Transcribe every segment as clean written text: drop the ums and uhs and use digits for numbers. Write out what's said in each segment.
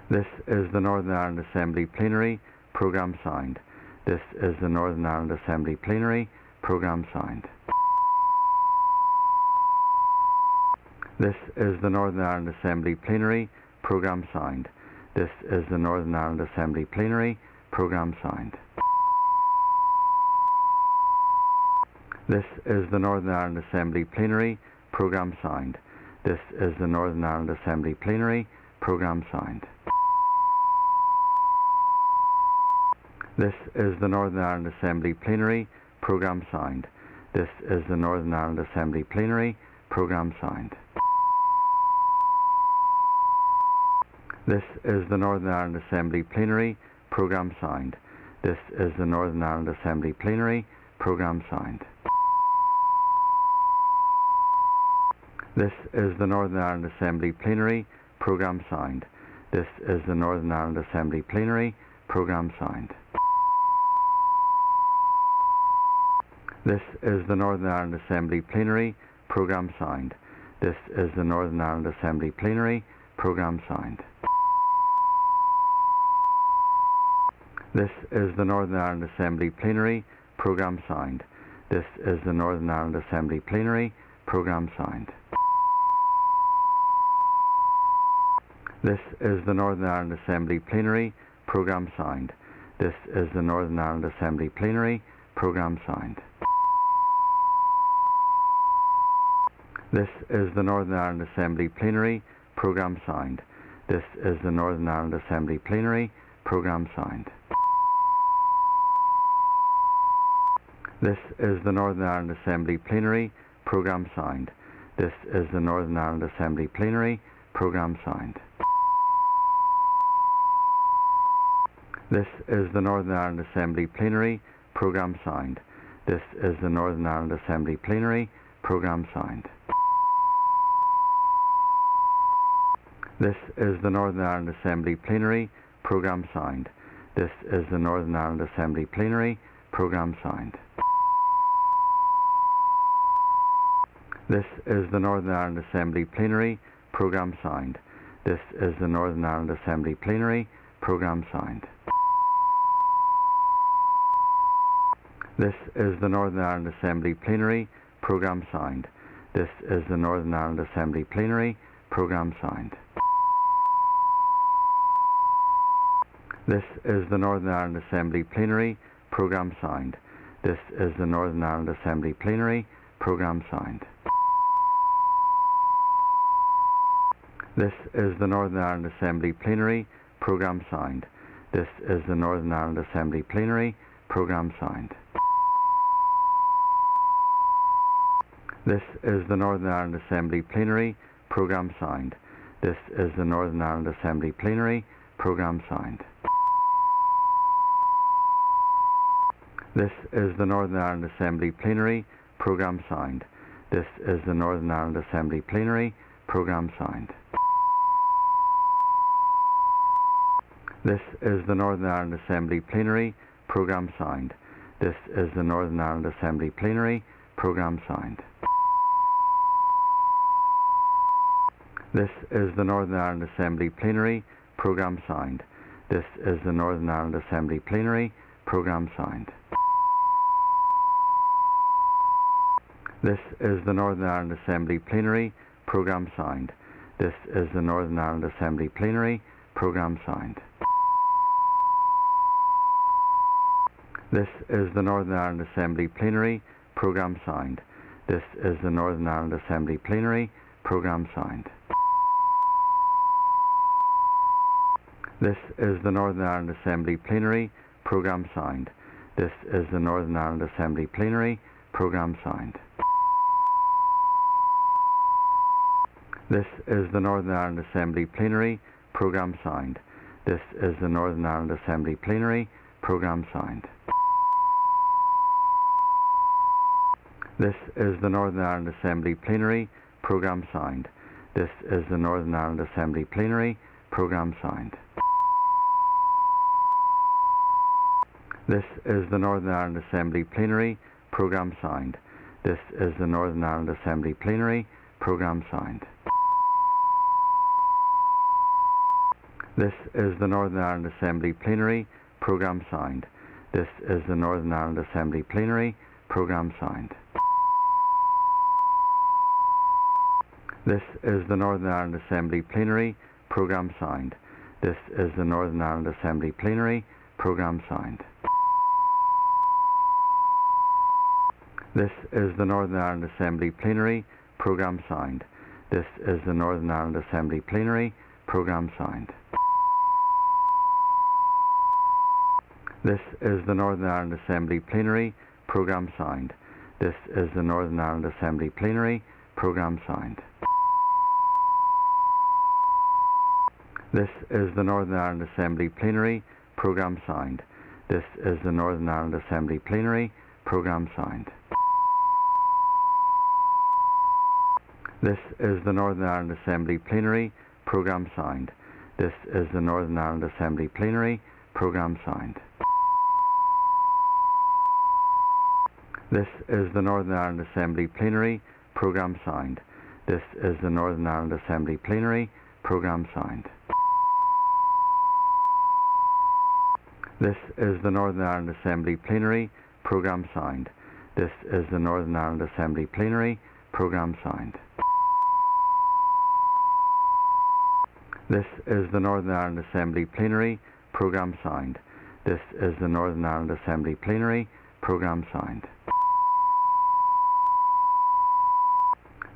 This is the Northern Ireland Assembly Plenary Programme signed. This is the Northern Ireland Assembly Plenary Programme signed. This is the Northern Ireland Assembly Plenary Programme signed. This is the Northern Ireland Assembly Plenary Programme signed. This is the Northern Ireland Assembly Plenary Programme signed. This is the Northern Ireland Assembly Plenary Programme signed. This is the Northern Ireland Assembly Plenary Programme signed. This is the Northern Ireland Assembly Plenary Programme signed. This is the Northern Ireland Assembly Plenary Programme signed. This is the Northern Ireland Assembly Plenary Programme signed. This is the Northern Ireland Assembly Plenary Programme signed. This is the Northern Ireland Assembly Plenary Programme signed. This is the Northern Ireland Assembly Plenary Programme signed. This is the Northern Ireland Assembly Plenary Programme signed. This is the Northern Ireland Assembly Plenary Programme signed. This is the Northern Ireland Assembly Plenary Programme signed. This is the Northern Ireland Assembly Plenary Programme signed. This is the Northern Ireland Assembly Plenary Programme signed. This is the Northern Ireland Assembly Plenary Programme signed. This is the Northern Ireland Assembly Plenary Programme signed. This is the Northern Ireland Assembly Plenary Programme signed. This is the Northern Ireland Assembly Plenary Programme signed. This is the Northern Ireland Assembly Plenary Programme signed. This is the Northern Ireland Assembly Plenary Programme signed. This is the Northern Ireland Assembly Plenary Programme signed. This is the Northern Ireland Assembly Plenary Programme signed. This is the Northern Ireland Assembly Plenary Programme signed. This is the Northern Ireland Assembly Plenary Programme signed. This is the Northern Ireland Assembly Plenary Programme signed. This is the Northern Ireland Assembly Plenary Programme signed. This is the Northern Ireland Assembly Plenary Programme signed. This is the Northern Ireland Assembly Plenary Programme signed. This is the Northern Ireland Assembly Plenary Programme signed. This is the Northern Ireland Assembly Plenary Programme signed. This is the Northern Ireland Assembly Plenary Programme signed. This is the Northern Ireland Assembly Plenary Programme signed. This is the Northern Ireland Assembly Plenary Programme signed. This is the Northern Ireland Assembly Plenary Programme signed. This is the Northern Ireland Assembly Plenary Programme signed. This is the Northern Ireland Assembly Plenary Programme signed. This is the Northern Ireland Assembly Plenary Programme signed. This is the Northern Ireland Assembly Plenary Programme signed. This is the Northern Ireland Assembly Plenary Programme signed. This is the Northern Ireland Assembly Plenary Programme signed. This is the Northern Ireland Assembly Plenary Programme signed. This is the Northern Ireland Assembly Plenary Programme signed. This is the Northern Ireland Assembly Plenary Programme signed. This is the Northern Ireland Assembly Plenary Programme signed. This is the Northern Ireland Assembly Plenary Programme signed. This is the Northern Ireland Assembly Plenary Programme signed. This is the Northern Ireland Assembly Plenary Programme signed. This is the Northern Ireland Assembly Plenary Programme signed. This is the Northern Ireland Assembly Plenary Programme signed. This is the Northern Ireland Assembly Plenary Programme signed. This is the Northern Ireland Assembly Plenary Programme signed. This is the Northern Ireland Assembly Plenary Programme signed. This is the Northern Ireland Assembly Plenary Programme signed. This is the Northern Ireland Assembly Plenary Programme signed. This is the Northern Ireland Assembly Plenary Programme signed. This is the Northern Ireland Assembly Plenary Programme signed. This is the Northern Ireland Assembly Plenary Programme signed. This is the Northern Ireland Assembly Plenary Programme signed. This is the Northern Ireland Assembly Plenary Programme signed. This is the Northern Ireland Assembly Plenary Programme signed. This is the Northern Ireland Assembly Plenary Programme signed. This is the Northern Ireland Assembly Plenary Programme signed. This is the Northern Ireland Assembly Plenary Programme signed. This is the Northern Ireland Assembly Plenary Programme signed. This is the Northern Ireland Assembly Plenary Programme signed. This is the Northern Ireland Assembly Plenary Programme signed. This is the Northern Ireland Assembly Plenary Programme signed. This is the Northern Ireland Assembly Plenary Programme signed.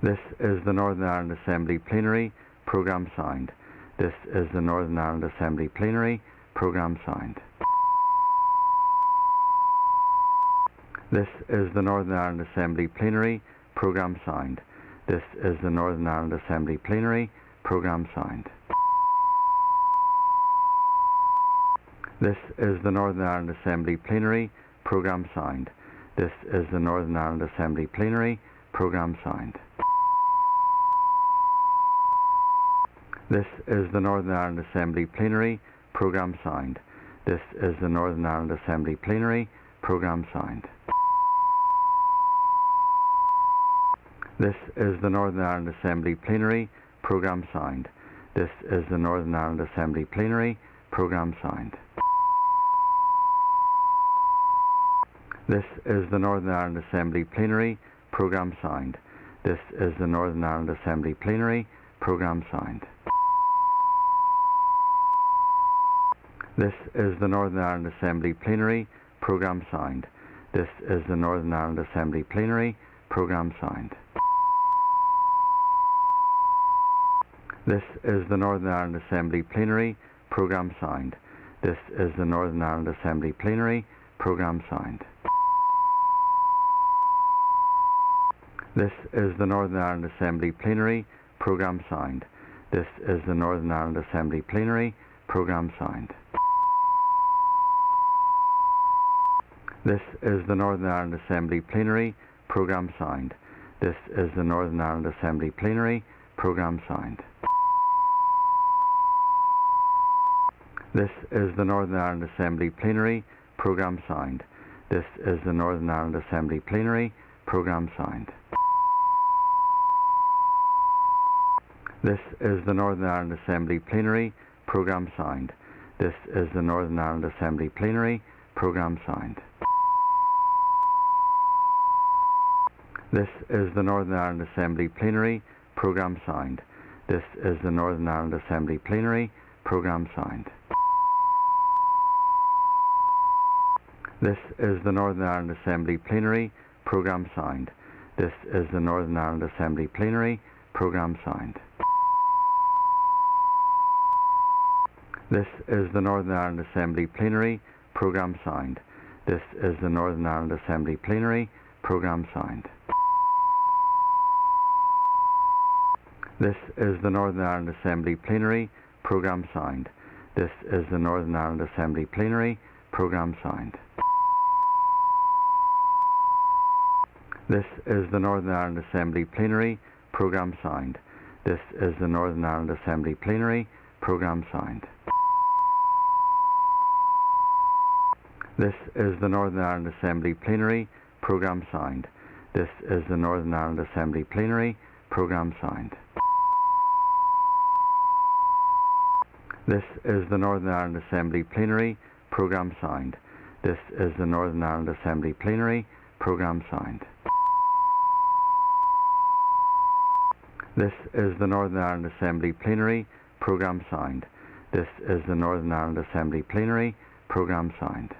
This is the Northern Ireland Assembly Plenary Programme signed. This is the Northern Ireland Assembly Plenary Programme signed. This is the Northern Ireland Assembly Plenary Programme signed. This is the Northern Ireland Assembly Plenary Programme signed. This is the Northern Ireland Assembly Plenary Programme signed. This is the Northern Ireland Assembly Plenary Programme signed. This is the Northern Ireland Assembly Plenary Programme signed. This is the Northern Ireland Assembly Plenary Programme signed. This is the Northern Ireland Assembly Plenary Programme signed. This is the Northern Ireland Assembly Plenary Programme signed. This is the Northern Ireland Assembly Plenary Programme signed. This is the Northern Ireland Assembly Plenary Programme signed. This is the Northern Ireland Assembly Plenary Programme signed. This is the Northern Ireland Assembly Plenary Programme signed. This is the Northern Ireland Assembly Plenary Programme signed. This is the Northern Ireland Assembly Plenary Programme signed. This is the Northern Ireland Assembly Plenary Programme signed. This is the Northern Ireland Assembly Plenary Programme signed. This is the Northern Ireland Assembly Plenary Programme signed. This is the Northern Ireland Assembly Plenary Programme signed. This is the Northern Ireland Assembly Plenary Programme signed. This is the Northern Ireland Assembly Plenary Programme signed. This is the Northern Ireland Assembly Plenary Programme signed. This is the Northern Ireland Assembly Plenary Programme signed. This is the Northern Ireland Assembly Plenary Programme signed. This is the Northern Ireland Assembly Plenary Programme signed. This is the Northern Ireland Assembly Plenary Programme signed. This is the Northern Ireland Assembly Plenary Programme signed. This is the Northern Ireland Assembly Plenary Programme signed. This is the Northern Ireland Assembly Plenary Programme signed. This is the Northern Ireland Assembly Plenary Programme signed. This is the Northern Ireland Assembly Plenary Programme signed. This is the Northern Ireland Assembly Plenary Programme signed. This is the Northern Ireland Assembly Plenary Programme signed. This is the Northern Ireland Assembly Plenary Programme signed. This is the Northern Ireland Assembly Plenary Programme signed. This is the Northern Ireland Assembly Plenary Programme signed. This is the Northern Ireland Assembly Plenary Programme signed. This is the Northern Ireland Assembly Plenary Programme signed. This is the Northern Ireland Assembly Plenary Programme signed.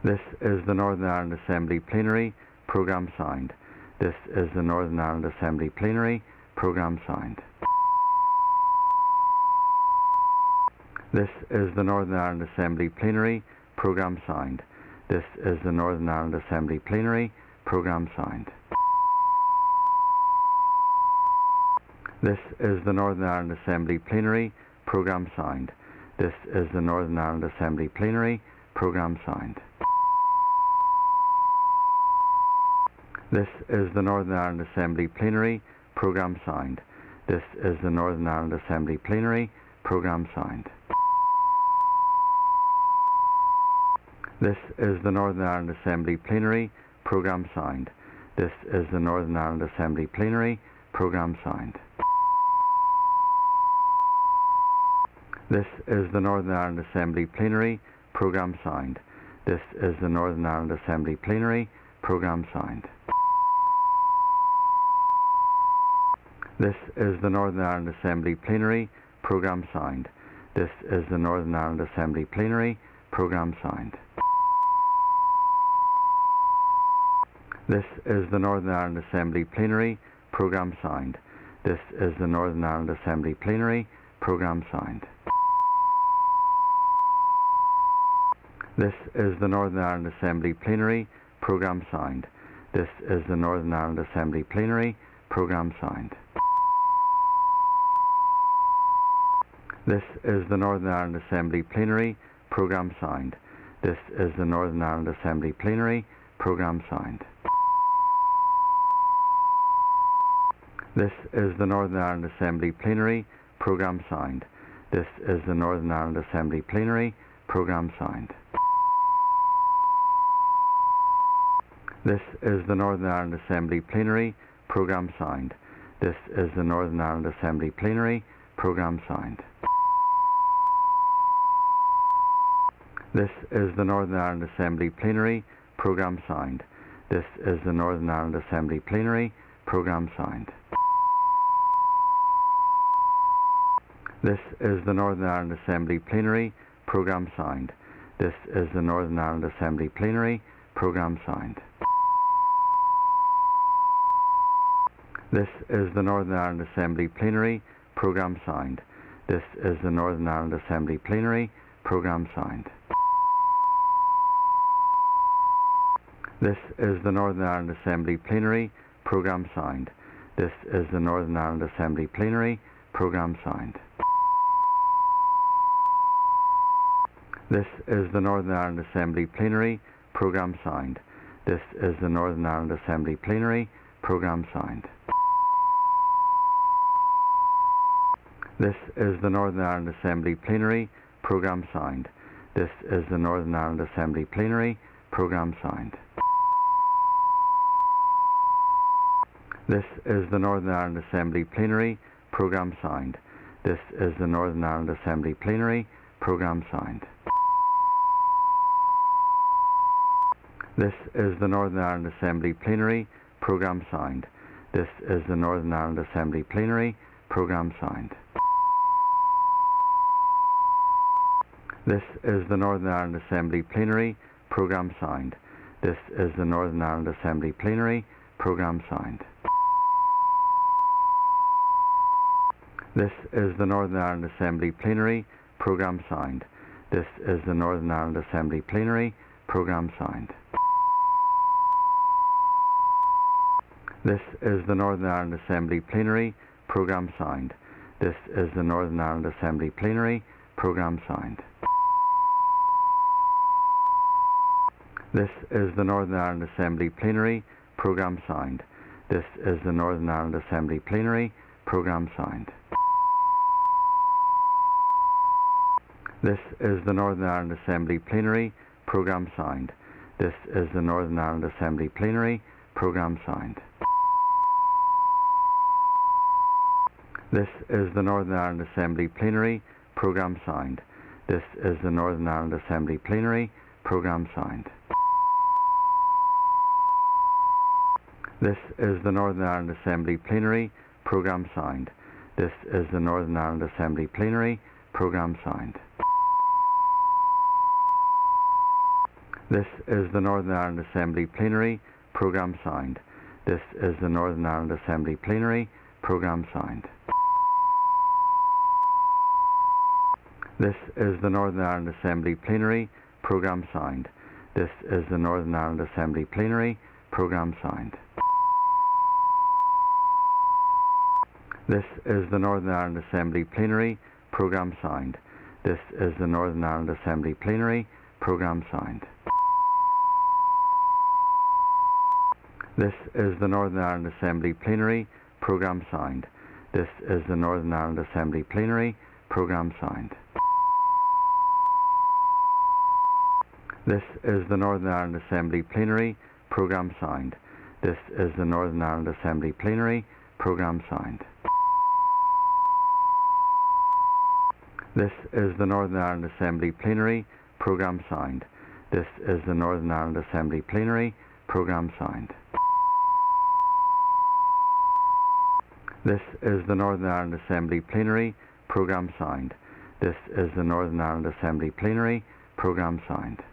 This is the Northern Ireland Assembly Plenary Programme signed. This is the Northern Ireland Assembly Plenary Programme signed. This is the Northern Ireland Assembly Plenary Programme signed. This is the Northern Ireland Assembly Plenary Programme signed. This is the Northern Ireland Assembly Plenary Programme signed. This is the Northern Ireland Assembly Plenary Programme signed. This is the Northern Ireland Assembly Plenary Programme signed. This is the Northern Ireland Assembly Plenary Programme signed. This is the Northern Ireland Assembly Plenary Programme signed. This is the Northern Ireland Assembly Plenary Programme signed. This is the Northern Ireland Assembly Plenary Programme signed. This is the Northern Ireland Assembly Plenary Programme signed. This is the Northern Ireland Assembly Plenary Programme signed. This is the Northern Ireland Assembly Plenary Programme signed. This is the Northern Ireland Assembly Plenary Programme signed. This is the Northern Ireland Assembly Plenary Programme signed. This is the Northern Ireland Assembly Plenary Programme signed. This is the Northern Ireland Assembly Plenary Programme signed. This is the Northern Ireland Assembly Plenary Programme signed. This is the Northern Ireland Assembly Plenary Programme signed. This is the Northern Ireland Assembly Plenary Programme signed. This is the Northern Ireland Assembly Plenary Programme signed. This is the Northern Ireland Assembly Plenary Programme signed. This is the Northern Ireland Assembly Plenary Programme signed. This is the Northern Ireland Assembly Plenary Programme signed. This is the Northern Ireland Assembly Plenary Programme signed. This is the Northern Ireland Assembly Plenary Programme signed. This is the Northern Ireland Assembly Plenary Programme signed. This is the Northern Ireland Assembly Plenary Programme signed. This is the Northern Ireland Assembly Plenary Programme signed. This is the Northern Ireland Assembly Plenary Programme signed. This is the Northern Ireland Assembly Plenary Programme signed. This is the Northern Ireland Assembly Plenary Programme signed. This is the Northern Ireland Assembly Plenary Programme signed. This is the Northern Ireland Assembly Plenary Programme signed. This is the Northern Ireland Assembly Plenary Programme signed. This is the Northern Ireland Assembly Plenary Programme signed. This is the Northern Ireland Assembly Plenary Programme signed. This is the Northern Ireland Assembly Plenary Programme signed. This is the Northern Ireland Assembly Plenary Programme signed. This is the Northern Ireland Assembly Plenary Programme signed. This is the Northern Ireland Assembly Plenary Programme signed. This is the Northern Ireland Assembly Plenary Programme signed. This is the Northern Ireland Assembly Plenary Programme signed. This is the Northern Ireland Assembly Plenary Programme signed. This is the Northern Ireland Assembly Plenary Programme signed. This is the Northern Ireland Assembly Plenary Programme signed. This is the Northern Ireland Assembly Plenary Programme signed. This is the Northern Ireland Assembly Plenary Programme signed. This is the Northern Ireland Assembly Plenary Programme signed. This is the Northern Ireland Assembly Plenary Programme signed. This is the Northern Ireland Assembly Plenary Programme signed. This is the Northern Ireland Assembly Plenary Programme signed. This is the Northern Ireland Assembly Plenary Programme signed. This is the Northern Ireland Assembly Plenary Programme signed. This is the Northern Ireland Assembly Plenary Programme signed. This is the Northern Ireland Assembly Plenary Programme signed. This is the Northern Ireland Assembly Plenary Programme signed. This is the Northern Ireland Assembly Plenary Programme signed. This is the Northern Ireland Assembly Plenary Programme signed. This is the Northern Ireland Assembly Plenary Programme signed. This is the Northern Ireland Assembly Plenary Programme signed. This is the Northern Ireland Assembly Plenary Programme signed. This is the Northern Ireland Assembly Plenary Programme signed. This is the Northern Ireland Assembly Plenary Programme signed. This is the Northern Ireland Assembly Plenary Programme signed. This is the Northern Ireland Assembly Plenary Programme signed. This is the Northern Ireland Assembly Plenary Programme signed.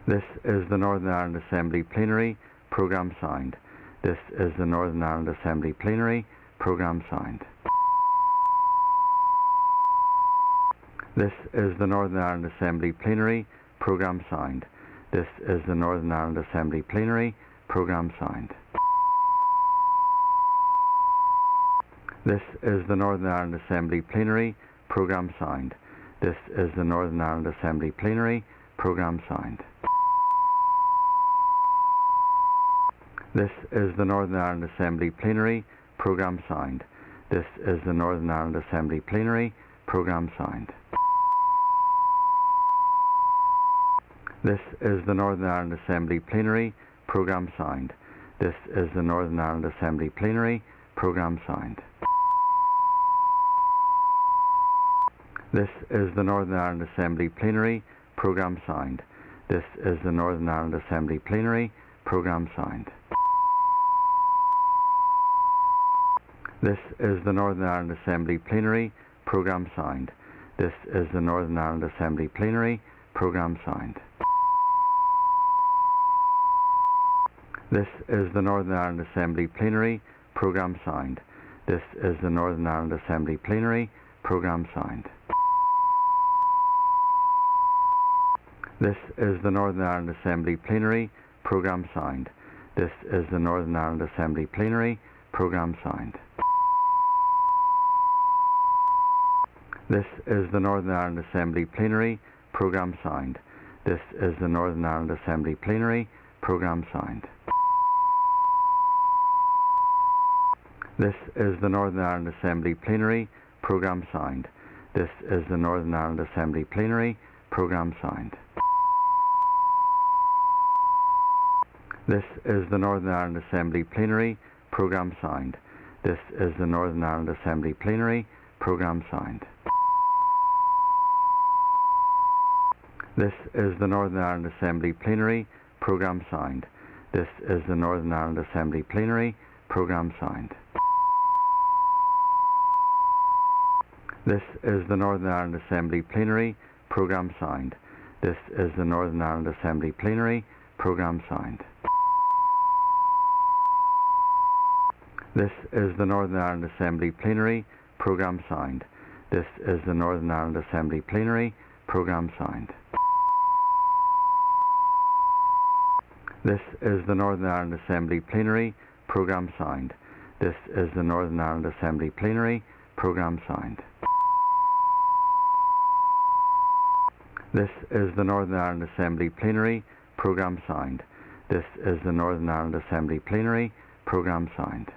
This is the Northern Ireland Assembly Plenary Programme signed. This is the Northern Ireland Assembly Plenary Programme signed. This is the Northern Ireland Assembly Plenary Programme signed. This is the Northern Ireland Assembly Plenary Programme signed. This is the Northern Ireland Assembly Plenary Programme signed. This is the Northern Ireland Assembly Plenary Programme signed. This is the Northern Ireland Assembly Plenary Programme signed. This is the Northern Ireland Assembly Plenary Programme signed. This is the Northern Ireland Assembly Plenary Programme signed. This is the Northern Ireland Assembly Plenary Programme signed. This is the Northern Ireland Assembly Plenary Programme signed. This is the Northern Ireland Assembly Plenary Programme signed. This is the Northern Ireland Assembly Plenary Programme signed. This is the Northern Ireland Assembly Plenary Programme signed. This is the Northern Ireland Assembly Plenary Programme signed. This is the Northern Ireland Assembly Plenary Programme signed. This is the Northern Ireland Assembly Plenary Programme signed. This is the Northern Ireland Assembly Plenary Programme signed. This is the Northern Ireland Assembly Plenary Programme signed. This is the Northern Ireland Assembly Plenary Programme signed. This is the Northern Ireland Assembly Plenary Programme signed. This is the Northern Ireland Assembly Plenary Programme signed. This is the Northern Ireland Assembly Plenary Programme signed. This is the Northern Ireland Assembly Plenary Programme signed. This is the Northern Ireland Assembly Plenary Programme signed. This is the Northern Ireland Assembly Plenary Programme signed. This is the Northern Ireland Assembly Plenary Programme signed. This is the Northern Ireland Assembly Plenary Programme signed. This is the Northern Ireland Assembly Plenary Programme signed. This is the Northern Ireland Assembly Plenary Programme signed. This is the Northern Ireland Assembly Plenary Programme signed. This is the Northern Ireland Assembly Plenary Programme signed. This is the Northern Ireland Assembly Plenary Programme signed. This is the Northern Ireland Assembly Plenary Programme signed.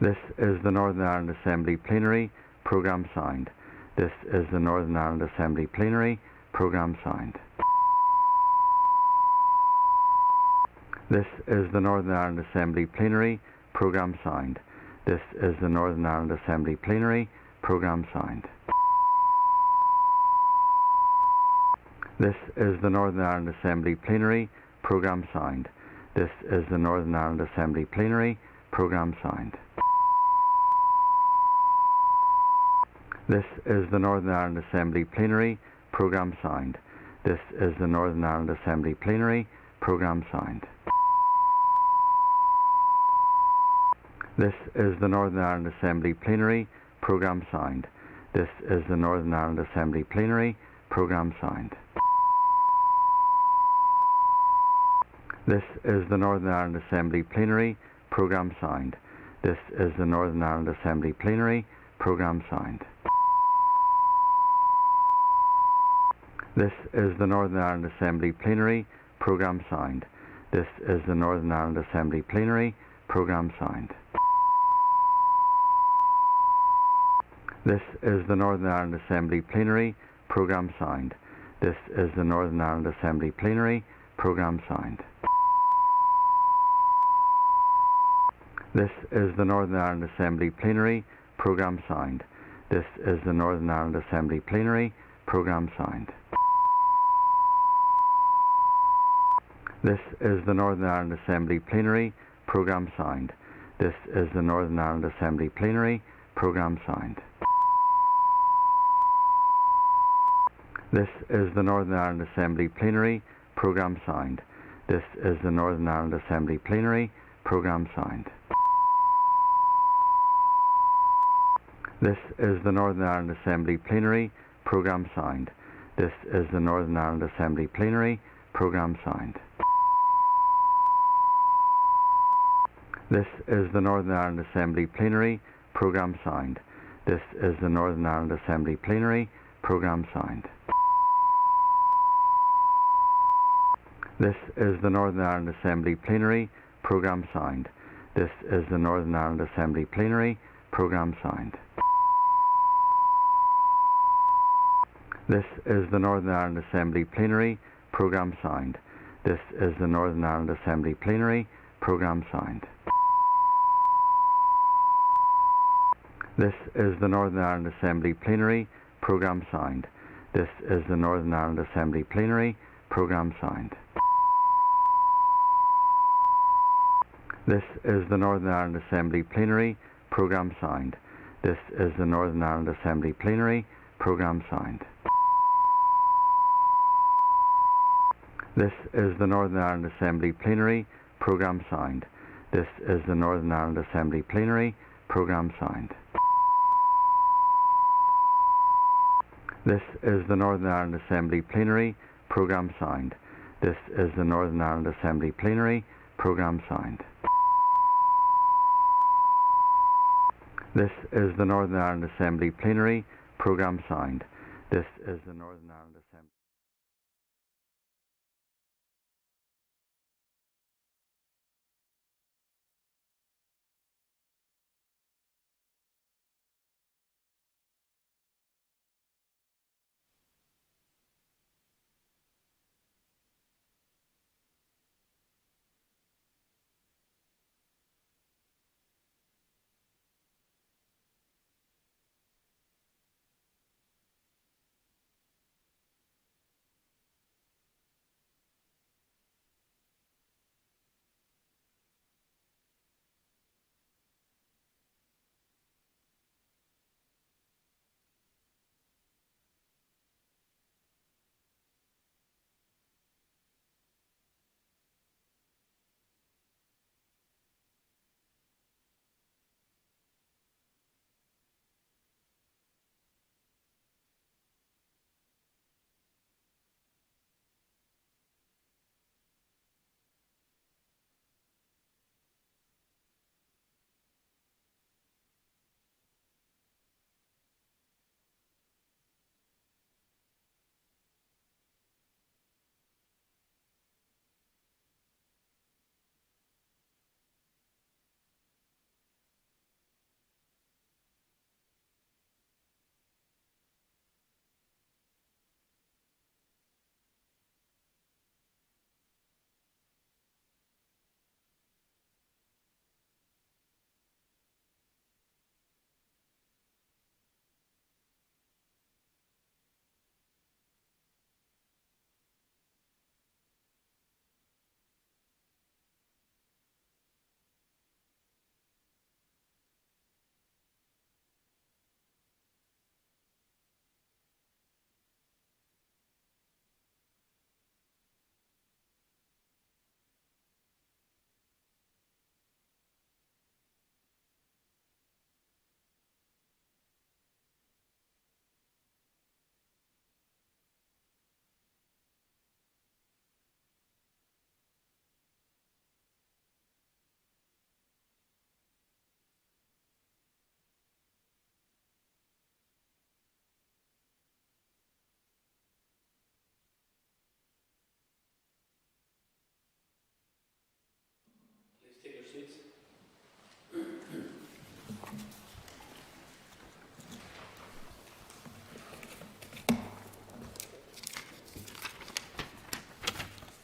This is the Northern Ireland Assembly Plenary Programme signed. This is the Northern Ireland Assembly Plenary Programme signed. This is the Northern Ireland Assembly Plenary Programme signed. This is the Northern Ireland Assembly Plenary Programme signed. This is the Northern Ireland Assembly Plenary Programme signed. This is the Northern Ireland Assembly Plenary Programme signed. This is the Northern Ireland Assembly Plenary Programme signed. This is the Northern Ireland Assembly Plenary Programme signed. This is the Northern Ireland Assembly Plenary Programme signed. This is the Northern Ireland Assembly Plenary Programme signed. This is the Northern Ireland Assembly Plenary Programme signed. This is the Northern Ireland Assembly Plenary Programme signed. This is the Northern Ireland Assembly Plenary Programme signed. This is the Northern Ireland Assembly Plenary Programme signed. This is the Northern Ireland Assembly Plenary Programme signed. This is the Northern Ireland Assembly Plenary Programme signed. This is the Northern Ireland Assembly Plenary Programme signed. This is the Northern Ireland Assembly Plenary Programme signed. This is the Northern Ireland Assembly Plenary Programme signed. This is the Northern Ireland Assembly Plenary Programme signed. This is the Northern Ireland Assembly Plenary Programme signed. This is the Northern Ireland Assembly Plenary Programme signed. This is the Northern Ireland Assembly Plenary Programme signed. This is the Northern Ireland Assembly Plenary Programme signed. This is the Northern Ireland Assembly Plenary Programme signed. This is the Northern Ireland Assembly Plenary Programme signed. This is the Northern Ireland Assembly Plenary Programme signed. This is the Northern Ireland Assembly Plenary Programme signed. This is the Northern Ireland Assembly Plenary Programme signed. This is the Northern Ireland Assembly Plenary Programme signed. This is the Northern Ireland Assembly Plenary Programme signed. This is the Northern Ireland Assembly Plenary Programme signed. This is the Northern Ireland Assembly Plenary Programme signed. This is the Northern Ireland Assembly Plenary Programme signed. This is the Northern Ireland Assembly Plenary Programme signed. This is the Northern Ireland Assembly Plenary Programme signed. This is the Northern Ireland Assembly Plenary Programme signed. This is the Northern Ireland Assembly Plenary Programme signed. This is the Northern Ireland Assembly Plenary Programme signed. This is the Northern Ireland Assembly.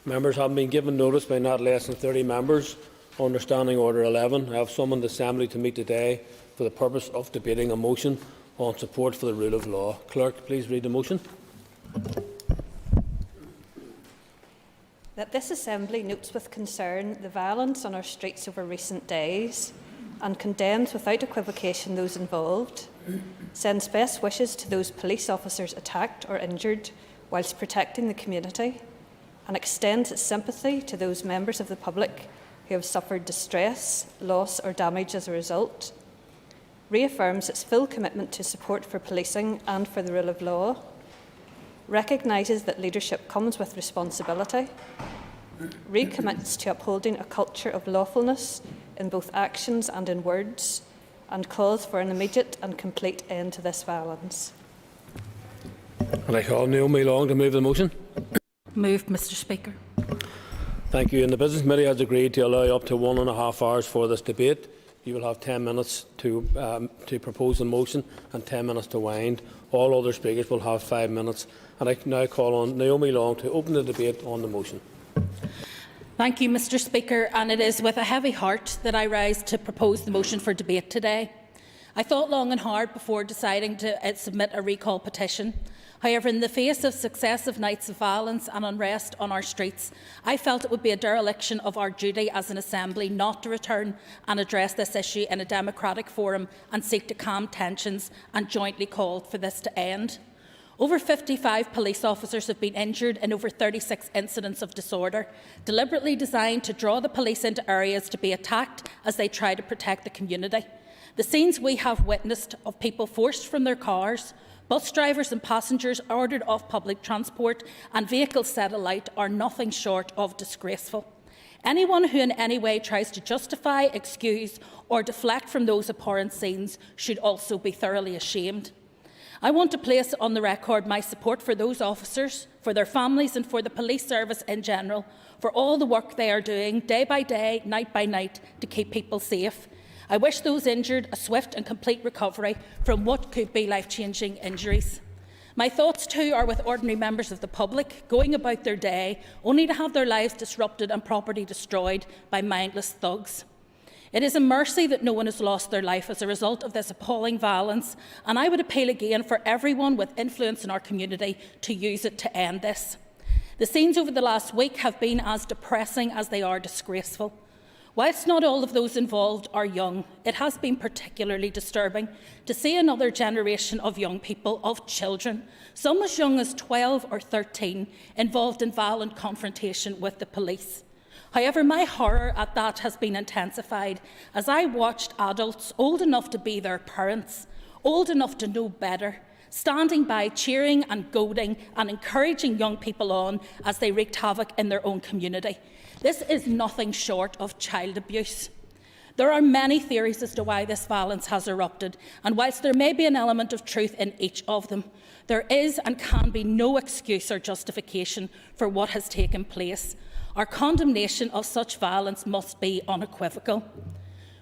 Members have been given notice by not less than 30 members under Standing Order 11. I have summoned the Assembly to meet today for the purpose of debating a motion on support for the rule of law. Clerk, please read the motion. That this Assembly notes with concern the violence on our streets over recent days and condemns without equivocation those involved, sends best wishes to those police officers attacked or injured whilst protecting the community, and extends its sympathy to those members of the public who have suffered distress, loss or damage as a result, reaffirms its full commitment to support for policing and for the rule of law, recognises that leadership comes with responsibility, recommits to upholding a culture of lawfulness in both actions and in words, and calls for an immediate and complete end to this violence. And I call Naomi Long to move the motion. Moved, Mr. Speaker. Thank you. And the Business Committee has agreed to allow up to 1.5 hours for this debate. You will have 10 minutes to propose the motion and 10 minutes to wind. All other speakers will have 5 minutes. And I now call on Naomi Long to open the debate on the motion. Thank you, Mr. Speaker. And it is with a heavy heart that I rise to propose the motion for debate today. I thought long and hard before deciding to submit a recall petition. However, in the face of successive nights of violence and unrest on our streets, I felt it would be a dereliction of our duty as an Assembly not to return and address this issue in a democratic forum and seek to calm tensions, and jointly called for this to end. Over 55 police officers have been injured in over 36 incidents of disorder, deliberately designed to draw the police into areas to be attacked as they try to protect the community. The scenes we have witnessed of people forced from their cars, bus drivers and passengers ordered off public transport, and vehicles set alight are nothing short of disgraceful. Anyone who in any way tries to justify, excuse or deflect from those abhorrent scenes should also be thoroughly ashamed. I want to place on the record my support for those officers, for their families and for the police service in general, for all the work they are doing day by day, night by night to keep people safe. I wish those injured a swift and complete recovery from what could be life-changing injuries. My thoughts too are with ordinary members of the public going about their day only to have their lives disrupted and property destroyed by mindless thugs. It is a mercy that no one has lost their life as a result of this appalling violence, and I would appeal again for everyone with influence in our community to use it to end this. The scenes over the last week have been as depressing as they are disgraceful. Whilst not all of those involved are young, it has been particularly disturbing to see another generation of young people, of children, some as young as 12 or 13, involved in violent confrontation with the police. However, my horror at that has been intensified as I watched adults old enough to be their parents, old enough to know better, standing by cheering and goading and encouraging young people on as they wreaked havoc in their own community. This is nothing short of child abuse. There are many theories as to why this violence has erupted, and whilst there may be an element of truth in each of them, there is and can be no excuse or justification for what has taken place. Our condemnation of such violence must be unequivocal.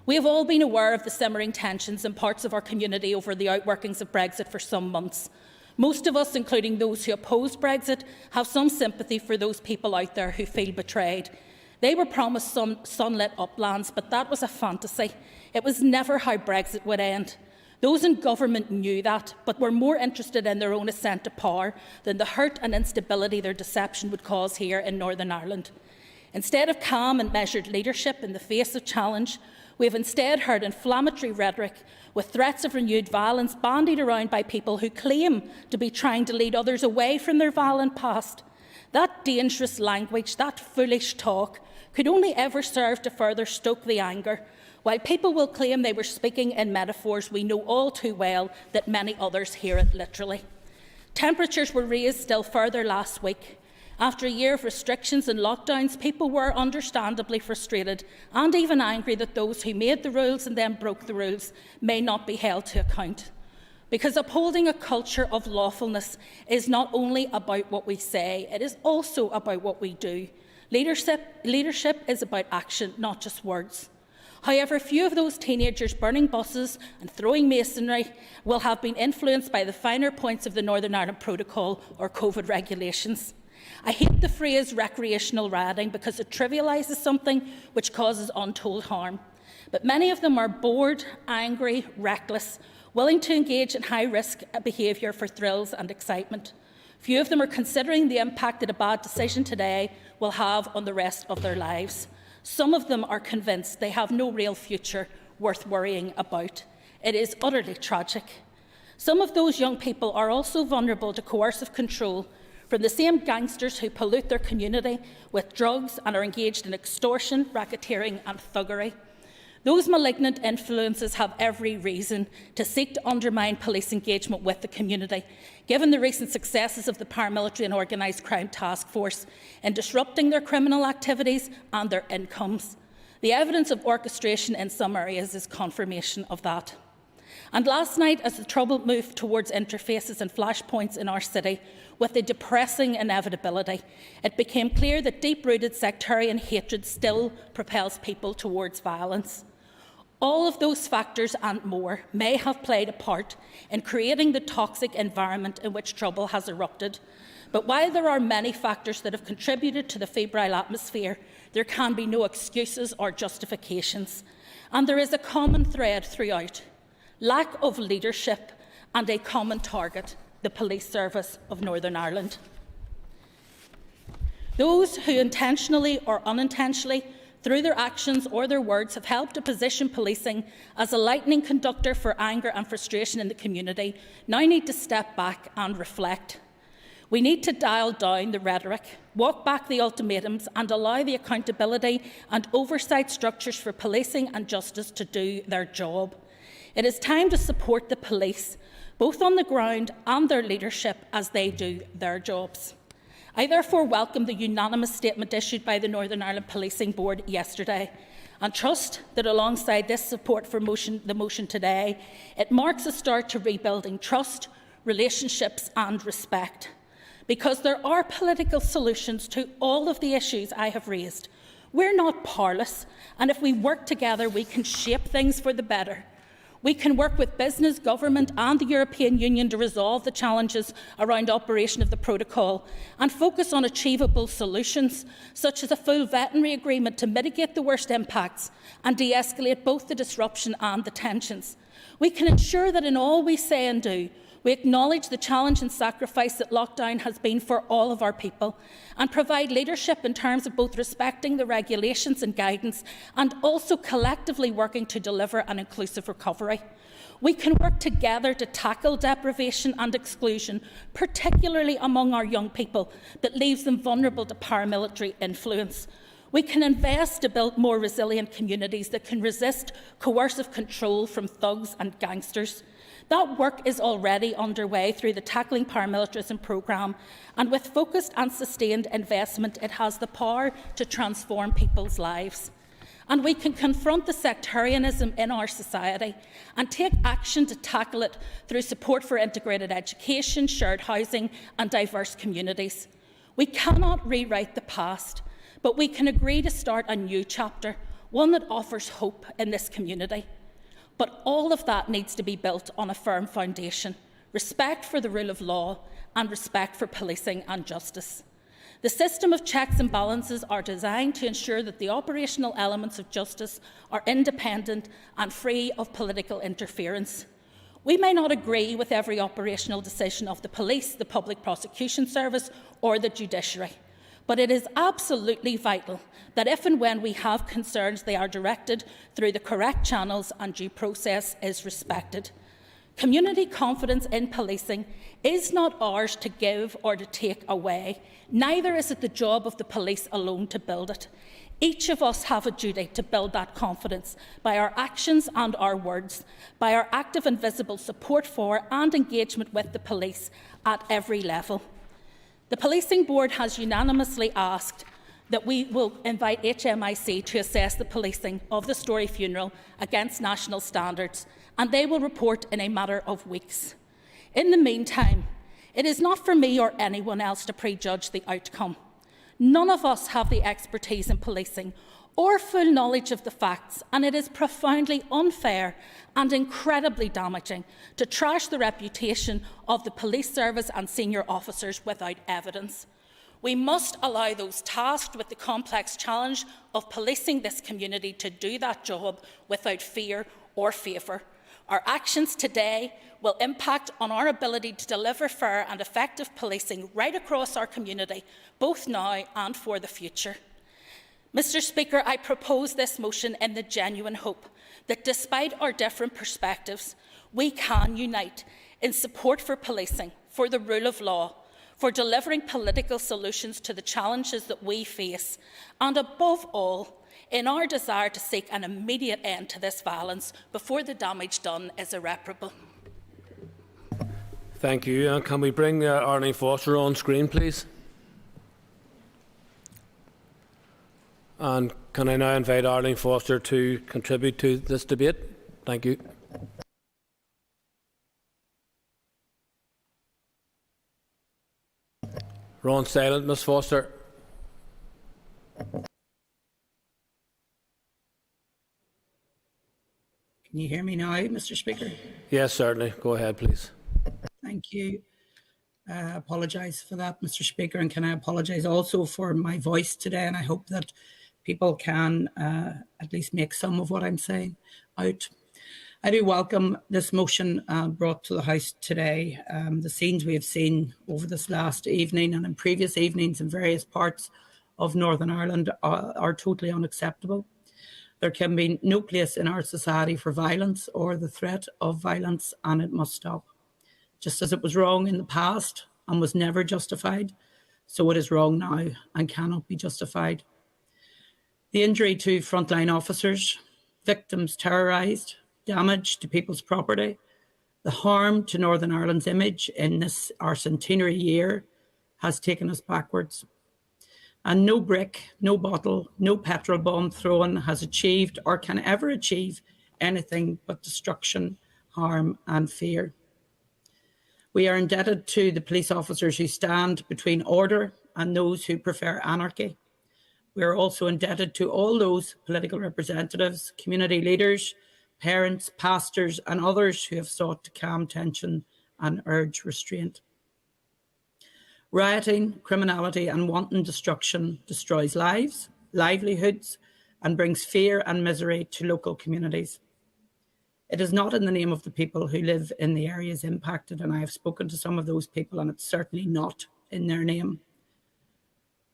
We have all been aware of the simmering tensions in parts of our community over the outworkings of Brexit for some months. Most of us, including those who oppose Brexit, have some sympathy for those people out there who feel betrayed. They were promised some sunlit uplands, but that was a fantasy. It was never how Brexit would end. Those in government knew that, but were more interested in their own ascent to power than the hurt and instability their deception would cause here in Northern Ireland. Instead of calm and measured leadership in the face of challenge, we have instead heard inflammatory rhetoric with threats of renewed violence bandied around by people who claim to be trying to lead others away from their violent past. That dangerous language, that foolish talk, could only ever serve to further stoke the anger. While people will claim they were speaking in metaphors, we know all too well that many others hear it literally. Temperatures were raised still further last week. After a year of restrictions and lockdowns, people were understandably frustrated and even angry that those who made the rules and then broke the rules may not be held to account. Because upholding a culture of lawfulness is not only about what we say, it is also about what we do. Leadership is about action, not just words. However, few of those teenagers burning buses and throwing masonry will have been influenced by the finer points of the Northern Ireland Protocol or COVID regulations. I hate the phrase recreational rioting because it trivialises something which causes untold harm. But many of them are bored, angry, reckless, willing to engage in high-risk behaviour for thrills and excitement. Few of them are considering the impact that a bad decision today will have on the rest of their lives. Some of them are convinced they have no real future worth worrying about. It is utterly tragic. Some of those young people are also vulnerable to coercive control from the same gangsters who pollute their community with drugs and are engaged in extortion, racketeering and thuggery. Those malignant influences have every reason to seek to undermine police engagement with the community, given the recent successes of the paramilitary and organised crime task force in disrupting their criminal activities and their incomes. The evidence of orchestration in some areas is confirmation of that. And last night, as the trouble moved towards interfaces and flashpoints in our city, with a depressing inevitability, it became clear that deep-rooted sectarian hatred still propels people towards violence. All of those factors and more may have played a part in creating the toxic environment in which trouble has erupted. But while there are many factors that have contributed to the febrile atmosphere, there can be no excuses or justifications. And there is a common thread throughout: lack of leadership and a common target, the Police Service of Northern Ireland. Those who intentionally or unintentionally, through their actions or their words, have helped to position policing as a lightning conductor for anger and frustration in the community now need to step back and reflect. We need to dial down the rhetoric, walk back the ultimatums and allow the accountability and oversight structures for policing and justice to do their job. It is time to support the police, both on the ground and their leadership, as they do their jobs. I therefore welcome the unanimous statement issued by the Northern Ireland Policing Board yesterday and trust that alongside this support for the motion today, it marks a start to rebuilding trust, relationships and respect. Because there are political solutions to all of the issues I have raised. We're not powerless, and if we work together, we can shape things for the better. We can work with business, government and the European Union to resolve the challenges around operation of the protocol and focus on achievable solutions, such as a full veterinary agreement to mitigate the worst impacts and de-escalate both the disruption and the tensions. We can ensure that in all we say and do, we acknowledge the challenge and sacrifice that lockdown has been for all of our people and provide leadership in terms of both respecting the regulations and guidance and also collectively working to deliver an inclusive recovery. We can work together to tackle deprivation and exclusion, particularly among our young people, that leaves them vulnerable to paramilitary influence. We can invest to build more resilient communities that can resist coercive control from thugs and gangsters. That work is already underway through the Tackling Paramilitarism programme, and with focused and sustained investment, it has the power to transform people's lives. And we can confront the sectarianism in our society and take action to tackle it through support for integrated education, shared housing and diverse communities. We cannot rewrite the past, but we can agree to start a new chapter, one that offers hope in this community. But all of that needs to be built on a firm foundation: respect for the rule of law and respect for policing and justice. The system of checks and balances are designed to ensure that the operational elements of justice are independent and free of political interference. We may not agree with every operational decision of the police, the Public Prosecution Service or the judiciary, but it is absolutely vital that if and when we have concerns, they are directed through the correct channels and due process is respected. Community confidence in policing is not ours to give or to take away. Neither is it the job of the police alone to build it. Each of us have a duty to build that confidence by our actions and our words, by our active and visible support for and engagement with the police at every level. The Policing Board has unanimously asked that we will invite HMIC to assess the policing of the Story funeral against national standards, and they will report in a matter of weeks. In the meantime, it is not for me or anyone else to prejudge the outcome. None of us have the expertise in policing or full knowledge of the facts, and it is profoundly unfair and incredibly damaging to trash the reputation of the police service and senior officers without evidence. We must allow those tasked with the complex challenge of policing this community to do that job without fear or favour. Our actions today will impact on our ability to deliver fair and effective policing right across our community, both now and for the future. Mr. Speaker, I propose this motion in the genuine hope that despite our different perspectives, we can unite in support for policing, for the rule of law, for delivering political solutions to the challenges that we face, and above all, in our desire to seek an immediate end to this violence before the damage done is irreparable. Thank you. And can we bring Arlene Foster on screen, please? And can I now invite Arlene Foster to contribute to this debate? Thank you. We're on silent, Ms Foster. Can you hear me now, Mr. Speaker? Yes, certainly. Go ahead, please. Thank you. I apologise for that, Mr. Speaker, and can I apologise also for my voice today, and I hope that people can at least make some of what I'm saying out. I do welcome this motion brought to the House today. The scenes we have seen over this last evening and in previous evenings in various parts of Northern Ireland are totally unacceptable. There can be no place in our society for violence or the threat of violence, and it must stop. Just as it was wrong in the past and was never justified, so it is wrong now and cannot be justified. The injury to frontline officers, victims terrorised, damage to people's property, the harm to Northern Ireland's image in this our centenary year has taken us backwards. And no brick, no bottle, no petrol bomb thrown has achieved or can ever achieve anything but destruction, harm and fear. We are indebted to the police officers who stand between order and those who prefer anarchy. We are also indebted to all those political representatives, community leaders, parents, pastors and others who have sought to calm tension and urge restraint. Rioting, criminality and wanton destruction destroys lives, livelihoods and brings fear and misery to local communities. It is not in the name of the people who live in the areas impacted, and I have spoken to some of those people, and it's certainly not in their name.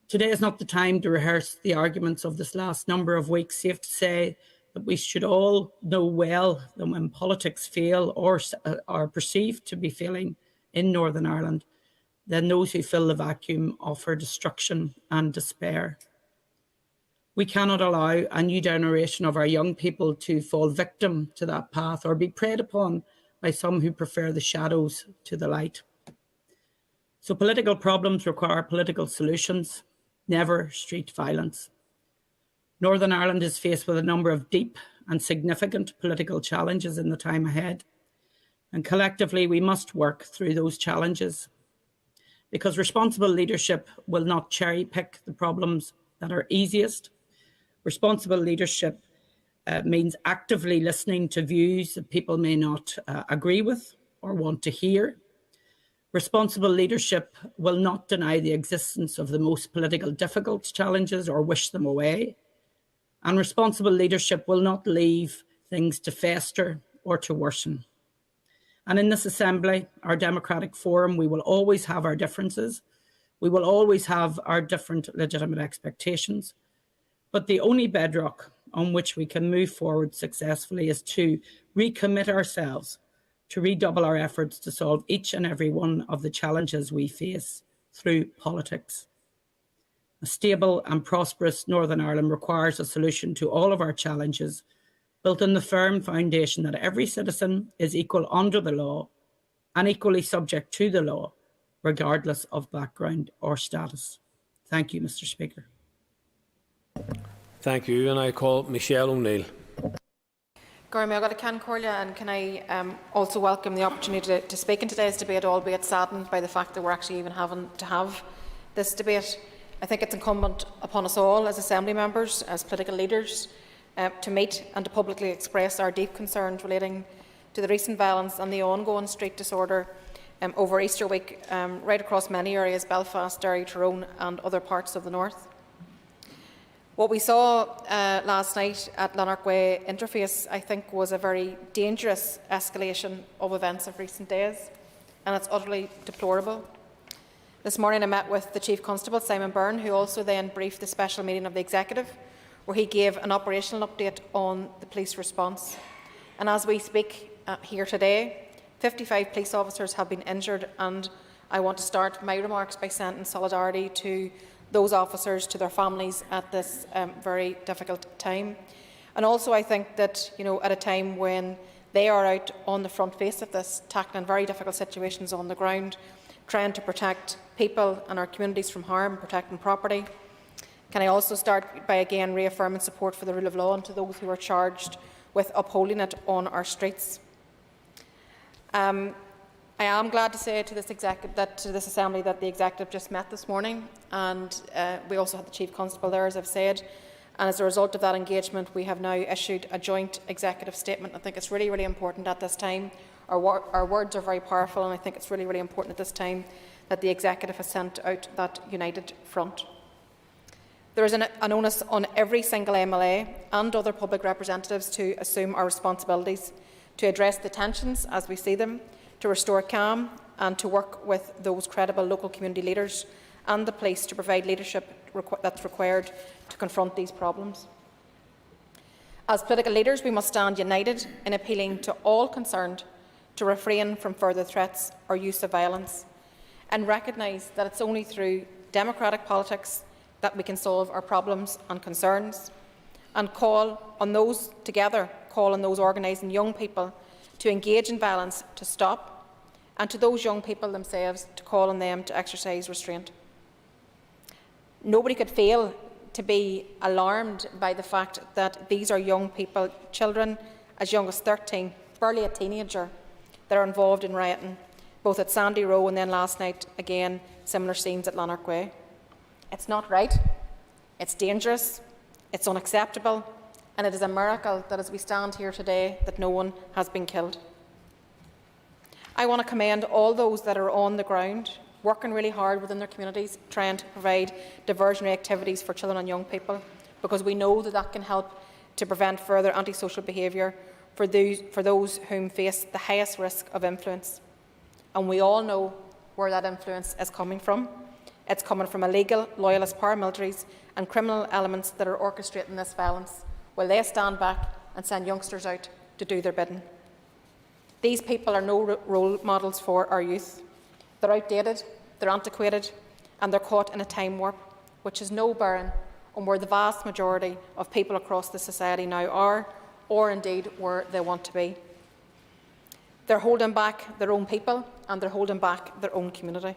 Today is not the time to rehearse the arguments of this last number of weeks. Safe to say that we should all know well that when politics fail or are perceived to be failing in Northern Ireland, then those who fill the vacuum offer destruction and despair. We cannot allow a new generation of our young people to fall victim to that path or be preyed upon by some who prefer the shadows to the light. So political problems require political solutions, never street violence. Northern Ireland is faced with a number of deep and significant political challenges in the time ahead, and collectively we must work through those challenges, because responsible leadership will not cherry pick the problems that are easiest. Responsible leadership means actively listening to views that people may not agree with or want to hear. Responsible leadership will not deny the existence of the most politically difficult challenges or wish them away. And responsible leadership will not leave things to fester or to worsen. And in this Assembly, our democratic forum, we will always have our differences. We will always have our different legitimate expectations. But the only bedrock on which we can move forward successfully is to recommit ourselves to redouble our efforts to solve each and every one of the challenges we face through politics. A stable and prosperous Northern Ireland requires a solution to all of our challenges, built on the firm foundation that every citizen is equal under the law and equally subject to the law, regardless of background or status. Thank you, Mr. Speaker. Thank you, and I call Michelle O'Neill. And can I also welcome the opportunity to speak in today's debate, albeit saddened by the fact that we're actually even having to have this debate. I I think it's incumbent upon us all as Assembly members, as political leaders, to meet and to publicly express our deep concerns relating to the recent violence and the ongoing street disorder over Easter week right across many areas, Belfast, Derry, Tyrone and other parts of the north. What we saw last night at Lanark Way interface, I think, was a very dangerous escalation of events of recent days, and it's utterly deplorable. This morning I met with the Chief Constable, Simon Byrne, who also then briefed the special meeting of the Executive, where he gave an operational update on the police response. And as we speak here today, 55 police officers have been injured, and I want to start my remarks by sending solidarity to those officers, to their families at this very difficult time. And also I think that, at a time when they are out on the front face of this, tackling very difficult situations on the ground, trying to protect people and our communities from harm, protecting property. Can I also start by again reaffirming support for the rule of law and to those who are charged with upholding it on our streets. I am glad to say to this Assembly that the Executive just met this morning, and we also had the Chief Constable there, as I've said. And as a result of that engagement, we have now issued a joint executive statement. I think it's really, really important at this time. Our words are very powerful, and I think it's really, really important at this time that the Executive has sent out that united front. There is an onus on every single MLA and other public representatives to assume our responsibilities, to address the tensions as we see them, to restore calm, and to work with those credible local community leaders and the police to provide leadership that's required to confront these problems. As political leaders, we must stand united in appealing to all concerned to refrain from further threats or use of violence, and recognise that it's only through democratic politics that we can solve our problems and concerns, and call on those organising young people to engage in violence to stop, and to those young people themselves to call on them to exercise restraint. Nobody could fail to be alarmed by the fact that these are young people, children as young as 13, barely a teenager, that are involved in rioting, both at Sandy Row and then last night, again, similar scenes at Lanark Way. It's not right, it's dangerous, it's unacceptable, and it is a miracle that as we stand here today that no one has been killed. I want to commend all those that are on the ground, working really hard within their communities, trying to provide diversionary activities for children and young people, because we know that that can help to prevent further antisocial behaviour for those whom face the highest risk of influence. And we all know where that influence is coming from. It's coming from illegal, loyalist paramilitaries and criminal elements that are orchestrating this violence, while they stand back and send youngsters out to do their bidding. These people are no role models for our youth. They're outdated, they're antiquated, and they're caught in a time warp, which has no bearing on where the vast majority of people across the society now are, or indeed where they want to be. They're holding back their own people, and they're holding back their own community.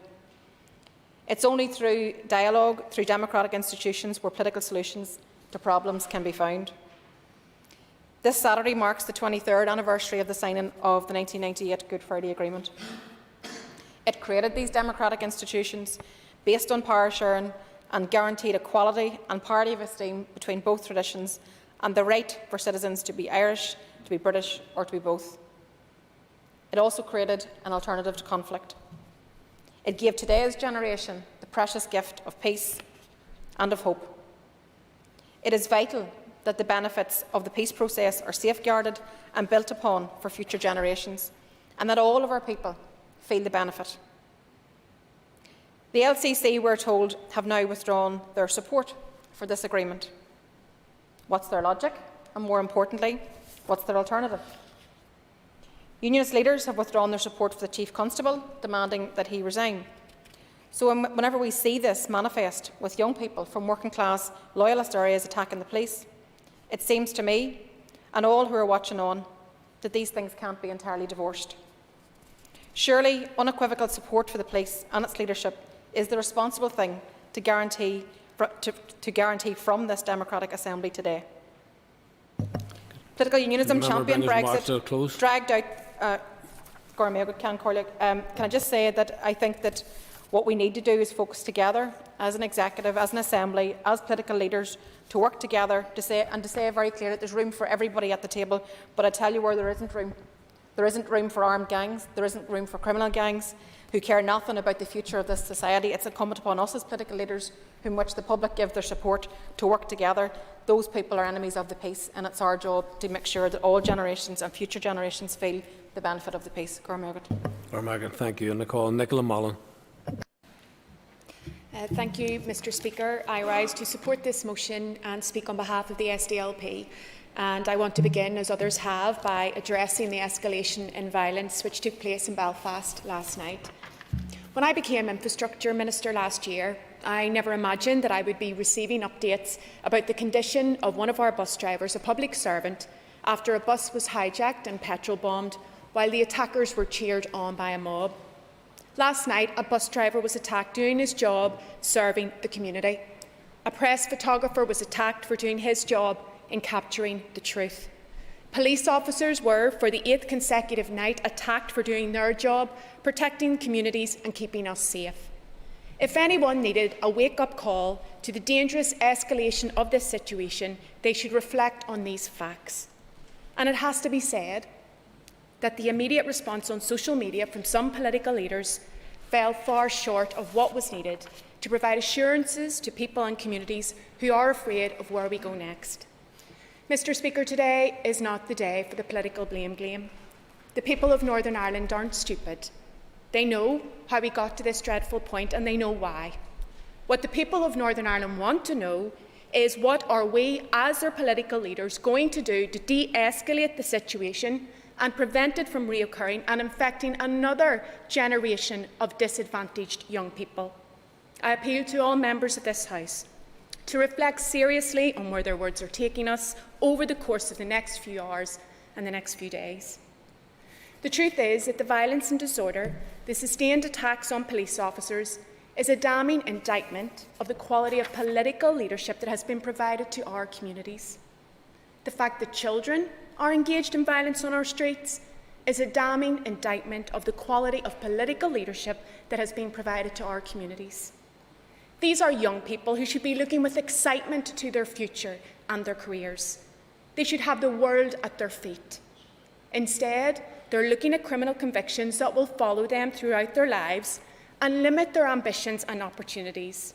It's only through dialogue, through democratic institutions, where political solutions to problems can be found. This Saturday marks the 23rd anniversary of the signing of the 1998 Good Friday Agreement. It created these democratic institutions based on power sharing and guaranteed equality and parity of esteem between both traditions, and the right for citizens to be Irish, to be British, or to be both. It also created an alternative to conflict. It gave today's generation the precious gift of peace and of hope. It is vital that the benefits of the peace process are safeguarded and built upon for future generations, and that all of our people feel the benefit. The LCC, we're told, have now withdrawn their support for this agreement. What's their logic? And more importantly, what's their alternative? Unionist leaders have withdrawn their support for the Chief Constable, demanding that he resign. So whenever we see this manifest with young people from working-class, loyalist areas attacking the police, it seems to me, and all who are watching on, that these things can't be entirely divorced. Surely, unequivocal support for the police and its leadership is the responsible thing to guarantee from this democratic assembly today. Political unionism championed Brexit, dragged out. Can I just say that I think that what we need to do is focus together as an executive, as an assembly, as political leaders, to work together to say very clearly that there's room for everybody at the table. But I tell you where there isn't room. There isn't room for armed gangs. There isn't room for criminal gangs who care nothing about the future of this society. It's incumbent upon us as political leaders, whom which the public give their support, to work together. Those people are enemies of the peace, and it's our job to make sure that all generations and future generations feel the benefit of the peace. Cormagan, thank you. And Nicola Mullen. Thank you, Mr Speaker. I rise to support this motion and speak on behalf of the SDLP. And I want to begin, as others have, by addressing the escalation in violence which took place in Belfast last night. When I became Infrastructure Minister last year, I never imagined that I would be receiving updates about the condition of one of our bus drivers, a public servant, after a bus was hijacked and petrol bombed while the attackers were cheered on by a mob. Last night, a bus driver was attacked doing his job serving the community. A press photographer was attacked for doing his job in capturing the truth. Police officers were, for the 8th consecutive night, attacked for doing their job, protecting communities and keeping us safe. If anyone needed a wake-up call to the dangerous escalation of this situation, they should reflect on these facts. And it has to be said that the immediate response on social media from some political leaders fell far short of what was needed to provide assurances to people and communities who are afraid of where we go next. Mr Speaker, today is not the day for the political blame game. The people of Northern Ireland aren't stupid. They know how we got to this dreadful point, and they know why. What the people of Northern Ireland want to know is, what are we, as their political leaders, going to do to de-escalate the situation and prevent it from reoccurring and infecting another generation of disadvantaged young people? I appeal to all members of this House to reflect seriously on where their words are taking us over the course of the next few hours and the next few days. The truth is that the violence and disorder, the sustained attacks on police officers, is a damning indictment of the quality of political leadership that has been provided to our communities. The fact that children are engaged in violence on our streets is a damning indictment of the quality of political leadership that has been provided to our communities. These are young people who should be looking with excitement to their future and their careers. They should have the world at their feet. Instead, they're looking at criminal convictions that will follow them throughout their lives and limit their ambitions and opportunities.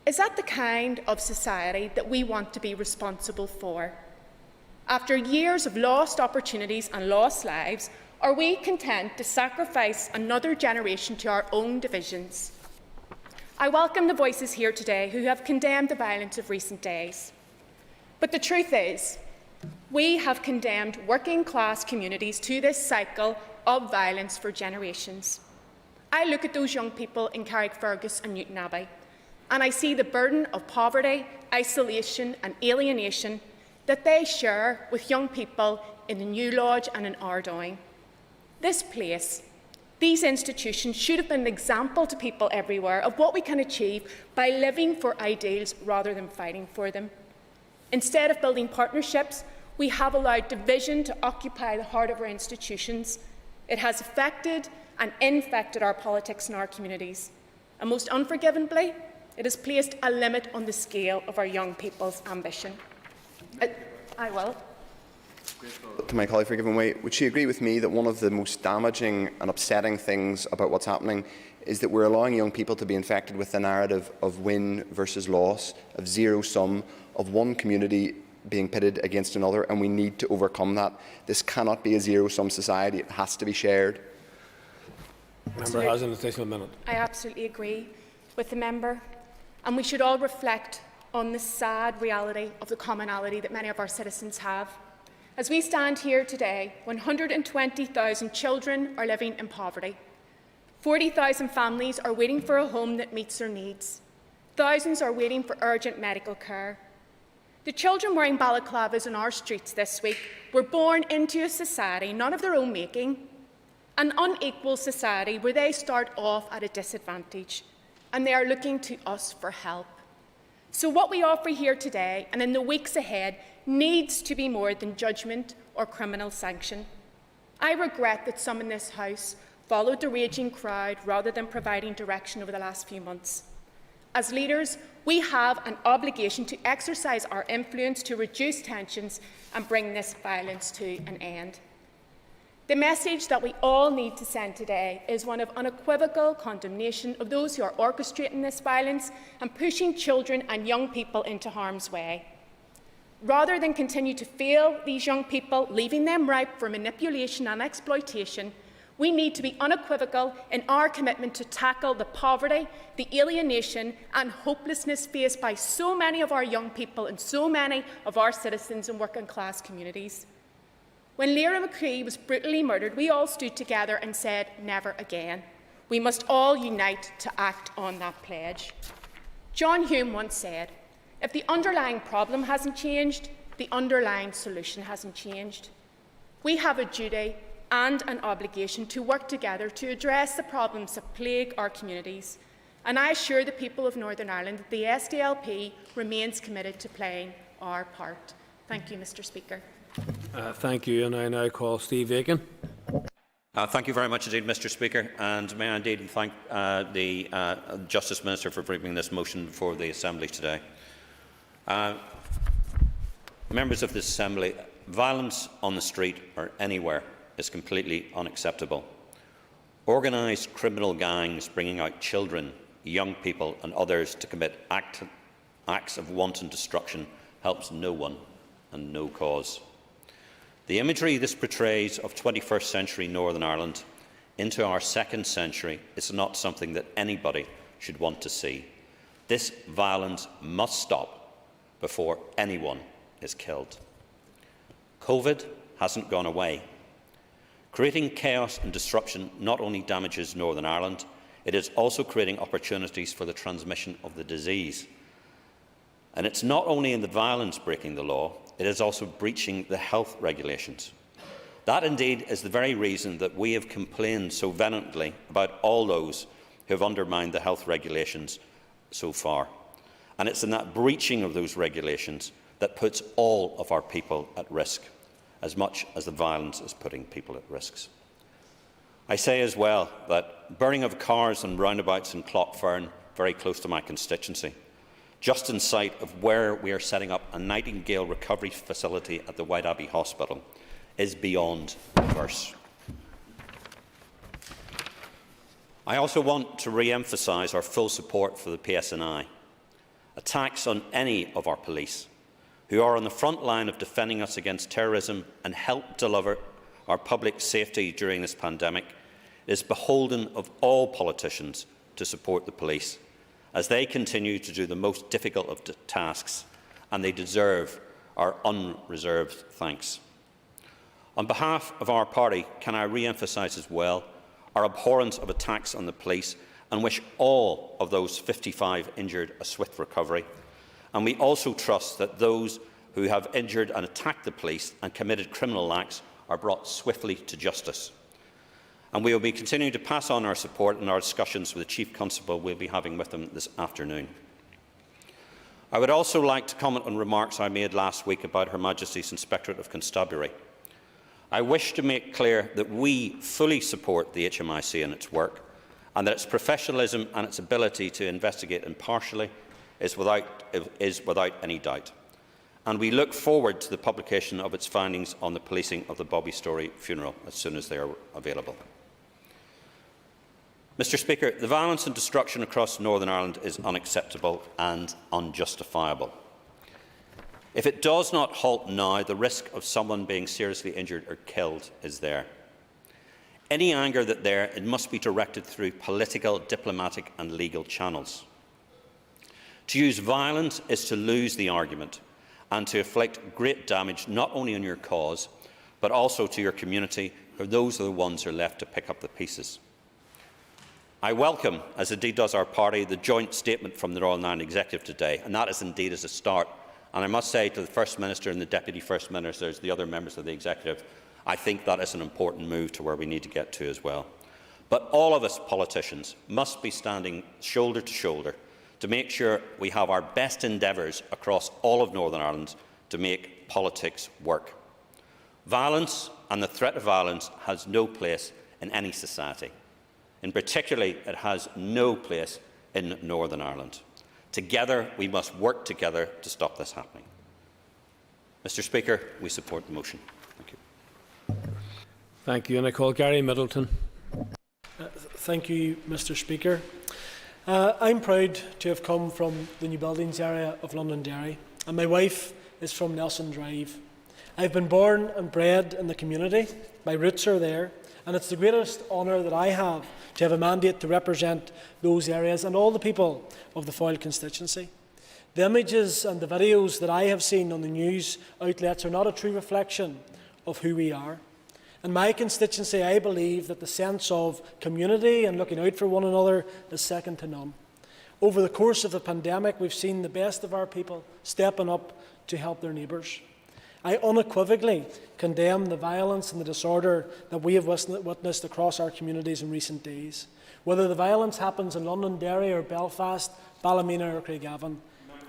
Is that the kind of society that we want to be responsible for? After years of lost opportunities and lost lives, are we content to sacrifice another generation to our own divisions? I welcome the voices here today who have condemned the violence of recent days. But the truth is, we have condemned working-class communities to this cycle of violence for generations. I look at those young people in Carrickfergus and Newtonabbey, and I see the burden of poverty, isolation and alienation that they share with young people in the New Lodge and in Ardoyne. This place, these institutions should have been an example to people everywhere of what we can achieve by living for ideals rather than fighting for them. Instead of building partnerships, we have allowed division to occupy the heart of our institutions. It has affected and infected our politics and our communities. And most unforgivably, it has placed a limit on the scale of our young people's ambition. I will. To my colleague for giving way, would she agree with me that one of the most damaging and upsetting things about what's happening is that we're allowing young people to be infected with the narrative of win versus loss, of zero sum, of one community being pitted against another, and we need to overcome that. This cannot be a zero-sum society. It has to be shared. Member has an additional minute. I absolutely agree with the member, and we should all reflect on the sad reality of the commonality that many of our citizens have. As we stand here today, 120,000 children are living in poverty. 40,000 families are waiting for a home that meets their needs. Thousands are waiting for urgent medical care. The children wearing balaclavas on our streets this week were born into a society not of their own making, an unequal society where they start off at a disadvantage, and they are looking to us for help. So what we offer here today and in the weeks ahead needs to be more than judgment or criminal sanction. I regret that some in this House followed the raging crowd rather than providing direction over the last few months. As leaders, we have an obligation to exercise our influence to reduce tensions and bring this violence to an end. The message that we all need to send today is one of unequivocal condemnation of those who are orchestrating this violence and pushing children and young people into harm's way. Rather than continue to fail these young people, leaving them ripe for manipulation and exploitation, we need to be unequivocal in our commitment to tackle the poverty, the alienation and hopelessness faced by so many of our young people and so many of our citizens in working class communities. When Lyra McCree was brutally murdered, we all stood together and said, never again. We must all unite to act on that pledge. John Hume once said, if the underlying problem hasn't changed, the underlying solution hasn't changed. We have a duty and an obligation to work together to address the problems that plague our communities. And I assure the people of Northern Ireland that the SDLP remains committed to playing our part. Thank you, Mr. Speaker. Thank you, and I now call Steve Aiken. Thank you very much indeed, Mr. Speaker, and may I indeed thank the Justice Minister for bringing this motion before the Assembly today. Members of this Assembly, violence on the street or anywhere is completely unacceptable. Organised criminal gangs bringing out children, young people and others to commit acts of wanton destruction helps no one and no cause. The imagery this portrays of 21st century Northern Ireland into our 2nd century is not something that anybody should want to see. This violence must stop before anyone is killed. COVID hasn't gone away. Creating chaos and disruption not only damages Northern Ireland, it is also creating opportunities for the transmission of the disease. And it's not only in the violence breaking the law, it is also breaching the health regulations. That indeed is the very reason that we have complained so vehemently about all those who have undermined the health regulations so far. And it's in that breaching of those regulations that puts all of our people at risk, as much as the violence is putting people at risk. I say as well that burning of cars and roundabouts in Clough-Fern, very close to my constituency, just in sight of where we are setting up a Nightingale recovery facility at the White Abbey Hospital, is beyond reverse. I also want to re-emphasise our full support for the PSNI. Attacks on any of our police who are on the front line of defending us against terrorism and help deliver our public safety during this pandemic is beholden of all politicians to support the police, as they continue to do the most difficult of tasks, and they deserve our unreserved thanks. On behalf of our party, can I re-emphasise as well our abhorrence of attacks on the police and wish all of those 55 injured a swift recovery. And we also trust that those who have injured and attacked the police and committed criminal acts are brought swiftly to justice. And we will be continuing to pass on our support in our discussions with the Chief Constable we will be having with them this afternoon. I would also like to comment on remarks I made last week about Her Majesty's Inspectorate of Constabulary. I wish to make clear that we fully support the HMIC in its work, and that its professionalism and its ability to investigate impartially is without any doubt. And we look forward to the publication of its findings on the policing of the Bobby Storey funeral as soon as they are available. Mr. Speaker, the violence and destruction across Northern Ireland is unacceptable and unjustifiable. If it does not halt now, the risk of someone being seriously injured or killed is there. Any anger it must be directed through political, diplomatic and legal channels. To use violence is to lose the argument and to inflict great damage not only on your cause, but also to your community, where those are the ones who are left to pick up the pieces. I welcome, as indeed does our party, the joint statement from the Northern Ireland Executive today, and that is indeed as a start. And I must say to the First Minister and the Deputy First Ministers, the other members of the Executive, I think that is an important move to where we need to get to as well. But all of us politicians must be standing shoulder to shoulder to make sure we have our best endeavours across all of Northern Ireland to make politics work. Violence and the threat of violence has no place in any society. In particular, it has no place in Northern Ireland. Together, we must work together to stop this happening. Mr. Speaker, we support the motion. Thank you. Thank you. And I call Gary Middleton. Thank you, Mr. Speaker. I'm proud to have come from the New Buildings area of Londonderry, and my wife is from Nelson Drive. I've been born and bred in the community. My roots are there, and it's the greatest honour that I have to have a mandate to represent those areas and all the people of the Foyle constituency. The images and the videos that I have seen on the news outlets are not a true reflection of who we are. In my constituency, I believe that the sense of community and looking out for one another is second to none. Over the course of the pandemic, we've seen the best of our people stepping up to help their neighbours. I unequivocally condemn the violence and the disorder that we have witnessed across our communities in recent days. Whether the violence happens in Londonderry or Belfast, Ballymena or Craigavon,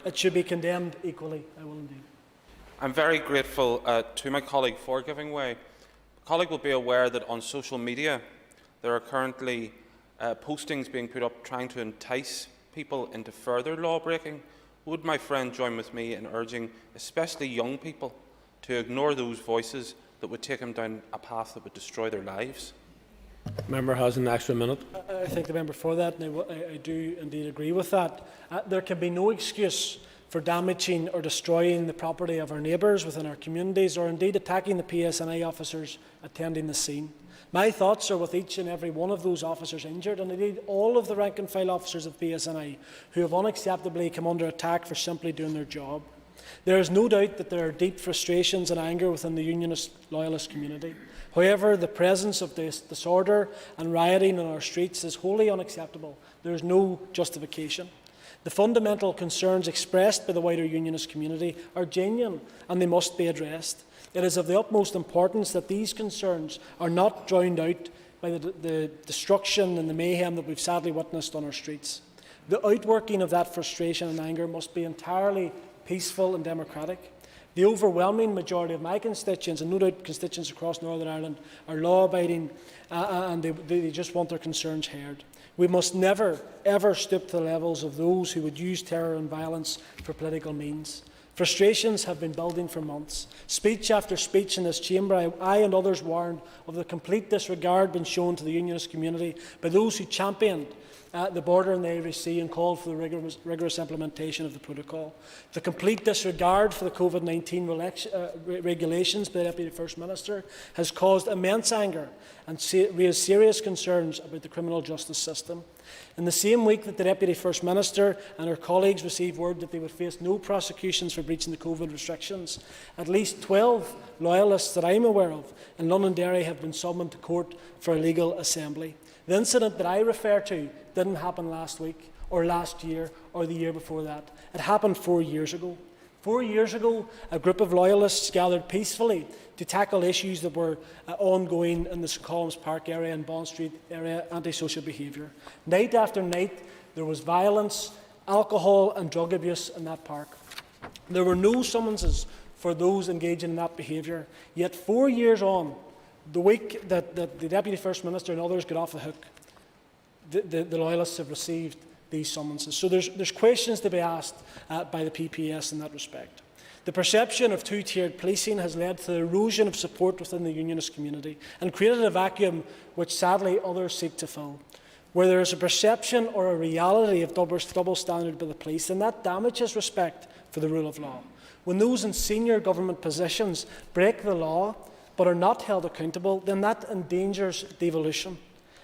it should be condemned equally. I will indeed. I'm very grateful to my colleague for giving way. My colleague will be aware that on social media there are currently postings being put up trying to entice people into further law-breaking. Would my friend join with me in urging especially young people to ignore those voices that would take them down a path that would destroy their lives? The member has an extra minute. I thank the member for that, and I do indeed agree with that. There can be no excuse for damaging or destroying the property of our neighbours within our communities, or indeed attacking the PSNI officers attending the scene. My thoughts are with each and every one of those officers injured, and indeed all of the rank and file officers of PSNI who have unacceptably come under attack for simply doing their job. There is no doubt that there are deep frustrations and anger within the Unionist Loyalist community. However, the presence of this disorder and rioting in our streets is wholly unacceptable. There is no justification. The fundamental concerns expressed by the wider Unionist community are genuine and they must be addressed. It is of the utmost importance that these concerns are not drowned out by the destruction and the mayhem that we've sadly witnessed on our streets. The outworking of that frustration and anger must be entirely peaceful and democratic. The overwhelming majority of my constituents, and no doubt constituents across Northern Ireland, are law-abiding and they just want their concerns heard. We must never, ever stoop to the levels of those who would use terror and violence for political means. Frustrations have been building for months. Speech after speech in this chamber, I and others warned of the complete disregard being shown to the Unionist community by those who championed the border in the Irish Sea and called for the rigorous implementation of the protocol. The complete disregard for the COVID-19 regulations by the Deputy First Minister has caused immense anger and raised serious concerns about the criminal justice system. In the same week that the Deputy First Minister and her colleagues received word that they would face no prosecutions for breaching the COVID restrictions, at least 12 loyalists that I am aware of in Londonderry have been summoned to court for illegal assembly. The incident that I refer to didn't happen last week or last year or the year before that. It happened 4 years ago. 4 years ago, a group of loyalists gathered peacefully to tackle issues that were ongoing in the St Columns Park area and Bond Street area, antisocial behaviour. Night after night, there was violence, alcohol and drug abuse in that park. There were no summonses for those engaging in that behaviour. Yet 4 years on, the week that the Deputy First Minister and others got off the hook, the loyalists have received these summonses. So there's questions to be asked by the PPS in that respect. The perception of two-tiered policing has led to the erosion of support within the Unionist community and created a vacuum which sadly others seek to fill. Where there is a perception or a reality of double standard by the police, then that damages respect for the rule of law. When those in senior government positions break the law but are not held accountable, then that endangers devolution.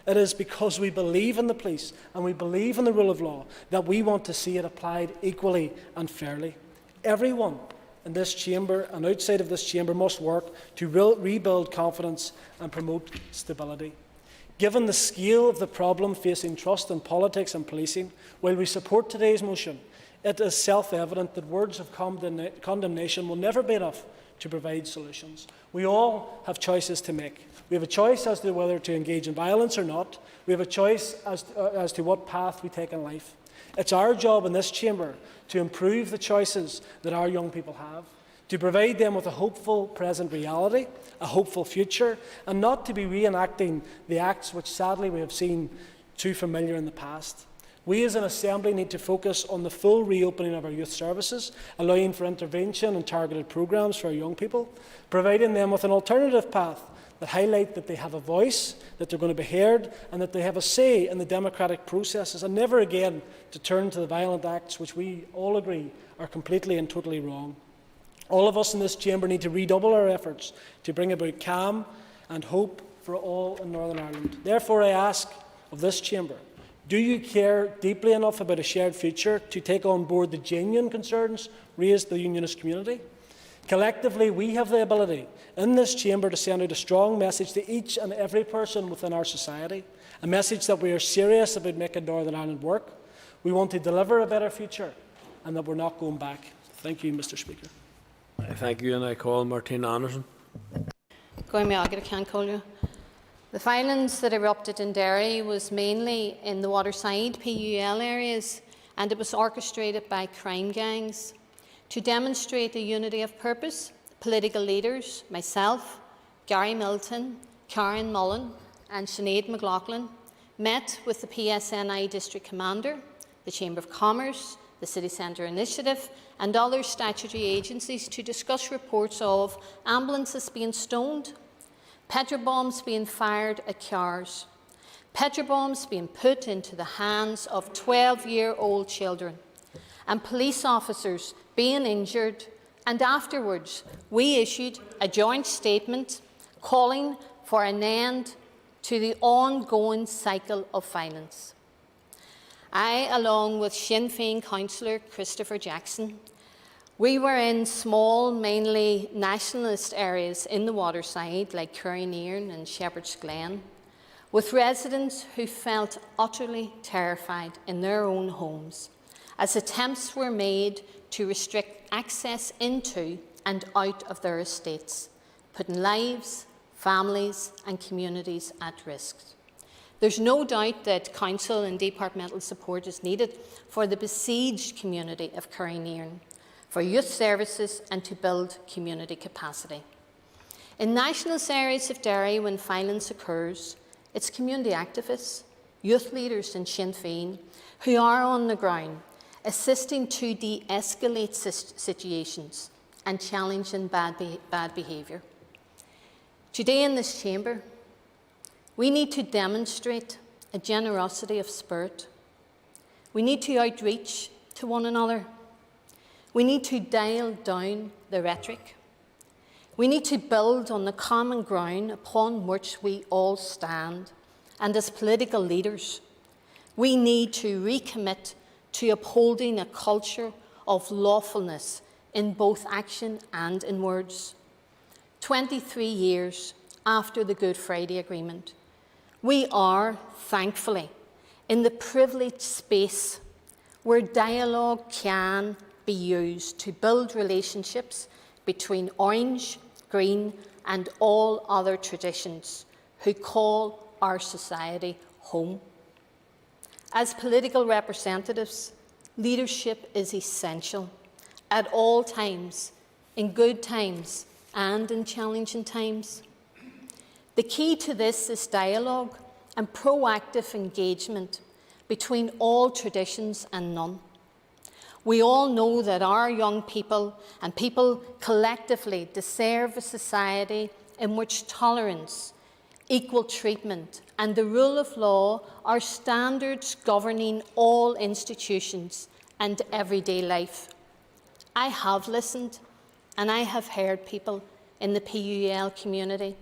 It is because we believe in the police and we believe in the rule of law that we want to see it applied equally and fairly. Everyone in this chamber and outside of this chamber must work to rebuild confidence and promote stability. Given the scale of the problem facing trust in politics and policing, while we support today's motion, it is self-evident that words of condemnation will never be enough to provide solutions. We all have choices to make. We have a choice as to whether to engage in violence or not. We have a choice as to what path we take in life. It's our job in this chamber to improve the choices that our young people have, to provide them with a hopeful present reality, a hopeful future, and not to be reenacting the acts which sadly we have seen too familiar in the past. We as an Assembly need to focus on the full reopening of our youth services, allowing for intervention and targeted programmes for our young people, providing them with an alternative path that highlight that they have a voice, that they're going to be heard, and that they have a say in the democratic processes, and never again to turn to the violent acts which we all agree are completely and totally wrong. All of us in this chamber need to redouble our efforts to bring about calm and hope for all in Northern Ireland. Therefore, I ask of this chamber, do you care deeply enough about a shared future to take on board the genuine concerns raised by the Unionist community? Collectively, we have the ability in this chamber to send out a strong message to each and every person within our society, a message that we are serious about making Northern Ireland work. We want to deliver a better future and that we're not going back. Thank you, Mr. Speaker. Thank you, and I call Martina Anderson. The violence that erupted in Derry was mainly in the waterside PUL areas, and it was orchestrated by crime gangs. To demonstrate a unity of purpose, political leaders, myself, Gary Milton, Karen Mullen and Sinead McLaughlin met with the PSNI District Commander, the Chamber of Commerce, the City Centre Initiative and other statutory agencies to discuss reports of ambulances being stoned, petrol bombs being fired at cars, petrol bombs being put into the hands of 12-year-old children, and police officers being injured, and afterwards we issued a joint statement calling for an end to the ongoing cycle of violence. I, along with Sinn Féin councillor Christopher Jackson, we were in small, mainly nationalist areas in the waterside like Currynearn and Shepherd's Glen, with residents who felt utterly terrified in their own homes as attempts were made to restrict access into and out of their estates, putting lives, families and communities at risk. There's no doubt that council and departmental support is needed for the besieged community of Currynearn, for youth services and to build community capacity. In nationalist areas of Derry, when violence occurs, it's community activists, youth leaders and Sinn Féin who are on the ground assisting to de-escalate situations and challenging bad behaviour. Today in this chamber, we need to demonstrate a generosity of spirit. We need to outreach to one another. We need to dial down the rhetoric. We need to build on the common ground upon which we all stand. And as political leaders, we need to recommit to upholding a culture of lawfulness in both action and in words. 23 years after the Good Friday Agreement, we are, thankfully, in the privileged space where dialogue can be used to build relationships between Orange, Green and all other traditions who call our society home. As political representatives, leadership is essential at all times, in good times and in challenging times. The key to this is dialogue and proactive engagement between all traditions and none. We all know that our young people and people collectively deserve a society in which tolerance, equal treatment and the rule of law are standards governing all institutions and everyday life. I have listened and I have heard people in the PUL community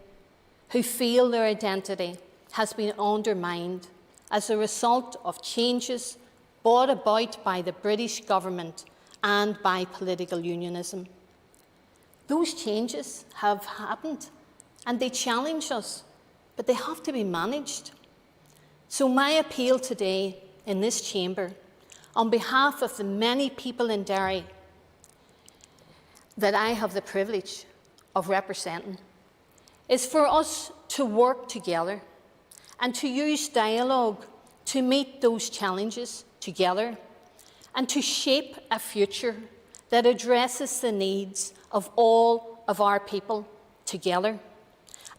who feel their identity has been undermined as a result of changes brought about by the British government and by political unionism. Those changes have happened and they challenge us, but they have to be managed. So my appeal today in this chamber, on behalf of the many people in Derry that I have the privilege of representing, is for us to work together and to use dialogue to meet those challenges together and to shape a future that addresses the needs of all of our people together.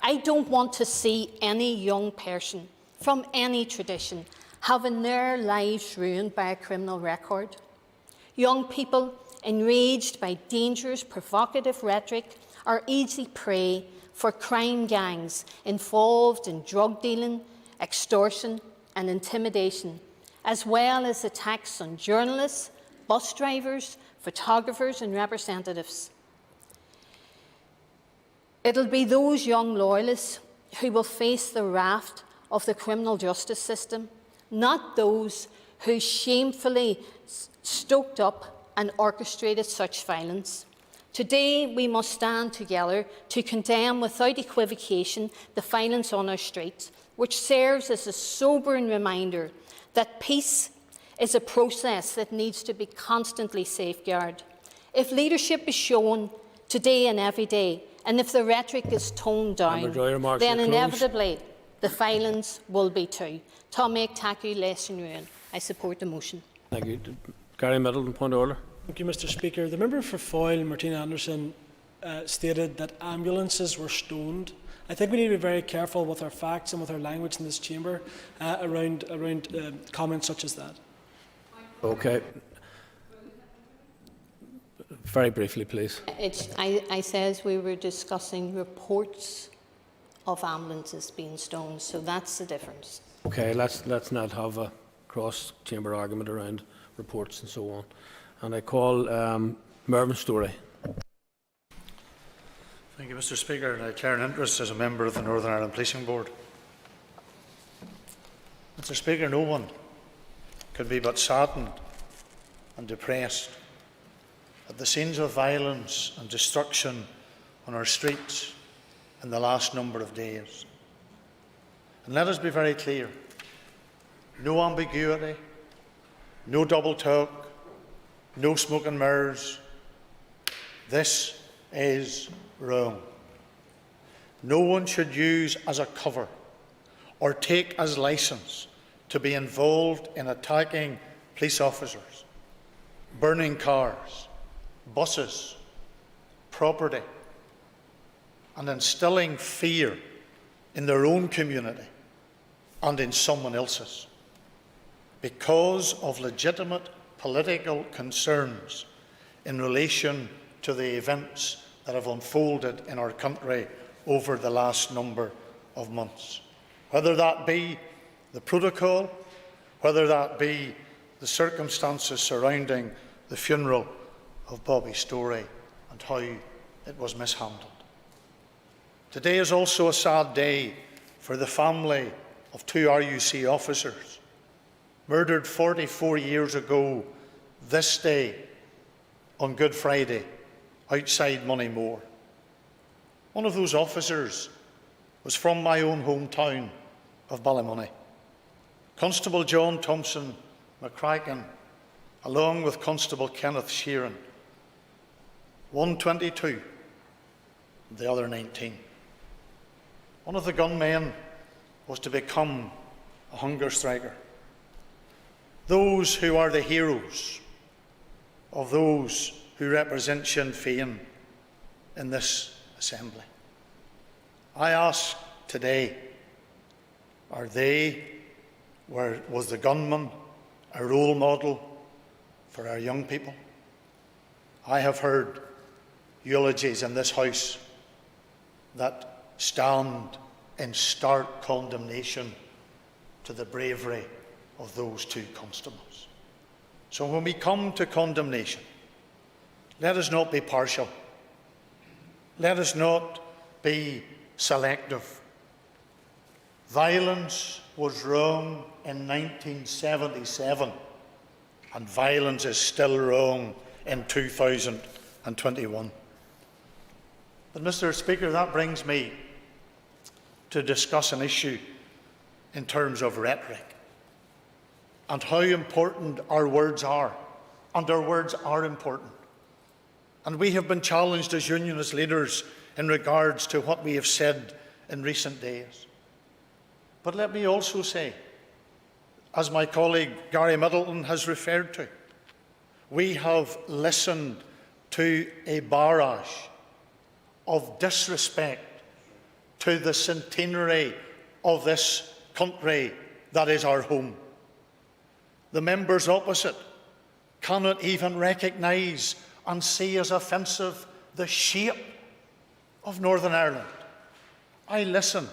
I don't want to see any young person from any tradition having their lives ruined by a criminal record. Young people, enraged by dangerous, provocative rhetoric, are easy prey for crime gangs involved in drug dealing, extortion and intimidation, as well as attacks on journalists, bus drivers, photographers and representatives. It'll be those young loyalists who will face the wrath of the criminal justice system, not those who shamefully stoked up and orchestrated such violence. Today, we must stand together to condemn without equivocation the violence on our streets, which serves as a sobering reminder that peace is a process that needs to be constantly safeguarded. If leadership is shown today and every day, and if the rhetoric is toned down, then inevitably the violence will be too. Tá méid takeú leis an ruin. I support the motion. Thank you. Gary Middleton, point of order. Thank you, Mr. Speaker. The member for Foyle, Martina Anderson, stated that ambulances were stoned. I think we need to be very careful with our facts and with our language in this chamber around comments such as that. Okay. Very briefly, please. I says we were discussing reports of ambulances being stoned, so that's the difference. Okay, let's not have a cross-chamber argument around reports and so on. And I call Mervyn Storey. Thank you, Mr. Speaker. And I declare an interest as a member of the Northern Ireland Policing Board. Mr. Speaker, no one could be but saddened and depressed at the scenes of violence and destruction on our streets in the last number of days. And let us be very clear, no ambiguity, no double talk, no smoke and mirrors. This is wrong. No one should use as a cover or take as licence to be involved in attacking police officers, burning cars, buses, property, and instilling fear in their own community and in someone else's because of legitimate political concerns in relation to the events that have unfolded in our country over the last number of months. Whether that be the protocol, whether that be the circumstances surrounding the funeral of Bobby Storey and how it was mishandled. Today is also a sad day for the family of two RUC officers murdered 44 years ago this day on Good Friday outside Moneymore. One of those officers was from my own hometown of Ballymoney. Constable John Thompson McCracken, along with Constable Kenneth Sheeran, one 22, the other 19. One of the gunmen was to become a hunger striker. Those who are the heroes of those who represent Sinn Féin in this assembly. I ask today, was the gunman a role model for our young people? I have heard eulogies in this House that stand in stark condemnation to the bravery of those two constables. So when we come to condemnation, let us not be partial. Let us not be selective. Violence was wrong in 1977, and violence is still wrong in 2021. But, Mr. Speaker, that brings me to discuss an issue in terms of rhetoric and how important our words are. And our words are important. And we have been challenged as unionist leaders in regards to what we have said in recent days. But let me also say, as my colleague Gary Middleton has referred to, we have listened to a barrage of disrespect to the centenary of this country that is our home. the members opposite cannot even recognise and see as offensive the shape of Northern Ireland. I listened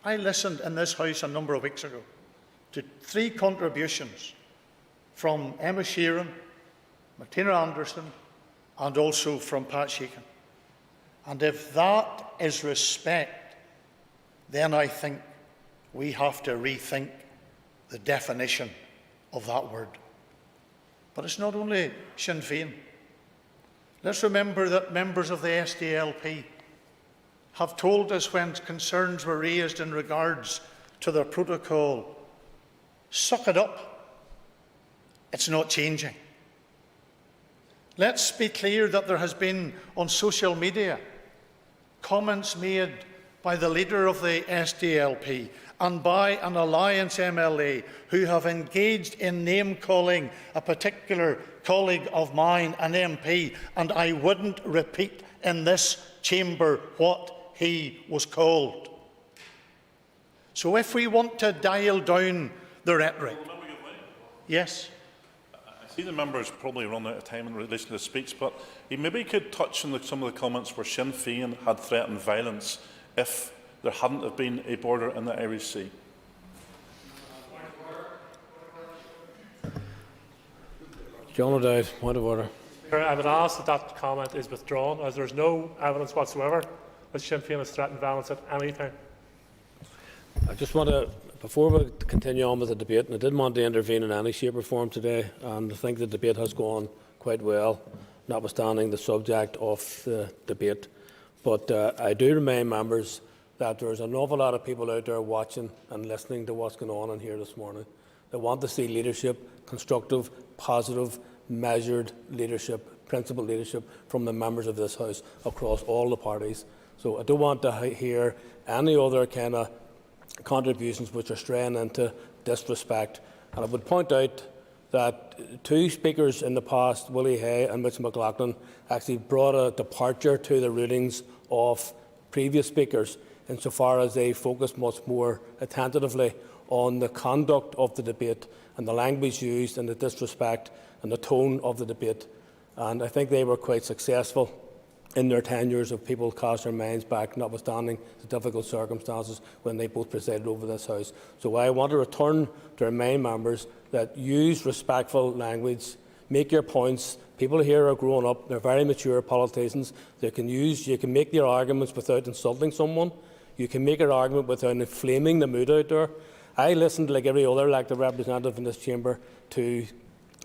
in this House a number of weeks ago to 3 contributions from Emma Sheeran, Martina Anderson, and also from Pat Sheehan. And if that is respect, then I think we have to rethink the definition of that word. But it's not only Sinn Féin. Let's remember that members of the SDLP have told us when concerns were raised in regards to their protocol, suck it up, it's not changing. Let's be clear that there has been on social media comments made by the leader of the SDLP and by an Alliance MLA who have engaged in name-calling a particular colleague of mine, an MP, and I wouldn't repeat in this chamber what he was called. So if we want to dial down the rhetoric... Yes? I see the members probably run out of time in relation to the speech, but he maybe could touch on some of the comments where Sinn Féin had threatened violence if there hadn't have been a border in the Irish Sea. John O'Dowd, point of order. I would ask that that comment is withdrawn, as there is no evidence whatsoever that Sinn Féin has threatened violence at any time. I just want to, before we continue on with the debate, and I didn't want to intervene in any shape or form today, and I think the debate has gone quite well, notwithstanding the subject of the debate. But I do remind members that there's an awful lot of people out there watching and listening to what's going on in here this morning. They want to see leadership, constructive, positive, measured leadership, principled leadership from the members of this House across all the parties. So I don't want to hear any other kind of contributions which are straying into disrespect. And I would point out that 2 speakers in the past, Willie Hay and Mitch McLaughlin, actually brought a departure to the rulings of previous speakers insofar as they focused much more attentively on the conduct of the debate and the language used and the disrespect and the tone of the debate. And I think they were quite successful in their tenures of people cast their minds back, notwithstanding the difficult circumstances when they both presided over this House. So I want to return to remind members that use respectful language, make your points. People here are grown up, they're very mature politicians. You can make your arguments without insulting someone. You can make an argument without inflaming the mood out there. I listened, like every other elected representative in this chamber, to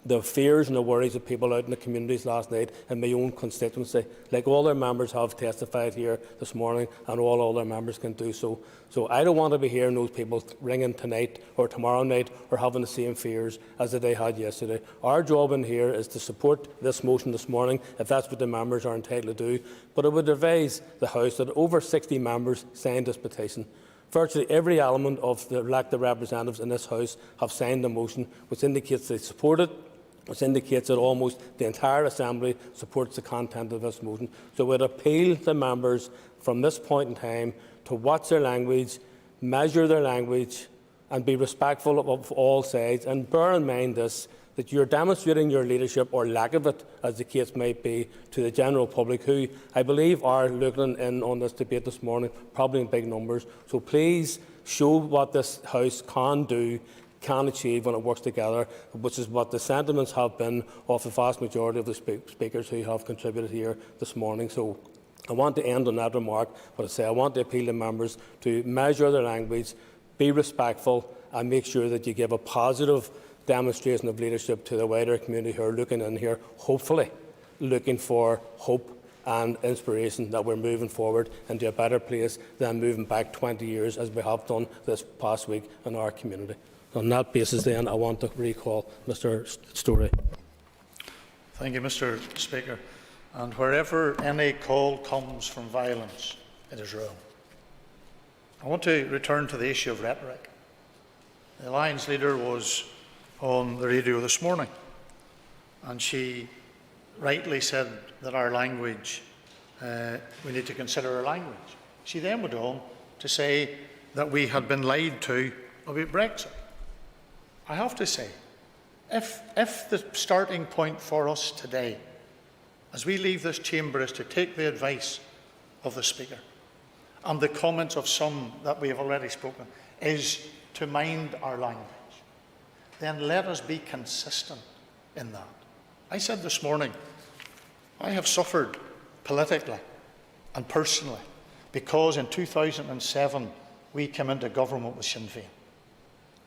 the fears and the worries of people out in the communities last night in my own constituency, like all their members have testified here this morning, and all other members can do so. So I don't want to be hearing those people ringing tonight or tomorrow night or having the same fears as they had yesterday. Our job in here is to support this motion this morning, if that's what the members are entitled to do. But I would advise the House that over 60 members signed this petition. Virtually every element of the elected representatives in this House have signed the motion, which indicates they support it, which indicates that almost the entire Assembly supports the content of this motion. So I would appeal to members from this point in time to watch their language, measure their language, and be respectful of all sides. And bear in mind this, that you're demonstrating your leadership, or lack of it, as the case might be, to the general public, who I believe are looking in on this debate this morning, probably in big numbers. So please show what this House can do, can achieve when it works together, which is what the sentiments have been of the vast majority of the speakers who have contributed here this morning. So I want to end on that remark, but I want to appeal to members to measure their language, be respectful, and make sure that you give a positive demonstration of leadership to the wider community who are looking in here, hopefully looking for hope and inspiration that we're moving forward into a better place than moving back 20 years as we have done this past week in our community. On that basis, then, I want to recall Mr. Storey. Thank you, Mr. Speaker. And wherever any call comes from violence, it is wrong. I want to return to the issue of rhetoric. The Alliance leader was on the radio this morning, and she rightly said that our language, we need to consider our language. She then went on to say that we had been lied to about Brexit. I have to say If the starting point for us today, as we leave this chamber, is to take the advice of the Speaker and the comments of some that we have already spoken, is to mind our language, then let us be consistent in that. I said this morning, I have suffered politically and personally because in 2007 we came into government with Sinn Féin.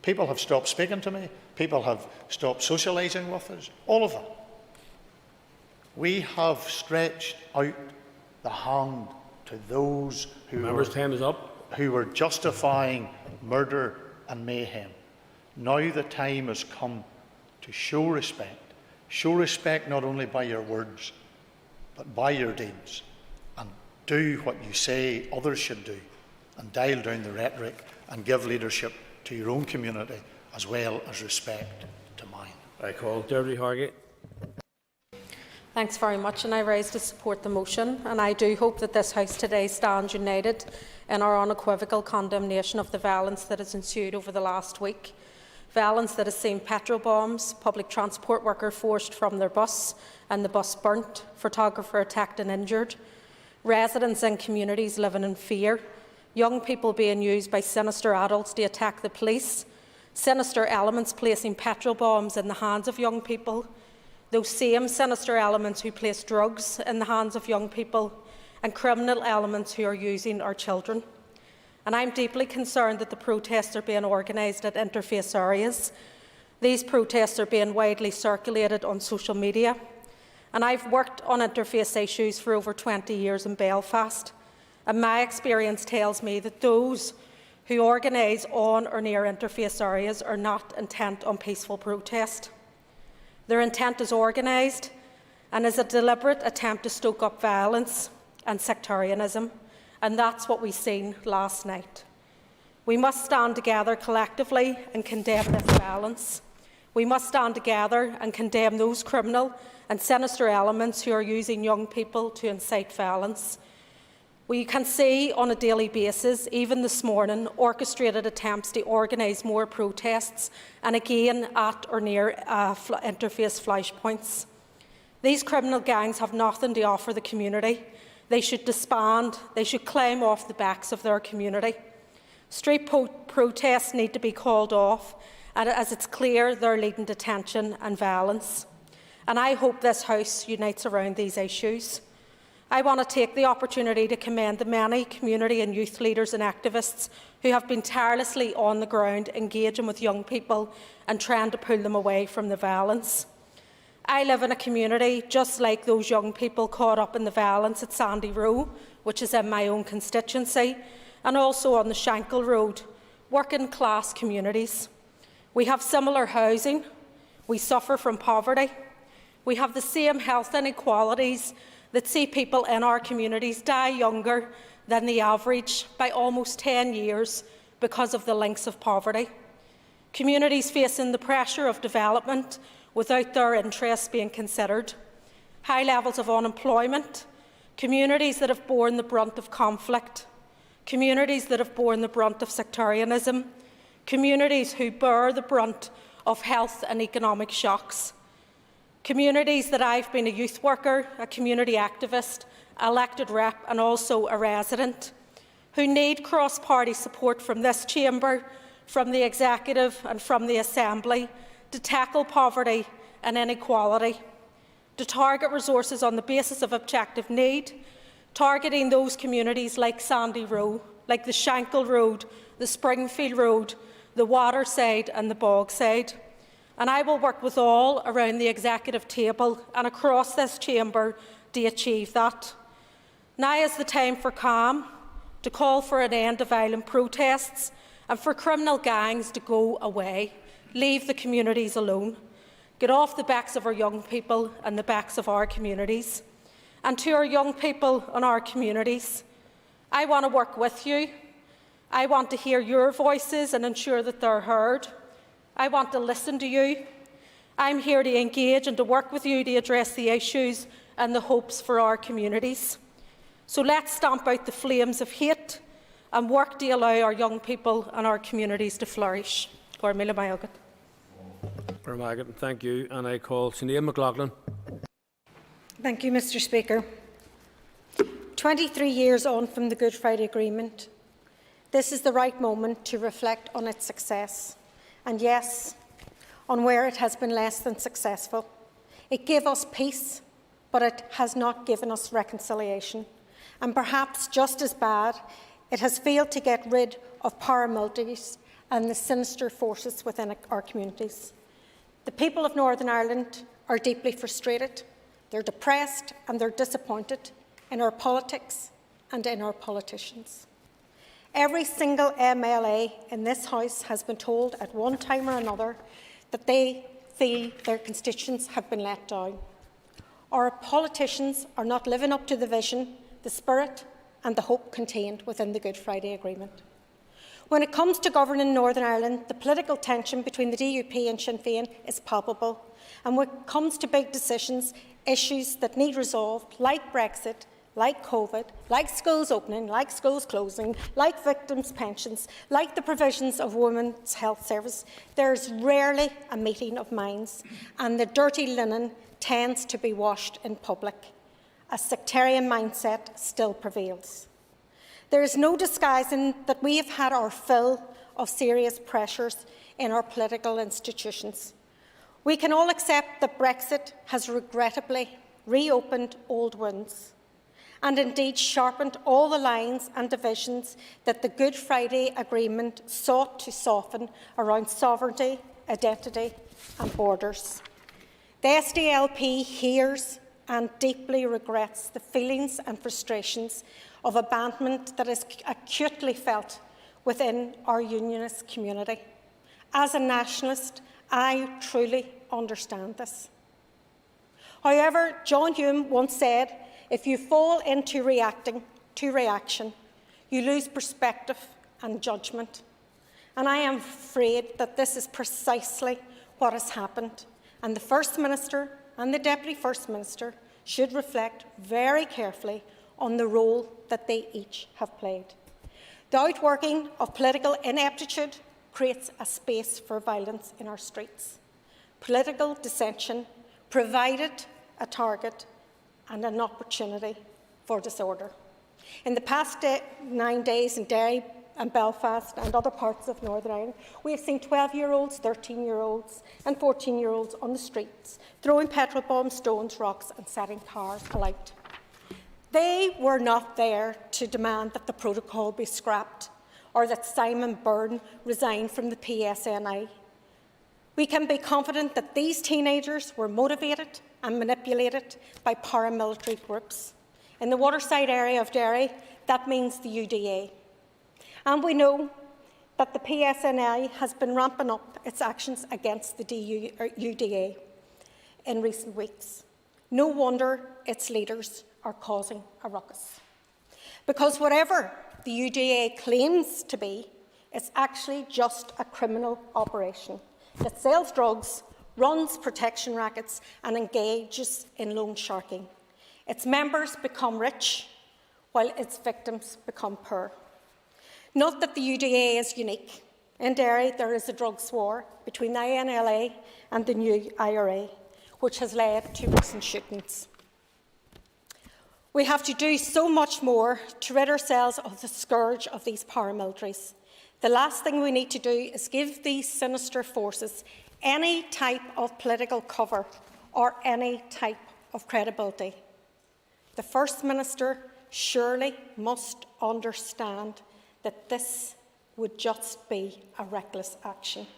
People have stopped speaking to me, people have stopped socialising with us, all of that. We have stretched out the hand to those who were justifying murder and mayhem. Now the time has come to show respect not only by your words, but by your deeds, and do what you say others should do, and dial down the rhetoric and give leadership to your own community as well as respect to mine. I call Deputy Hargett. Thanks very much, and I rise to support the motion, and I do hope that this House today stands united in our unequivocal condemnation of the violence that has ensued over the last week. Violence that has seen petrol bombs, public transport worker forced from their bus and the bus burnt, photographer attacked and injured, residents and communities living in fear, young people being used by sinister adults to attack the police, sinister elements placing petrol bombs in the hands of young people, those same sinister elements who place drugs in the hands of young people, and criminal elements who are using our children. And I'm deeply concerned that the protests are being organised at interface areas. These protests are being widely circulated on social media. And I've worked on interface issues for over 20 years in Belfast. And my experience tells me that those who organise on or near interface areas are not intent on peaceful protest. Their intent is organised and is a deliberate attempt to stoke up violence and sectarianism, and that's what we've seen last night. We must stand together collectively and condemn this violence. We must stand together and condemn those criminal and sinister elements who are using young people to incite violence. We can see on a daily basis, even this morning, orchestrated attempts to organise more protests, and again at or near interface flashpoints. These criminal gangs have nothing to offer the community. They should disband. They should climb off the backs of their community. Street protests need to be called off, and as it's clear, they're leading to tension and violence. And I hope this House unites around these issues. I want to take the opportunity to commend the many community and youth leaders and activists who have been tirelessly on the ground engaging with young people and trying to pull them away from the violence. I live in a community just like those young people caught up in the violence at Sandy Row, which is in my own constituency, and also on the Shankle Road, working class communities. We have similar housing, we suffer from poverty, we have the same health inequalities that see people in our communities die younger than the average by almost 10 years because of the links of poverty. Communities facing the pressure of development without their interests being considered. High levels of unemployment. Communities that have borne the brunt of conflict. Communities that have borne the brunt of sectarianism. Communities who bear the brunt of health and economic shocks. Communities that I've been a youth worker, a community activist, elected rep and also a resident, who need cross-party support from this chamber, from the executive and from the Assembly to tackle poverty and inequality, to target resources on the basis of objective need, targeting those communities like Sandy Row, like the Shankle Road, the Springfield Road, the Waterside and the Bogside. And I will work with all around the executive table and across this chamber to achieve that. Now is the time for calm, to call for an end to violent protests and for criminal gangs to go away. Leave the communities alone. Get off the backs of our young people and the backs of our communities. And to our young people and our communities, I want to work with you. I want to hear your voices and ensure that they're heard. I want to listen to you. I'm here to engage and to work with you to address the issues and the hopes for our communities. So let's stamp out the flames of hate and work to allow our young people and our communities to flourish. Thank you. And I call Sinead McLaughlin. Thank you, Mr. Speaker. 23 years on from the Good Friday Agreement, this is the right moment to reflect on its success, and yes, on where it has been less than successful. It gave us peace, but it has not given us reconciliation. And perhaps just as bad, it has failed to get rid of paramilitaries and the sinister forces within our communities. The people of Northern Ireland are deeply frustrated. They're depressed and they're disappointed in our politics and in our politicians. Every single MLA in this House has been told at one time or another that they feel their constituents have been let down. Our politicians are not living up to the vision, the spirit and the hope contained within the Good Friday Agreement. When it comes to governing Northern Ireland, the political tension between the DUP and Sinn Féin is palpable. And when it comes to big decisions, issues that need resolved, like Brexit, like COVID, like schools opening, like schools closing, like victims' pensions, like the provisions of women's health service, there is rarely a meeting of minds, and the dirty linen tends to be washed in public. A sectarian mindset still prevails. There is no disguising that we have had our fill of serious pressures in our political institutions. We can all accept that Brexit has regrettably reopened old wounds and indeed sharpened all the lines and divisions that the Good Friday Agreement sought to soften around sovereignty, identity and borders. The SDLP hears and deeply regrets the feelings and frustrations of abandonment that is acutely felt within our unionist community. As a nationalist, I truly understand this. However, John Hume once said, if you fall into reacting to reaction, you lose perspective and judgment. And I am afraid that this is precisely what has happened. And the First Minister and the Deputy First Minister should reflect very carefully on the role that they each have played. The outworking of political ineptitude creates a space for violence in our streets. Political dissension provided a target and an opportunity for disorder. In the past 9 days in Derry and Belfast and other parts of Northern Ireland, we have seen 12-year-olds, 13-year-olds and 14-year-olds on the streets, throwing petrol bombs, stones, rocks and setting cars alight. They were not there to demand that the protocol be scrapped or that Simon Byrne resign from the PSNI. We can be confident that these teenagers were motivated and manipulated by paramilitary groups. In the waterside area of Derry, that means the UDA. And we know that the PSNI has been ramping up its actions against the UDA in recent weeks. No wonder its leaders are causing a ruckus. Because whatever the UDA claims to be, it's actually just a criminal operation that sells drugs, runs protection rackets and engages in loan sharking. Its members become rich while its victims become poor. Not that the UDA is unique. In Derry, there is a drugs war between the INLA and the new IRA, which has led to recent shootings. We have to do so much more to rid ourselves of the scourge of these paramilitaries. The last thing we need to do is give these sinister forces any type of political cover or any type of credibility. The First Minister surely must understand that this would just be a reckless action.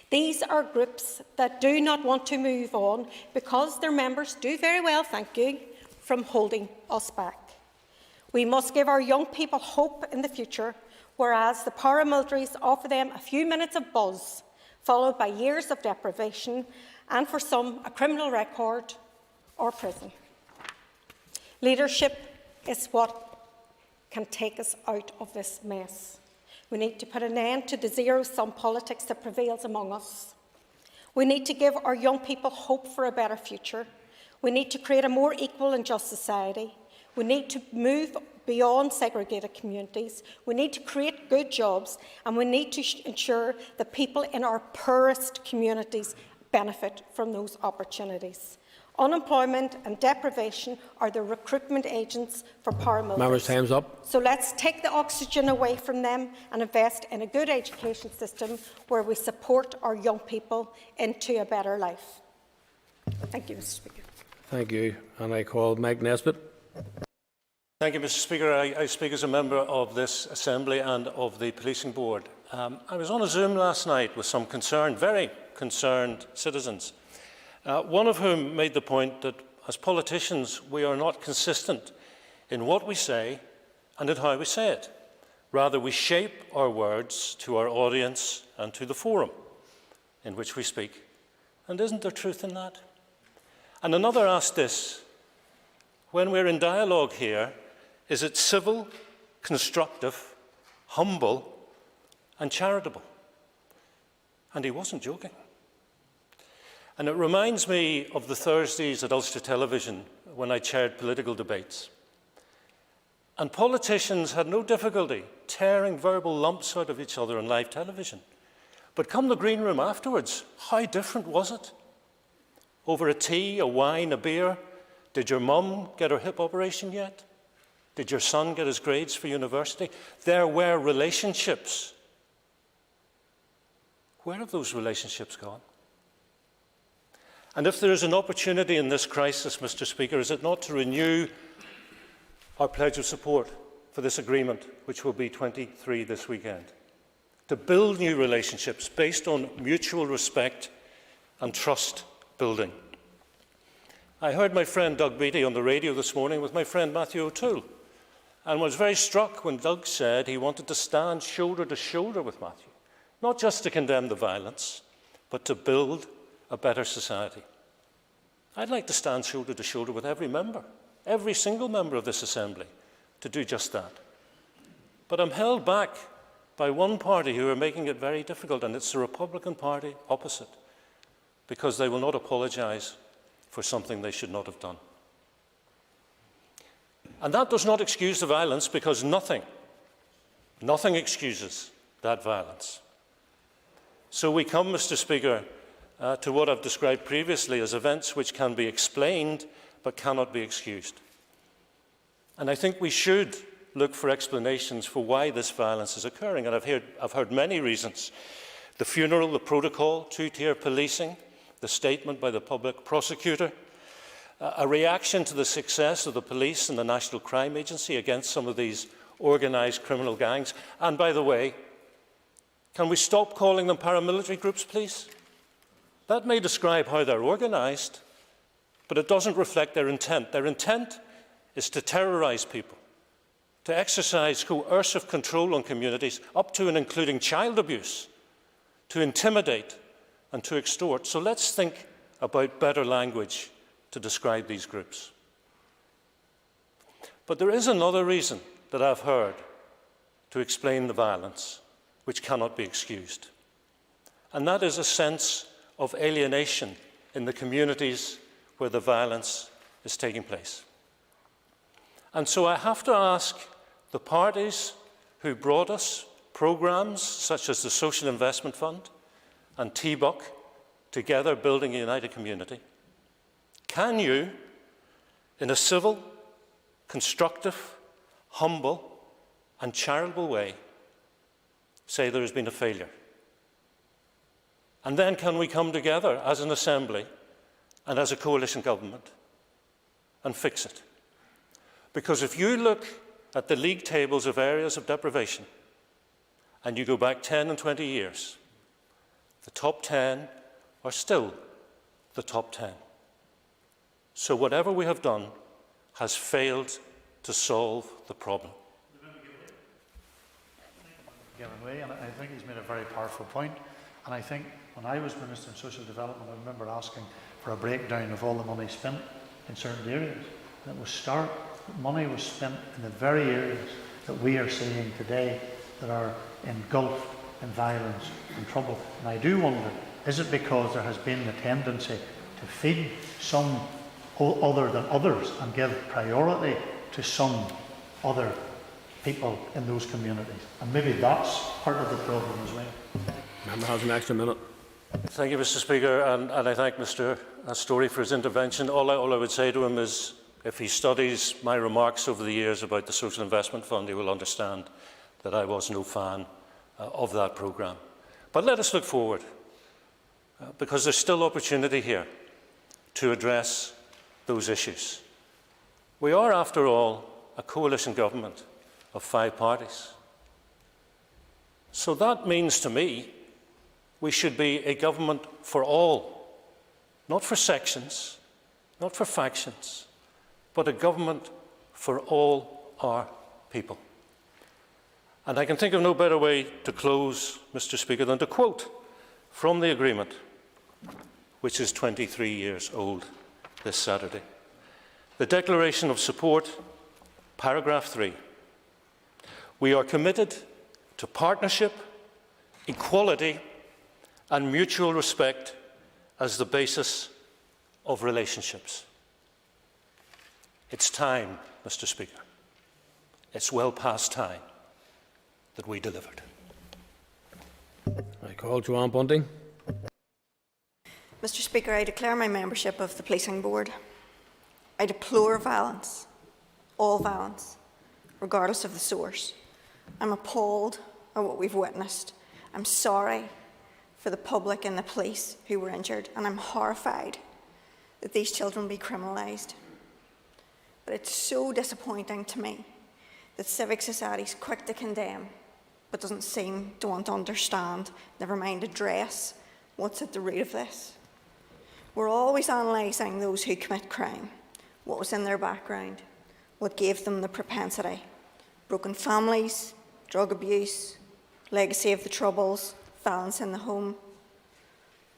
These are groups that do not want to move on because their members do very well, thank you, from holding us back. We must give our young people hope in the future, whereas the paramilitaries offer them a few minutes of buzz, followed by years of deprivation and, for some, a criminal record or prison. Leadership is what can take us out of this mess. We need to put an end to the zero-sum politics that prevails among us. We need to give our young people hope for a better future. We need to create a more equal and just society. We need to move beyond segregated communities. We need to create good jobs, and we need to ensure that people in our poorest communities benefit from those opportunities. Unemployment and deprivation are the recruitment agents for paramilitaries. Members, time's up. So let's take the oxygen away from them and invest in a good education system where we support our young people into a better life. Thank you, Mr. Speaker. Thank you. And I call Mike Nesbitt. Thank you, Mr. Speaker. I speak as a member of this Assembly and of the Policing Board. I was on a Zoom last night with some very concerned citizens, one of whom made the point that as politicians we are not consistent in what we say and in how we say it. Rather, we shape our words to our audience and to the forum in which we speak. And isn't there truth in that? And another asked this: when we're in dialogue here, is it civil, constructive, humble and charitable? And he wasn't joking. And it reminds me of the Thursdays at Ulster Television when I chaired political debates. And politicians had no difficulty tearing verbal lumps out of each other on live television. But come the green room afterwards, how different was it? Over a tea, a wine, a beer, did your mum get her hip operation yet? Did your son get his grades for university? There were relationships. Where have those relationships gone? And if there is an opportunity in this crisis, Mr. Speaker, is it not to renew our pledge of support for this agreement, which will be 23 this weekend? To build new relationships based on mutual respect and trust building. I heard my friend Doug Beattie on the radio this morning with my friend Matthew O'Toole, and was very struck when Doug said he wanted to stand shoulder to shoulder with Matthew, not just to condemn the violence, but to build a better society. I'd like to stand shoulder to shoulder with every member, every single member of this Assembly, to do just that. But I'm held back by one party who are making it very difficult, and it's the Republican Party opposite, because they will not apologise for something they should not have done. And that does not excuse the violence, because nothing excuses that violence. So we come, Mr. Speaker, to what I've described previously as events which can be explained but cannot be excused. And I think we should look for explanations for why this violence is occurring. And I've heard many reasons: the funeral, the protocol, two-tier policing, the statement by the public prosecutor, a reaction to the success of the police and the National Crime Agency against some of these organised criminal gangs. And by the way, can we stop calling them paramilitary groups, please? That may describe how they're organised, but it doesn't reflect their intent. Their intent is to terrorise people, to exercise coercive control on communities, up to and including child abuse, to intimidate and to extort. So let's think about better language to describe these groups. But there is another reason that I've heard to explain the violence, which cannot be excused. And that is a sense of alienation in the communities where the violence is taking place. And so I have to ask the parties who brought us programmes such as the Social Investment Fund and TBUC, Together Building a United Community, can you, in a civil, constructive, humble and charitable way, say there has been a failure? And then can we come together as an Assembly and as a coalition government and fix it? Because if you look at the league tables of areas of deprivation and you go back 10 and 20 years, the top 10 are still the top 10. So whatever we have done has failed to solve the problem. Given way, and I think he's made a very powerful point. And I think when I was Minister in Social Development, I remember asking for a breakdown of all the money spent in certain areas. And it was stark. Money was spent in the very areas that we are seeing today that are engulfed in violence and trouble. And I do wonder, is it because there has been a tendency to feed some other than others and give priority to some other people in those communities? And maybe that's part of the problem as well. Member has an extra minute. Thank you, Mr. Speaker, and I thank Mr. Story for his intervention. All I would say to him is, if he studies my remarks over the years about the Social Investment Fund, he will understand that I was no fan of that programme. But let us look forward, because there's still opportunity here to address those issues. We are, after all, a coalition government of 5 parties. So that means to me we should be a government for all, not for sections, not for factions, but a government for all our people. And I can think of no better way to close, Mr. Speaker, than to quote from the agreement, which is 23 years old this Saturday. The Declaration of Support, paragraph 3. We are committed to partnership, equality and mutual respect as the basis of relationships. It's time, Mr. Speaker. It's well past time that we delivered. I call Joanne Bunting. Mr. Speaker, I declare my membership of the Policing Board. I deplore violence, all violence, regardless of the source. I'm appalled at what we've witnessed. I'm sorry for the public and the police who were injured, and I'm horrified that these children be criminalised. But it's so disappointing to me that civic society is quick to condemn, but doesn't seem to want to understand, never mind address, what's at the root of this. We're always analysing those who commit crime, what was in their background, what gave them the propensity. Broken families, drug abuse, legacy of the Troubles, violence in the home.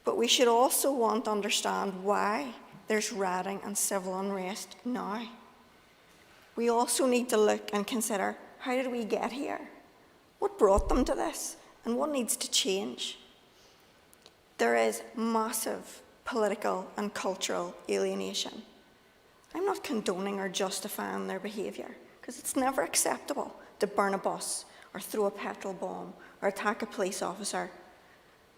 But we should also want to understand why there's rioting and civil unrest now. We also need to look and consider, how did we get here? What brought them to this? And what needs to change? There is massive political and cultural alienation. I'm not condoning or justifying their behaviour, because it's never acceptable to burn a bus or throw a petrol bomb or attack a police officer.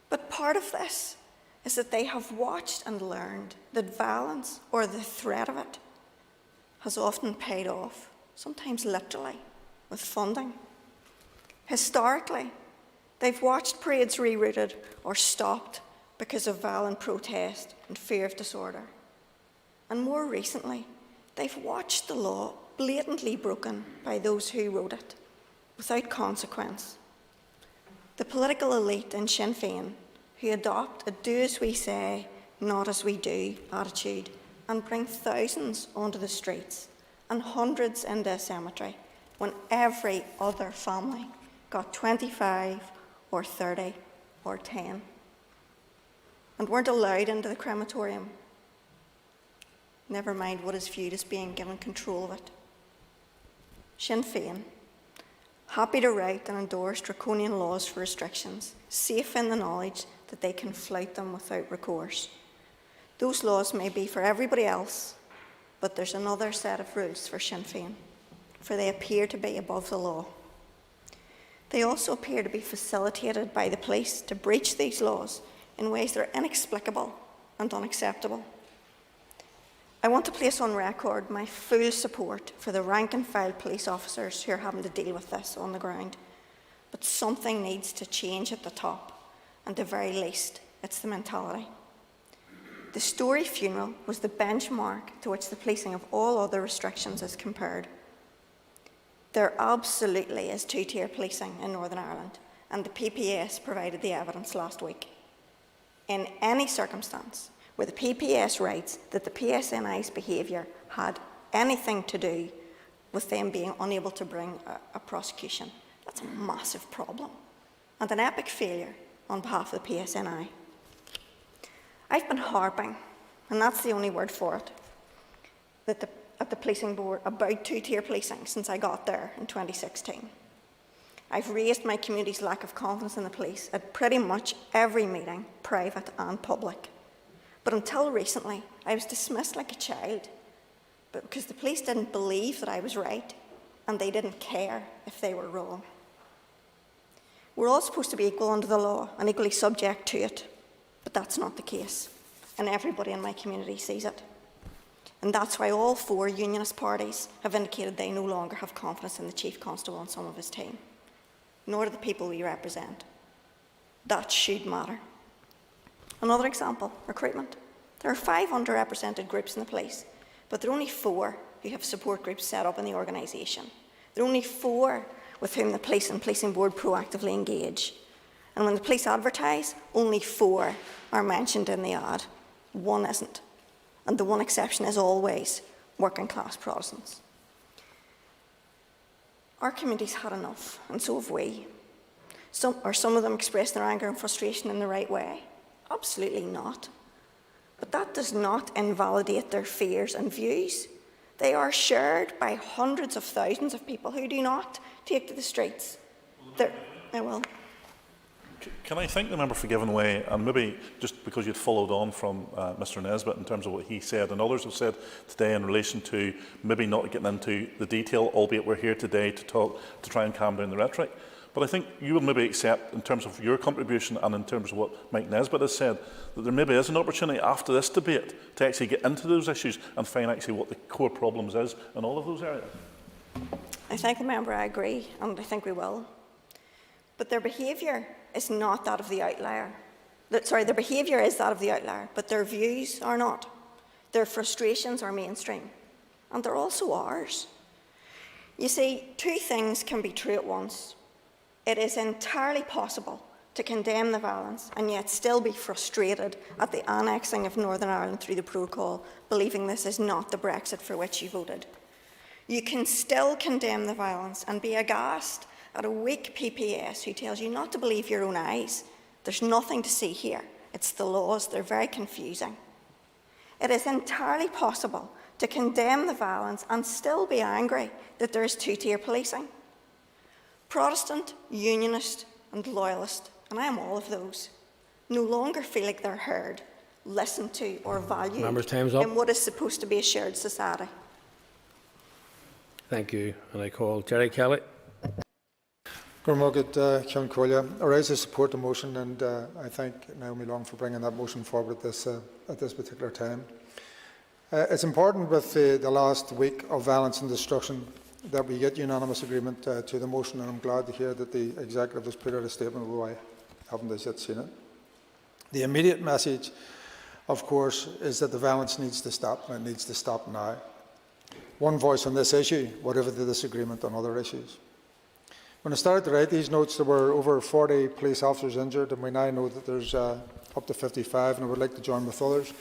But part of this is that they have watched and learned that violence, or the threat of it, has often paid off, sometimes literally, with funding. Historically, they've watched parades rerouted or stopped because of violent protest and fear of disorder. And more recently, they've watched the law blatantly broken by those who wrote it, without consequence. The political elite in Sinn Féin, who adopt a do-as-we-say, not-as-we-do attitude, and bring thousands onto the streets and hundreds into a cemetery, when every other family got 25 or 30 or 10, and weren't allowed into the crematorium. Never mind what is viewed as being given control of it. Sinn Féin, happy to write and endorse draconian laws for restrictions, safe in the knowledge that they can flout them without recourse. Those laws may be for everybody else, but there's another set of rules for Sinn Féin, for they appear to be above the law. They also appear to be facilitated by the police to breach these laws in ways that are inexplicable and unacceptable. I want to place on record my full support for the rank-and-file police officers who are having to deal with this on the ground. But something needs to change at the top, and at the very least, it's the mentality. The Story funeral was the benchmark to which the policing of all other restrictions is compared. There absolutely is two-tier policing in Northern Ireland, and the PPS provided the evidence last week. In any circumstance where the PPS writes that the PSNI's behaviour had anything to do with them being unable to bring a prosecution, that's a massive problem and an epic failure on behalf of the PSNI. I've been harping, and that's the only word for it, at the Policing Board about two-tier policing since I got there in 2016. I've raised my community's lack of confidence in the police at pretty much every meeting, private and public. But until recently, I was dismissed like a child, but because the police didn't believe that I was right, and they didn't care if they were wrong. We're all supposed to be equal under the law and equally subject to it, But that's not the case, and everybody in my community sees it. And that's why all 4 unionist parties have indicated they no longer have confidence in the Chief Constable and some of his team, nor do the people we represent. That should matter. Another example, recruitment. There are 5 underrepresented groups in the police, but there are only 4 who have support groups set up in the organisation. There are only 4 with whom the police and policing board proactively engage. And when the police advertise, only 4 are mentioned in the ad. 1 isn't. And the one exception is always working class Protestants. Our community's had enough, and so have we. Some of them express their anger and frustration in the right way? Absolutely not. But that does not invalidate their fears and views. They are shared by hundreds of thousands of people who do not take to the streets. I will. Can I thank the member for giving way, and maybe just because you'd followed on from Mr Nesbitt in terms of what he said and others have said today in relation to maybe not getting into the detail, albeit we're here today to try and calm down the rhetoric. But I think you will maybe accept, in terms of your contribution and in terms of what Mike Nesbitt has said, that there maybe is an opportunity after this debate to actually get into those issues and find actually what the core problems is in all of those areas. I thank the member, I agree, and I think we will. But their behaviour is not that of the outlier. Their behaviour is that of the outlier, but their views are not. Their frustrations are mainstream, and they're also ours. You see, 2 things can be true at once. It is entirely possible to condemn the violence and yet still be frustrated at the annexing of Northern Ireland through the protocol, believing this is not the Brexit for which you voted. You can still condemn the violence and be aghast at a weak PPS who tells you not to believe your own eyes. There's nothing to see here. It's the laws. They're very confusing. It is entirely possible to condemn the violence and still be angry that there is 2-tier policing. Protestant, unionist and loyalist, and I am all of those, no longer feel like they're heard, listened to or valued in what is supposed to be a shared society. Thank you. And I call Jerry Kelly. I rise to support the motion, and I thank Naomi Long for bringing that motion forward at this particular time. It's important with the last week of violence and destruction that we get unanimous agreement to the motion, and I'm glad to hear that the Executive has put out a statement, although I haven't as yet seen it. The immediate message, of course, is that the violence needs to stop, and it needs to stop now. One voice on this issue, whatever the disagreement on other issues. When I started to write these notes, there were over 40 police officers injured, and we now know that there's up to 55, and I would like to join with others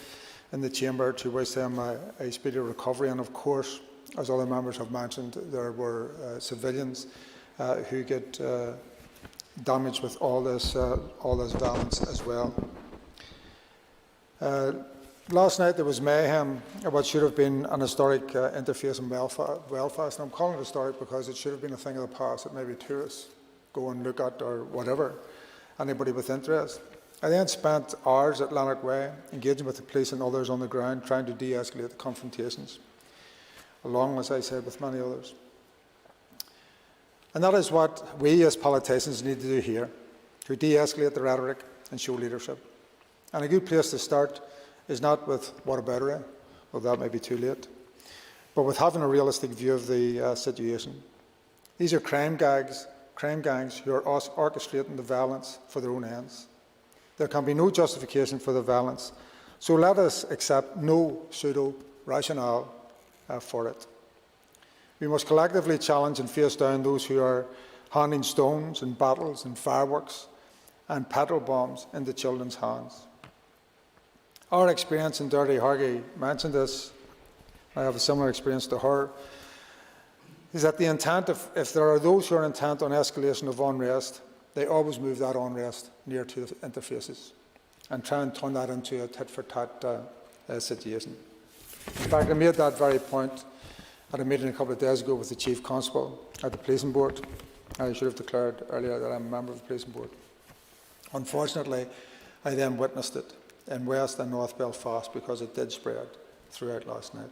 in the chamber to wish them a speedy recovery. And of course, as other members have mentioned, there were civilians who get damaged with all this violence as well. Last night there was mayhem at what should have been an historic interface in Belfast. And I'm calling it historic because it should have been a thing of the past that maybe tourists go and look at or whatever, anybody with interest. I then spent hours at Lanark Way engaging with the police and others on the ground trying to de-escalate the confrontations, along, as I said, with many others. And that is what we as politicians need to do here, to de-escalate the rhetoric and show leadership. And a good place to start is not with whataboutery, well, that may be too late, but with having a realistic view of the situation. These are crime gangs who are orchestrating the violence for their own ends. There can be no justification for the violence, so let us accept no pseudo-rationale for it. We must collectively challenge and face down those who are handing stones and battles and fireworks and petrol bombs into children's hands. Our experience in Dirty Hargie mentioned this, I have a similar experience to her, is that the intent of, if there are those who are intent on escalation of unrest, they always move that unrest near to the interfaces and try and turn that into a tit-for-tat situation. In fact, I made that very point at a meeting a couple of days ago with the Chief Constable at the Policing Board. I should have declared earlier that I'm a member of the Policing Board. Unfortunately, I then witnessed it in West and North Belfast because it did spread throughout last night.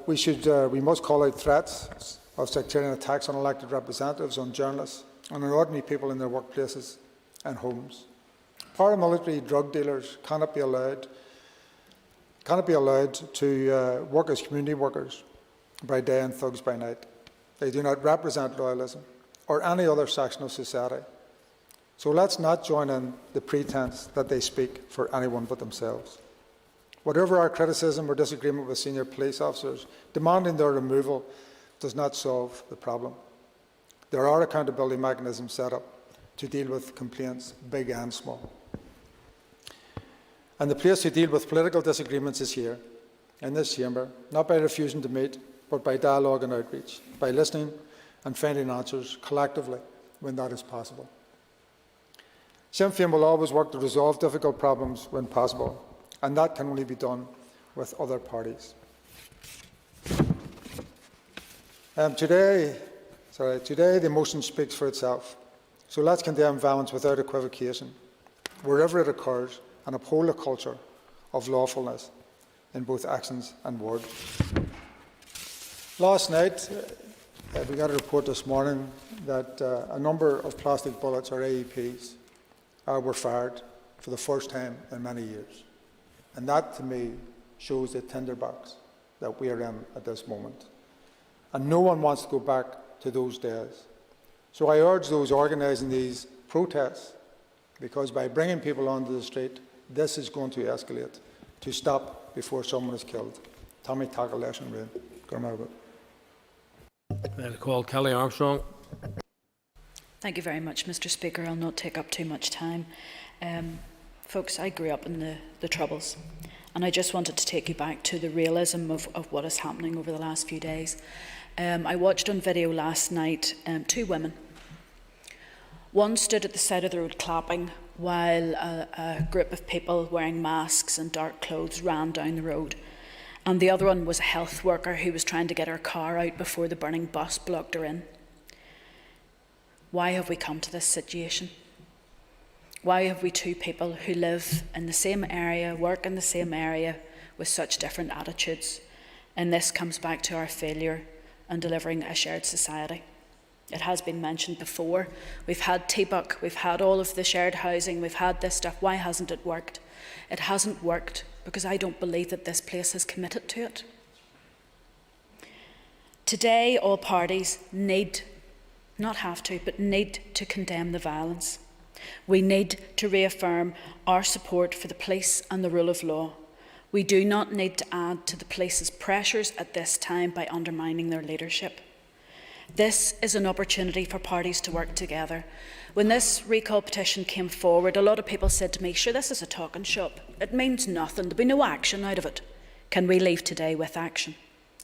We must call out threats of sectarian attacks on elected representatives, on journalists, and on ordinary people in their workplaces and homes. Paramilitary drug dealers cannot be allowed to work as community workers by day and thugs by night. They do not represent loyalism or any other section of society. So let's not join in the pretense that they speak for anyone but themselves. Whatever our criticism or disagreement with senior police officers, demanding their removal does not solve the problem. There are accountability mechanisms set up to deal with complaints, big and small. And the place to deal with political disagreements is here, in this chamber, not by refusing to meet, but by dialogue and outreach, by listening and finding answers collectively when that is possible. Sinn Féin will always work to resolve difficult problems when possible, and that can only be done with other parties. Today, the motion speaks for itself. So let's condemn violence without equivocation, wherever it occurs, and uphold a culture of lawfulness in both actions and words. Last night, we got a report this morning that a number of plastic bullets, or AEPs, were fired for the first time in many years. And that, to me, shows the tinderbox that we are in at this moment. And no one wants to go back to those days. So I urge those organising these protests, because by bringing people onto the street, this is going to escalate, to stop before someone is killed. Tommy Tackle Lesson Rain. Call Kelly Armstrong. Thank you very much, Mr. Speaker. I'll not take up too much time. Folks, I grew up in the Troubles, and I just wanted to take you back to the realism of what is happening over the last few days. I watched on video last night 2 women. One stood at the side of the road clapping while a group of people wearing masks and dark clothes ran down the road. And the other one was a health worker who was trying to get her car out before the burning bus blocked her in. Why have we come to this situation? Why have we 2 people who live in the same area, work in the same area, with such different attitudes? And this comes back to our failure in delivering a shared society. It has been mentioned before. We've had TBUC, we've had all of the shared housing, we've had this stuff. Why hasn't it worked? It hasn't worked because I don't believe that this place has committed to it. Today, all parties need, not have to, but need to condemn the violence. We need to reaffirm our support for the police and the rule of law. We do not need to add to the police's pressures at this time by undermining their leadership. This is an opportunity for parties to work together. When this recall petition came forward, a lot of people said to me, sure, this is a talking shop. It means nothing. There'll be no action out of it. Can we leave today with action?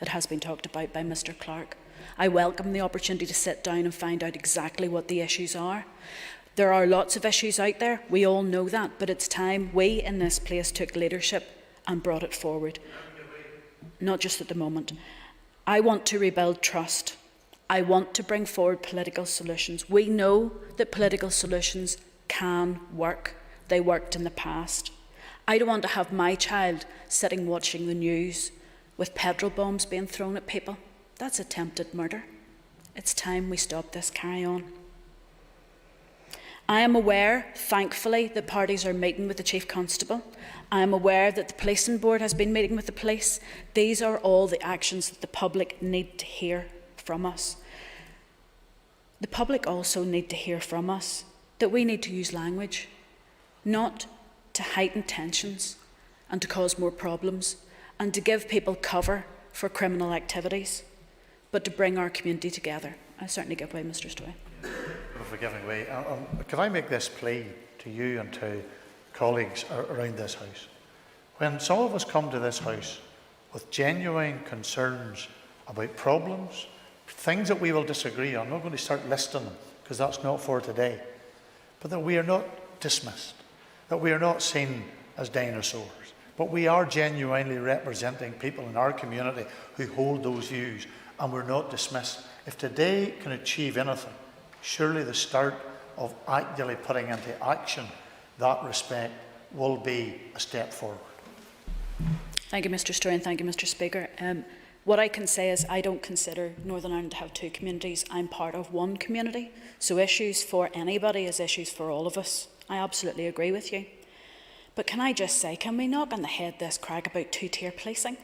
It has been talked about by Mr. Clark. I welcome the opportunity to sit down and find out exactly what the issues are. There are lots of issues out there. We all know that. But it's time we in this place took leadership and brought it forward. Not just at the moment. I want to rebuild trust. I want to bring forward political solutions. We know that political solutions can work. They worked in the past. I don't want to have my child sitting watching the news with petrol bombs being thrown at people. That's attempted murder. It's time we stop this carry on. I am aware, thankfully, that parties are meeting with the Chief Constable. I am aware that the Policing Board has been meeting with the police. These are all the actions that the public need to hear from us. The public also need to hear from us that we need to use language, not to heighten tensions and to cause more problems and to give people cover for criminal activities, but to bring our community together. I certainly give way, Mr. Stoy. For giving way, can I make this plea to you and to colleagues around this House? When some of us come to this House with genuine concerns about problems, things that we will disagree on, I'm not going to start listing them because that's not for today, but that we are not dismissed, that we are not seen as dinosaurs, but we are genuinely representing people in our community who hold those views, and we're not dismissed. If today can achieve anything, surely the start of actually putting into action that respect will be a step forward. Thank you, Mr. Stoy, and thank you, Mr. Speaker. What I can say is I don't consider Northern Ireland to have 2 communities. I'm part of one community. So issues for anybody is issues for all of us. I absolutely agree with you. But can I just say, can we knock on the head this crack about two-tier policing?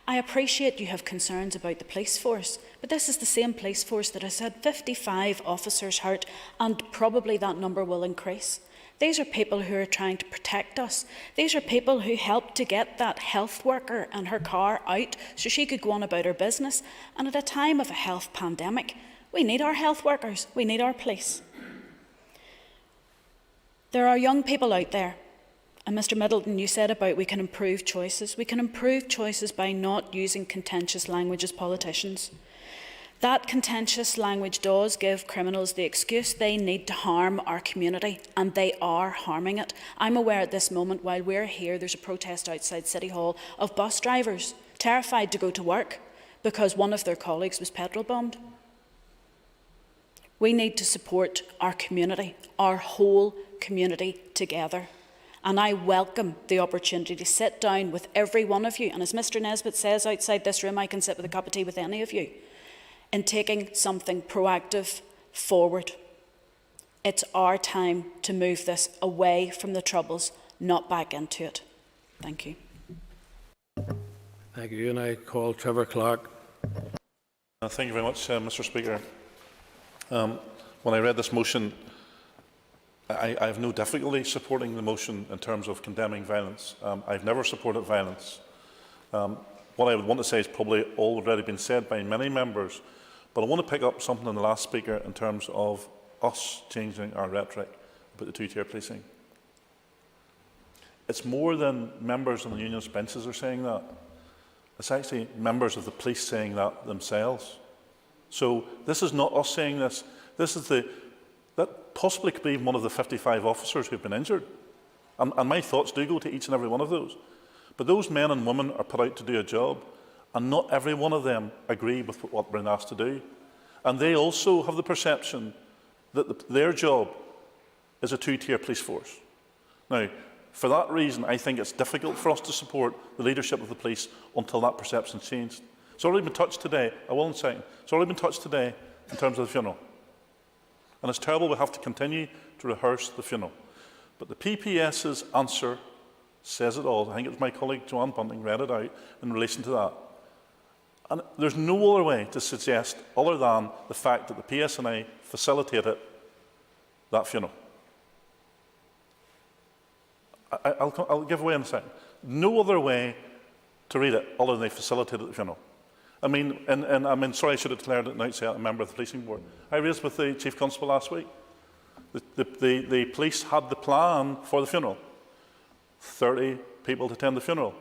I appreciate you have concerns about the police force, but this is the same police force that has had 55 officers hurt, and probably that number will increase. These are people who are trying to protect us. These are people who helped to get that health worker and her car out so she could go on about her business. And at a time of a health pandemic, we need our health workers, we need our police. There are young people out there. And Mr Middleton, you said about we can improve choices. We can improve choices by not using contentious language as politicians. That contentious language does give criminals the excuse they need to harm our community, and they are harming it. I'm aware at this moment, while we're here, there's a protest outside City Hall of bus drivers terrified to go to work because one of their colleagues was petrol bombed. We need to support our community, our whole community together. And I welcome the opportunity to sit down with every one of you. And as Mr Nesbitt says outside this room, I can sit with a cup of tea with any of you in taking something proactive forward. It's our time to move this away from the Troubles, not back into it. Thank you. Thank you. And I call Trevor Clark. Thank you very much, Mr Speaker. When I read this motion, I have no difficulty supporting the motion in terms of condemning violence. I've never supported violence. What I would want to say is probably already been said by many members, but I want to pick up something on the last speaker in terms of us changing our rhetoric about the two-tier policing. It's more than members on the unionist benches are saying that. It's actually members of the police saying that themselves. So this is not us saying this. This is that possibly could be one of the 55 officers who have been injured. And my thoughts do go to each and every one of those. But those men and women are put out to do a job, and not every one of them agree with what we're asked to do. And they also have the perception that their job is a two-tier police force. Now, for that reason, I think it's difficult for us to support the leadership of the police until that perception is changed. It's already been touched today. I will in a second. It's already been touched today in terms of the funeral. And it's terrible we have to continue to rehearse the funeral. But the PPS's answer says it all. I think it was my colleague Joanne Bunting read it out in relation to that. And there's no other way to suggest other than the fact that the PSNI facilitated that funeral. I'll give away in a second. No other way to read it other than they facilitated the funeral. I mean, sorry, I should have declared it an outset, a member of the policing board. I raised with the Chief Constable last week. The police had the plan for the funeral. 30 people to attend the funeral.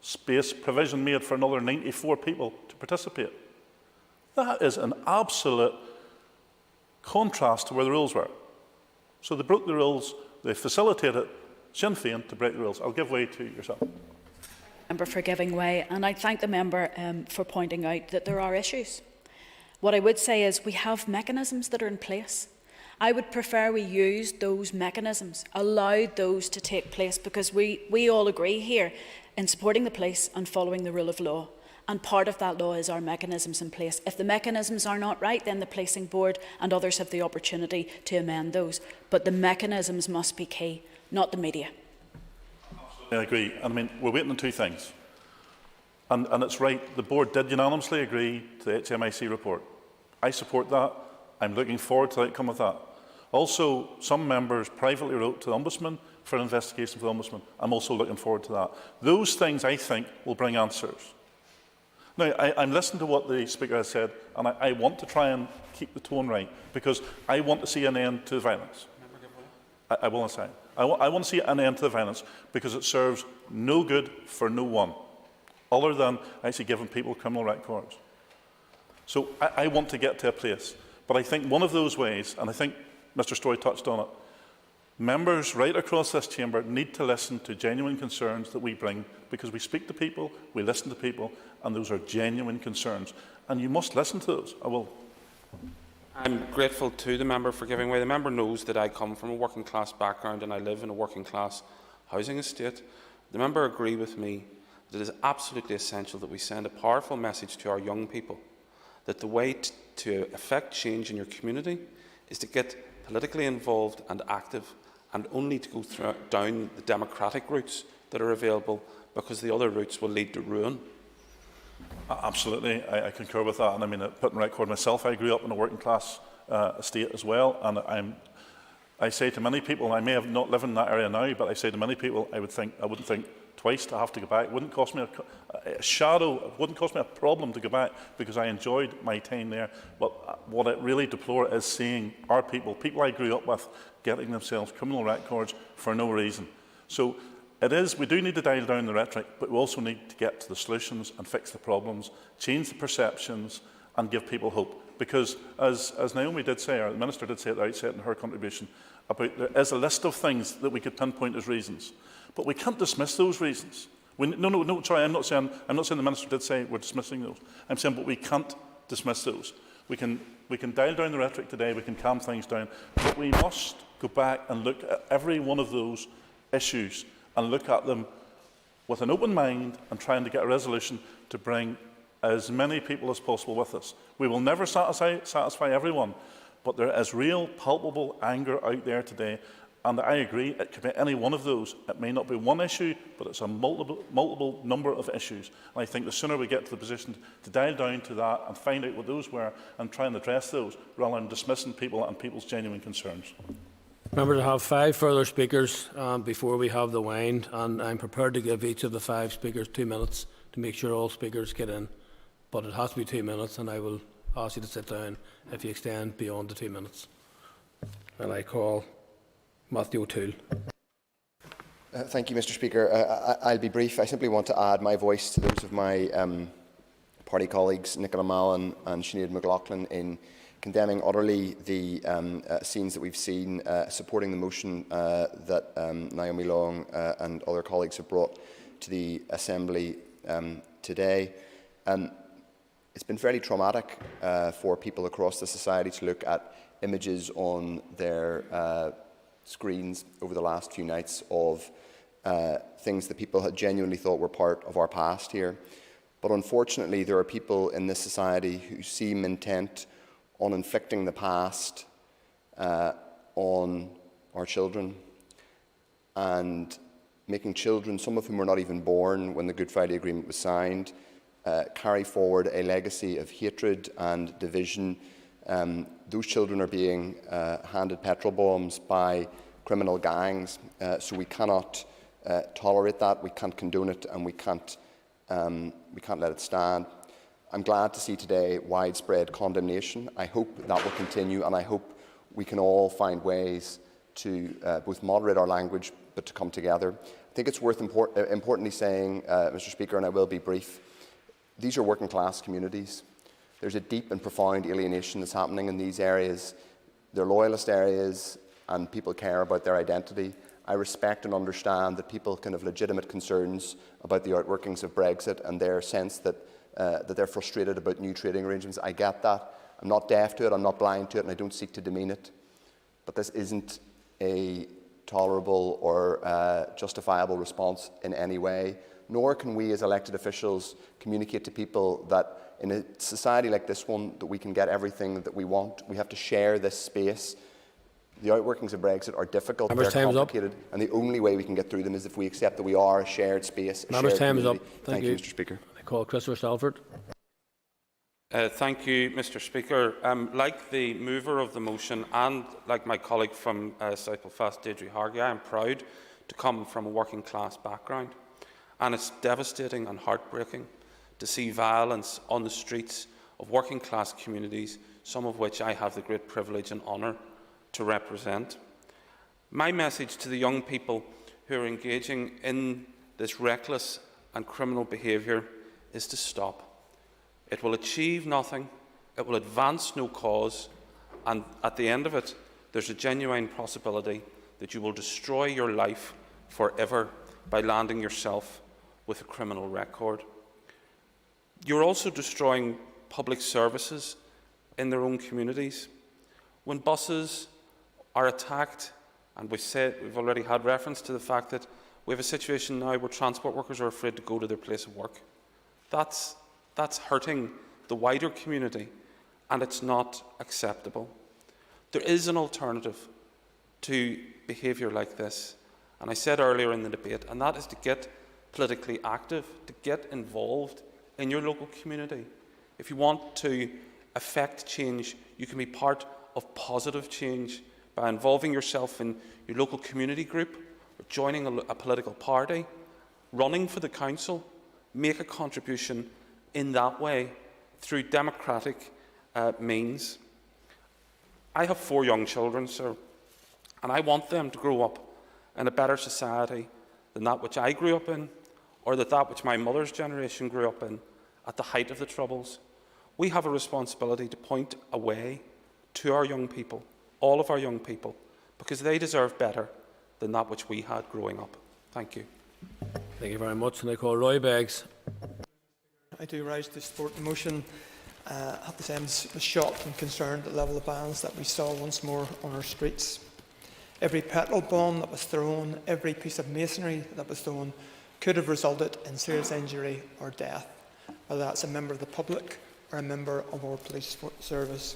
Space provision made for another 94 people to participate. That is an absolute contrast to where the rules were. So they broke the rules, they facilitated Sinn Féin to break the rules. I'll give way to yourself. Member for giving way, and I thank the member for pointing out that there are issues. What I would say is we have mechanisms that are in place. I would prefer we used those mechanisms, allowed those to take place, because we all agree here in supporting the police and following the rule of law. And part of that law is our mechanisms in place. If the mechanisms are not right, then the policing board and others have the opportunity to amend those. But the mechanisms must be key, not the media. I agree. I mean, we're waiting on two things. And it's right, the board did unanimously agree to the HMIC report. I support that. I'm looking forward to the outcome of that. Also, some members privately wrote to the Ombudsman for an investigation for the Ombudsman. I'm also looking forward to that. Those things, I think, will bring answers. Now, I'm listening to what the Speaker has said, and I want to try and keep the tone right, because I want to see an end to the violence. I will say. I want to see an end to the violence, because it serves no good for no one, other than actually giving people criminal records. So I want to get to a place. But I think one of those ways, and I think Mr Story touched on it, members right across this chamber need to listen to genuine concerns that we bring, because we speak to people, we listen to people, and those are genuine concerns. And you must listen to those. I'm grateful to the member for giving way. The member knows that I come from a working class background and I live in a working class housing estate. The member agrees with me that it is absolutely essential that we send a powerful message to our young people that the way to effect change in your community is to get politically involved and active and only to go down the democratic routes that are available, because the other routes will lead to ruin. Absolutely, I concur with that. And I mean, putting record myself, I grew up in a working class estate as well, and I say to many people, and I may have not lived in that area now, but I say to many people, I wouldn't think twice to have to go back. It wouldn't cost me a shadow, it wouldn't cost me a problem to go back, because I enjoyed my time there. But what I really deplore is seeing our people I grew up with, getting themselves criminal records for no reason. So we do need to dial down the rhetoric, but we also need to get to the solutions and fix the problems, change the perceptions and give people hope. Because as Naomi did say, or the Minister did say at the outset in her contribution, there is a list of things that we could pinpoint as reasons. But we can't dismiss those reasons. No, sorry, I'm not saying the Minister did say we're dismissing those. I'm saying, but we can't dismiss those. We can dial down the rhetoric today, we can calm things down, but we must go back and look at every one of those issues and look at them with an open mind and trying to get a resolution to bring as many people as possible with us. We will never satisfy everyone, but there is real, palpable anger out there today, and I agree, it could be any one of those. It may not be one issue, but it's a multiple number of issues. And I think the sooner we get to the position to dial down to that and find out what those were and try and address those, rather than dismissing people and people's genuine concerns. Members, I have 5 further speakers before we have the wind, and I'm prepared to give each of the 5 speakers 2 minutes to make sure all speakers get in. But it has to be 2 minutes, and I will ask you to sit down if you extend beyond the 2 minutes. And I call Matthew O'Toole. Thank you, Mr. Speaker. I'll be brief. I simply want to add my voice to those of my party colleagues, Nicola Mallon and Sinead McLaughlin, in condemning utterly the scenes that we've seen, supporting the motion that Naomi Long and other colleagues have brought to the Assembly today. It's been fairly traumatic for people across the society to look at images on their screens over the last few nights of things that people had genuinely thought were part of our past here. But unfortunately, there are people in this society who seem intent on inflicting the past on our children and making children, some of whom were not even born when the Good Friday Agreement was signed, carry forward a legacy of hatred and division. Those children are being handed petrol bombs by criminal gangs, so we cannot tolerate that, we can't condone it, and we can't let it stand. I'm glad to see today widespread condemnation. I hope that will continue, and I hope we can all find ways to both moderate our language but to come together. I think it's worth importantly saying, Mr. Speaker, and I will be brief, these are working class communities. There's a deep and profound alienation that's happening in these areas. They're loyalist areas and people care about their identity. I respect and understand that people can have legitimate concerns about the outworkings of Brexit and their sense that they're frustrated about new trading arrangements. I get that. I'm not deaf to it, I'm not blind to it, and I don't seek to demean it. But this isn't a tolerable or justifiable response in any way, nor can we as elected officials communicate to people that in a society like this one that we can get everything that we want. We have to share this space. The outworkings of Brexit are difficult, they're complicated, and the only way we can get through them is if we accept that we are a shared space. Members' time is up. Thank you, Mr. Speaker. I call Christopher Stalford. Thank you, Mr. Speaker. Like the mover of the motion and like my colleague from South Belfast, Deirdre Hargey, I am proud to come from a working class background. And it's devastating and heartbreaking to see violence on the streets of working class communities, some of which I have the great privilege and honour to represent. My message to the young people who are engaging in this reckless and criminal behaviour is to stop. It will achieve nothing, it will advance no cause, and at the end of it, there's a genuine possibility that you will destroy your life forever by landing yourself with a criminal record. You're also destroying public services in their own communities. When buses are attacked, and we've already had reference to the fact that we have a situation now where transport workers are afraid to go to their place of work. That's hurting the wider community, and it's not acceptable. There is an alternative to behaviour like this. And I said earlier in the debate, and that is to get politically active, to get involved in your local community. If you want to affect change, you can be part of positive change by involving yourself in your local community group, or joining a political party, running for the council. Make a contribution in that way through democratic means. I have 4 young children, sir, and I want them to grow up in a better society than that which I grew up in, or that which my mother's generation grew up in at the height of the Troubles. We have a responsibility to point a way to our young people, all of our young people, because they deserve better than that which we had growing up. Thank you. Thank you very much. And I call Roy Beggs. I do rise to support the motion. I have to say I was shocked and concerned at the level of violence that we saw once more on our streets. Every petrol bomb that was thrown, every piece of masonry that was thrown could have resulted in serious injury or death, whether that's a member of the public or a member of our police service.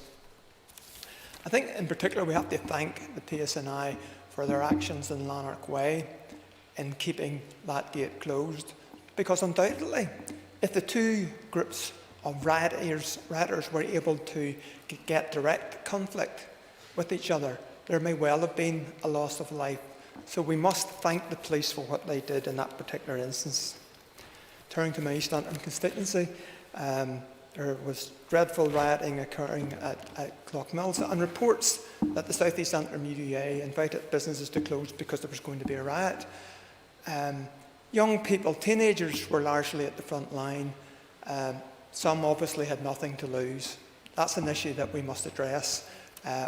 I think in particular we have to thank the PSNI for their actions in Lanark Way in keeping that gate closed, because undoubtedly if the 2 groups of rioters were able to get direct conflict with each other, there may well have been a loss of life. So we must thank the police for what they did in that particular instance. Turning to my East Antrim constituency, there was dreadful rioting occurring at Clough-Mills, and reports that the South East Antrim UDA invited businesses to close because there was going to be a riot. Young people, teenagers, were largely at the front line. Some obviously had nothing to lose. That's an issue that we must address.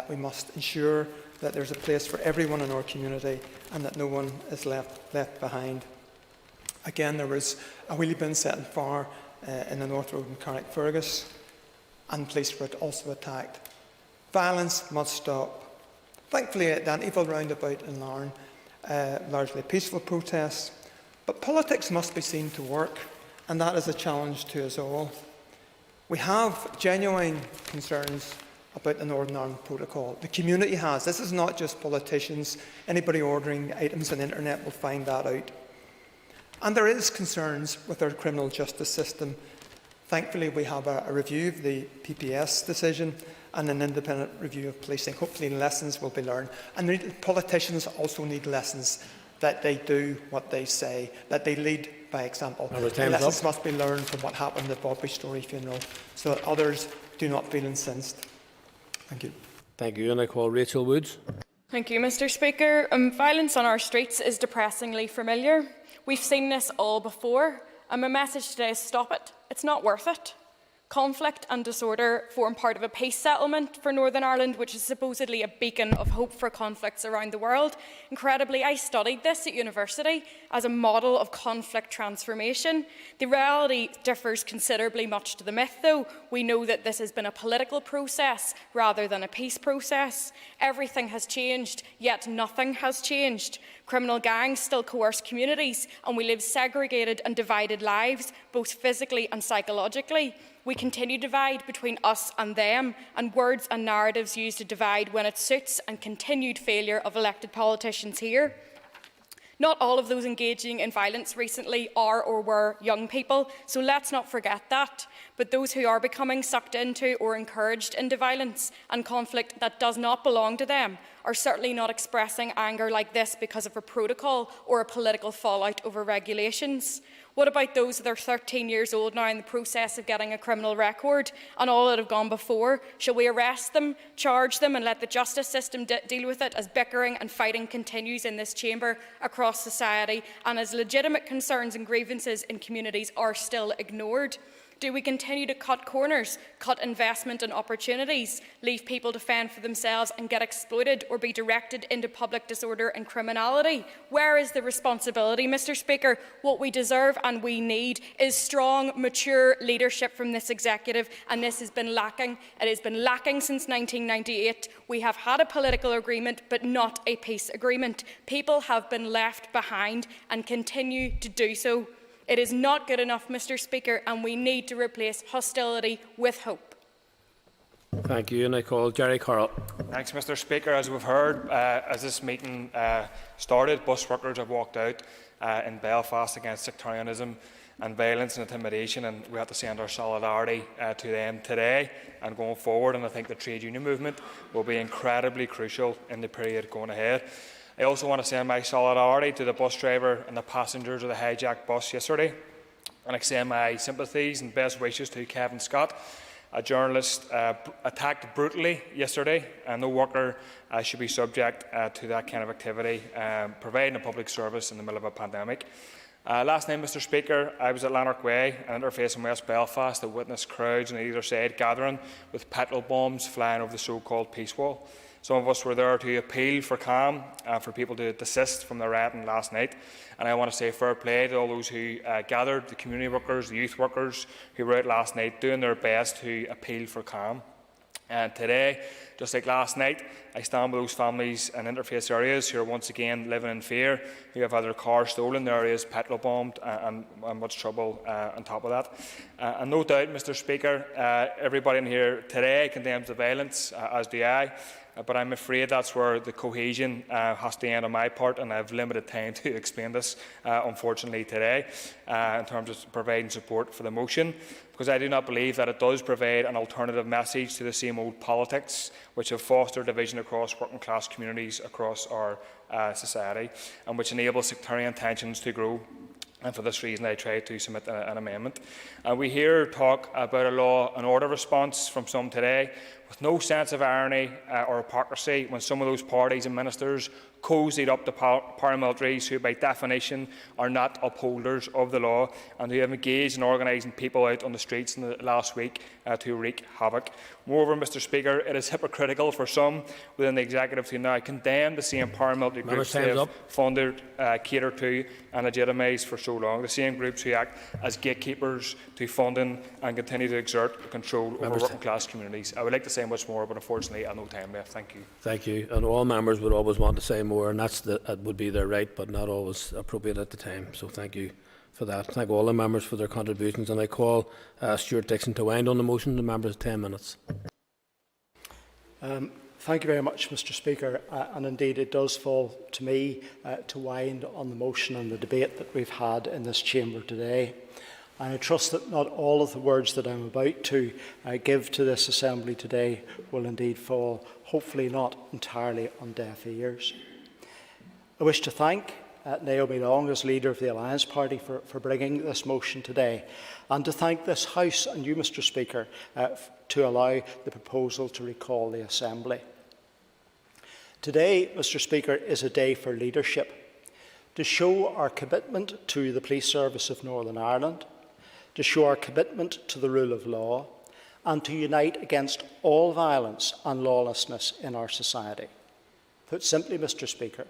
We must ensure that there's a place for everyone in our community and that no one is left behind. Again, there was a wheelie bin set on fire in the North Road in Carrickfergus, and police were also attacked. Violence must stop. Thankfully, at that evil roundabout in Larne, largely a peaceful protest, but politics must be seen to work, and that is a challenge to us all. We have genuine concerns about the Northern Ireland Protocol. The community has. This is not just politicians. Anybody ordering items on the internet will find that out. And there is concerns with our criminal justice system. Thankfully, we have a review of the PPS decision and an independent review of policing. Hopefully lessons will be learned. And politicians also need lessons, that they do what they say, that they lead by example. Lessons must be learned from what happened at Bobby Story funeral, so that others do not feel incensed. Thank you. Thank you. And I call Rachel Woods. Thank you, Mr. Speaker. Violence on our streets is depressingly familiar. We've seen this all before, and my message today is stop it. It's not worth it. Conflict and disorder form part of a peace settlement for Northern Ireland, which is supposedly a beacon of hope for conflicts around the world. Incredibly, I studied this at university as a model of conflict transformation. The reality differs considerably much to the myth, though. We know that this has been a political process rather than a peace process. Everything has changed, yet nothing has changed. Criminal gangs still coerce communities, and we live segregated and divided lives, both physically and psychologically. We continue to divide between us and them, and words and narratives used to divide when it suits, and continued failure of elected politicians here. Not all of those engaging in violence recently are or were young people, so let's not forget that. But those who are becoming sucked into or encouraged into violence and conflict that does not belong to them are certainly not expressing anger like this because of a protocol or a political fallout over regulations. What about those that are 13 years old now in the process of getting a criminal record and all that have gone before? Shall we arrest them, charge them and let the justice system deal with it as bickering and fighting continues in this chamber across society and as legitimate concerns and grievances in communities are still ignored? Do we continue to cut corners, cut investment and opportunities, leave people to fend for themselves and get exploited or be directed into public disorder and criminality? Where is the responsibility, Mr. Speaker? What we deserve and we need is strong, mature leadership from this executive, and this has been lacking. It has been lacking since 1998. We have had a political agreement, but not a peace agreement. People have been left behind and continue to do so. It is not good enough, Mr. Speaker, and we need to replace hostility with hope. Thank you. And I call Jerry Carroll. Thanks, Mr. Speaker. As we've heard, as this meeting started, bus workers have walked out in Belfast against sectarianism and violence and intimidation, and we have to send our solidarity to them today and going forward. And I think the trade union movement will be incredibly crucial in the period going ahead. I also want to send my solidarity to the bus driver and the passengers of the hijacked bus yesterday, and extend my sympathies and best wishes to Kevin Scott, a journalist attacked brutally yesterday, and no worker should be subject to that kind of activity, providing a public service in the middle of a pandemic. Last night, Mr. Speaker, I was at Lanark Way, an interface in West Belfast that witnessed crowds on either side gathering with petrol bombs flying over the so-called peace wall. Some of us were there to appeal for calm and for people to desist from the rioting last night. And I want to say fair play to all those who gathered, the community workers, the youth workers who were out last night doing their best to appeal for calm. And today, just like last night, I stand with those families in interface areas who are once again living in fear, who have had their cars stolen, their areas petrol bombed, and much trouble on top of that. And no doubt, Mr. Speaker, everybody in here today condemns the violence, as do I. But I'm afraid that's where the cohesion has to end on my part, and I have limited time to explain this, unfortunately, today, in terms of providing support for the motion, because I do not believe that it does provide an alternative message to the same old politics which have fostered division across working class communities across our society, and which enable sectarian tensions to grow. And for this reason, I tried to submit an amendment. We hear talk about a law and order response from some today, with no sense of irony or hypocrisy, when some of those parties and ministers cozied up the paramilitaries who, by definition, are not upholders of the law, and who have engaged in organising people out on the streets in the last week to wreak havoc. Moreover, Mr. Speaker, it is hypocritical for some within the executive to now condemn the same paramilitary groups they have funded, catered to and legitimised for so long, the same groups who act as gatekeepers to funding and continue to exert control over working class communities. I would like to say much more, but unfortunately I have no time left. Thank you. Thank you. And all members would always want to say more, and that would be their right, but not always appropriate at the time. So thank you for that. Thank all the members for their contributions, and I call Stuart Dixon to wind on the motion. The members have 10 minutes. Thank you very much, Mr. Speaker, and indeed it does fall to me to wind on the motion and the debate that we've had in this chamber today. And I trust that not all of the words that I'm about to give to this assembly today will indeed fall, hopefully not entirely on deaf ears. I wish to thank Naomi Long, as leader of the Alliance Party, for bringing this motion today, and to thank this House and you, Mr. Speaker, to allow the proposal to recall the Assembly. Today, Mr. Speaker, is a day for leadership, to show our commitment to the Police Service of Northern Ireland, to show our commitment to the rule of law, and to unite against all violence and lawlessness in our society. Put simply, Mr. Speaker,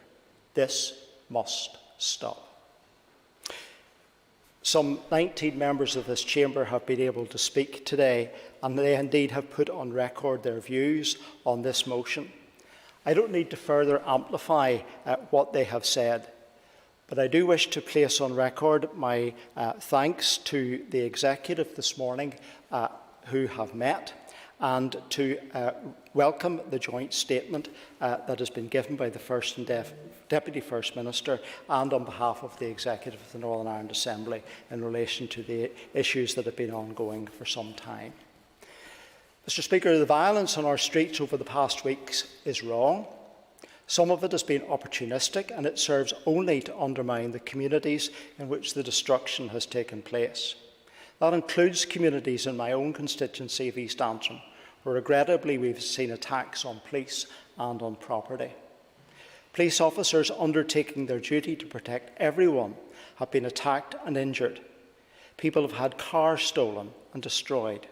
this must stop. Some 19 members of this chamber have been able to speak today, and they indeed have put on record their views on this motion. I don't need to further amplify what they have said, but I do wish to place on record my thanks to the executive this morning who have met, and to welcome the joint statement that has been given by the First and Deputy First Minister and on behalf of the Executive of the Northern Ireland Assembly in relation to the issues that have been ongoing for some time. Mr. Speaker, the violence on our streets over the past weeks is wrong. Some of it has been opportunistic, and it serves only to undermine the communities in which the destruction has taken place. That includes communities in my own constituency of East Antrim, where regrettably we've seen attacks on police and on property. Police officers undertaking their duty to protect everyone have been attacked and injured. People have had cars stolen and destroyed.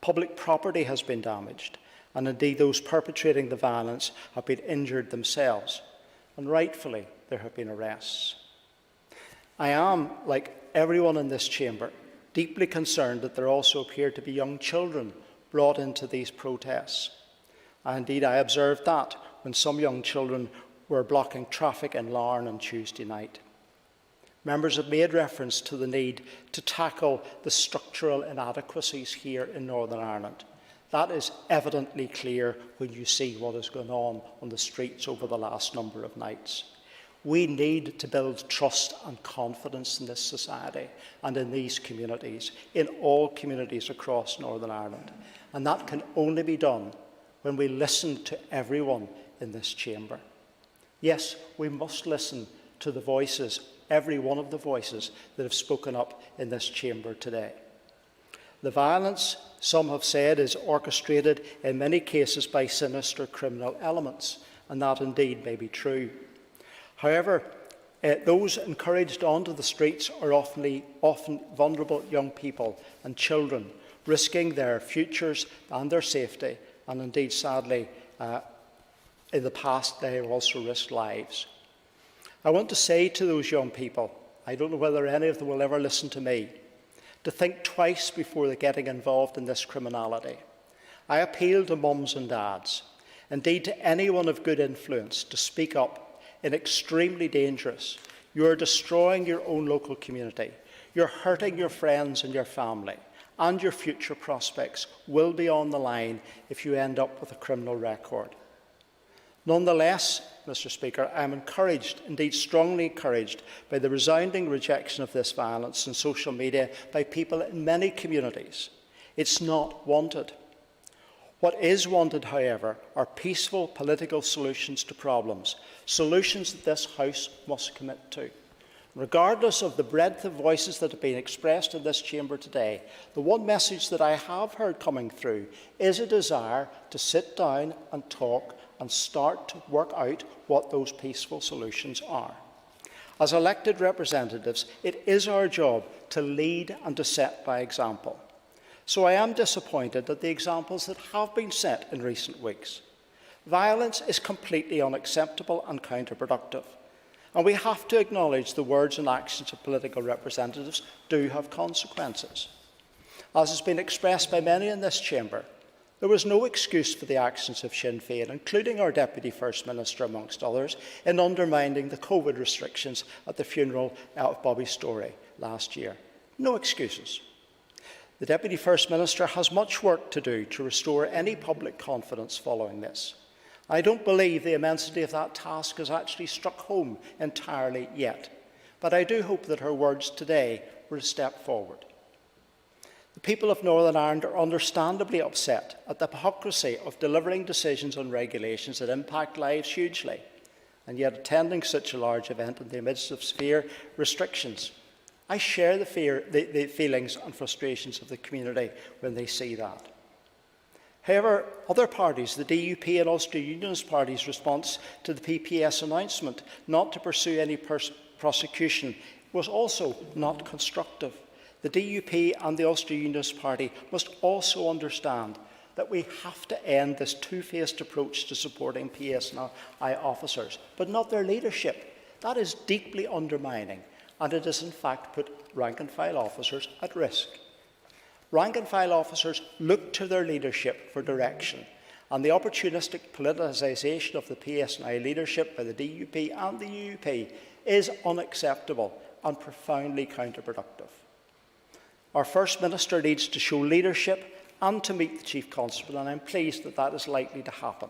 Public property has been damaged, and indeed those perpetrating the violence have been injured themselves, and rightfully there have been arrests. I am, like everyone in this chamber, deeply concerned that there also appear to be young children brought into these protests. And indeed I observed that when some young children were blocking traffic in Larne on Tuesday night. Members have made reference to the need to tackle the structural inadequacies here in Northern Ireland. That is evidently clear when you see what has gone on the streets over the last number of nights. We need to build trust and confidence in this society and in these communities, in all communities across Northern Ireland. And that can only be done when we listen to everyone in this chamber. Yes, we must listen to the voices, every one of the voices that have spoken up in this chamber today. The violence, some have said, is orchestrated in many cases by sinister criminal elements, and that indeed may be true. However, those encouraged onto the streets are often vulnerable young people and children, risking their futures and their safety, and indeed, sadly, in the past they have also risked lives. I want to say to those young people, I don't know whether any of them will ever listen to me, to think twice before they're getting involved in this criminality. I appeal to mums and dads, indeed to anyone of good influence, to speak up. In extremely dangerous. You are destroying your own local community. You're hurting your friends and your family, and your future prospects will be on the line if you end up with a criminal record. Nonetheless, Mr. Speaker, I am encouraged, indeed strongly encouraged, by the resounding rejection of this violence on social media by people in many communities. It's not wanted. What is wanted, however, are peaceful political solutions to problems, solutions that this House must commit to. Regardless of the breadth of voices that have been expressed in this chamber today, the one message that I have heard coming through is a desire to sit down and talk and start to work out what those peaceful solutions are. As elected representatives, it is our job to lead and to set by example. So I am disappointed at the examples that have been set in recent weeks. Violence is completely unacceptable and counterproductive. And we have to acknowledge the words and actions of political representatives do have consequences. As has been expressed by many in this chamber, there was no excuse for the actions of Sinn Féin, including our Deputy First Minister amongst others, in undermining the COVID restrictions at the funeral of Bobby Storey last year. No excuses. The Deputy First Minister has much work to do to restore any public confidence following this. I don't believe the immensity of that task has actually struck home entirely yet, but I do hope that her words today were a step forward. The people of Northern Ireland are understandably upset at the hypocrisy of delivering decisions on regulations that impact lives hugely, and yet attending such a large event in the midst of severe restrictions. I share the feelings and frustrations of the community when they see that. However, other parties, the DUP and Ulster Unionist Party's response to the PPS announcement not to pursue any prosecution was also not constructive. The DUP and the Ulster Unionist Party must also understand that we have to end this two-faced approach to supporting PSNI officers, but not their leadership. That is deeply undermining, and it has in fact put rank-and-file officers at risk. Rank-and-file officers look to their leadership for direction, and the opportunistic politicisation of the PSNI leadership by the DUP and the UUP is unacceptable and profoundly counterproductive. Our First Minister needs to show leadership and to meet the Chief Constable, and I'm pleased that that is likely to happen.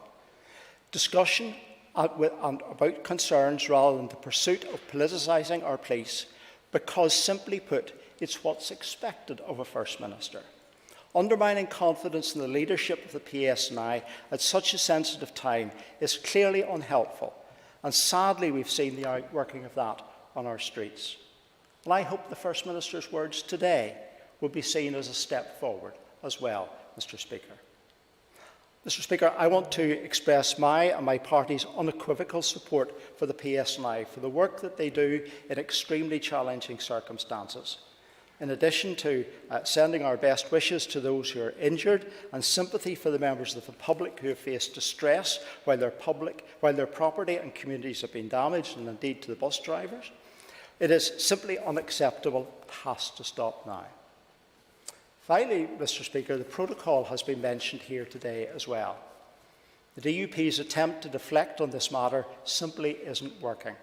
Discussion about concerns rather than the pursuit of politicising our police, because simply put, it's what's expected of a First Minister. Undermining confidence in the leadership of the PSNI at such a sensitive time is clearly unhelpful, and sadly we've seen the outworking of that on our streets. And I hope the First Minister's words today will be seen as a step forward as well, Mr. Speaker. Mr. Speaker, I want to express my and my party's unequivocal support for the PSNI, for the work that they do in extremely challenging circumstances. In addition to sending our best wishes to those who are injured and sympathy for the members of the public who have faced distress while their property and communities have been damaged, and indeed to the bus drivers, it is simply unacceptable. It has to stop now. Finally, Mr. Speaker, the protocol has been mentioned here today as well. The DUP's attempt to deflect on this matter simply isn't working.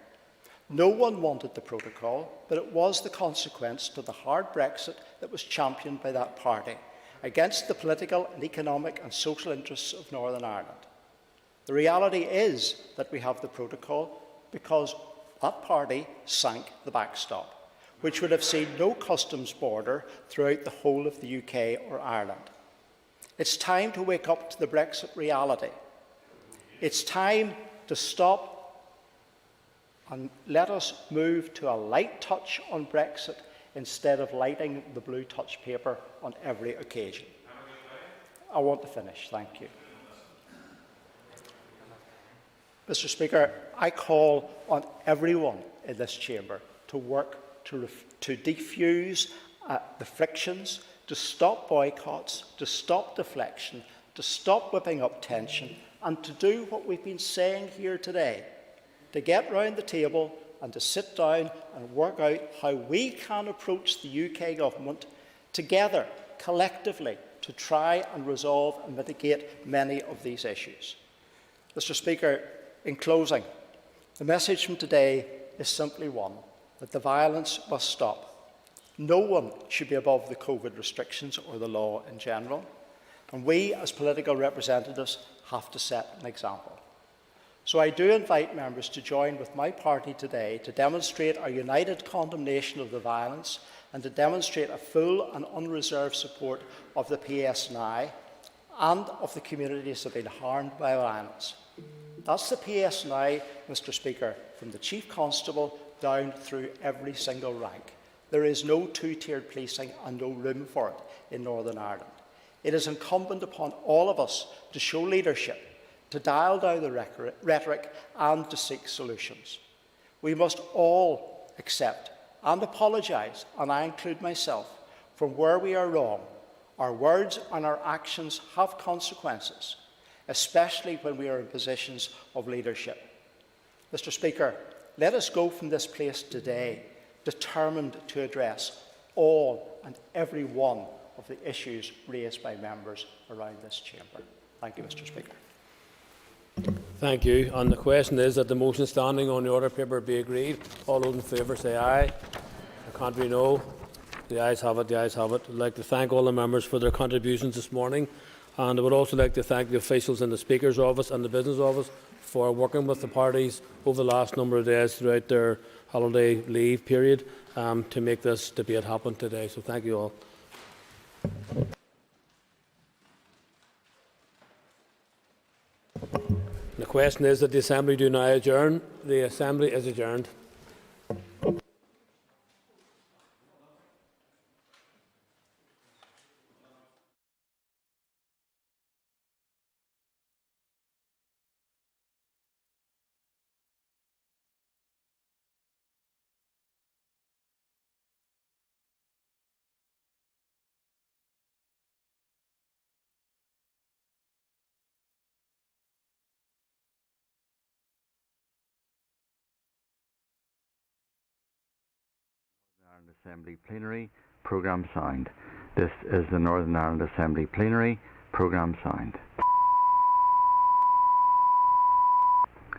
No one wanted the protocol, but it was the consequence to the hard Brexit that was championed by that party. against the political and economic and social interests of Northern Ireland. The reality is that we have the protocol because that party sank the backstop, which would have seen no customs border throughout the whole of the UK or Ireland. It's time to wake up to the Brexit reality. It's time to stop and let us move to a light touch on Brexit instead of lighting the blue touch paper on every occasion. I want to finish. Thank you. Mr. Speaker, I call on everyone in this chamber to work to defuse the frictions, to stop boycotts, to stop deflection, to stop whipping up tension, and to do what we've been saying here today, to get round the table and to sit down and work out how we can approach the UK government together, collectively, to try and resolve and mitigate many of these issues. Mr. Speaker, in closing, the message from today is simply one, that the violence must stop. No one should be above the COVID restrictions or the law in general, and we as political representatives have to set an example. So I do invite members to join with my party today to demonstrate our united condemnation of the violence and to demonstrate a full and unreserved support of the PSNI and of the communities that have been harmed by violence. That's the PSNI, Mr. Speaker, from the Chief Constable down through every single rank. There is no two-tiered policing and no room for it in Northern Ireland. It is incumbent upon all of us to show leadership, to dial down the rhetoric and to seek solutions. We must all accept and apologise, and I include myself, from where we are wrong. Our words and our actions have consequences, especially when we are in positions of leadership. Mr. Speaker, let us go from this place today determined to address all and every one of the issues raised by members around this chamber. Thank you, Mr. Speaker. Thank you. And the question is that the motion standing on the order paper be agreed. All those in favour say aye. The contrary, no. The ayes have it. The ayes have it. I'd like to thank all the members for their contributions this morning, and I would also like to thank the officials in the Speaker's office and the Business office for working with the parties over the last number of days throughout their holiday leave period to make this debate happen today. So thank you all. The question is that the Assembly do now adjourn. The Assembly is adjourned. Assembly Plenary, Programme signed. This is the Northern Ireland Assembly Plenary, Programme signed.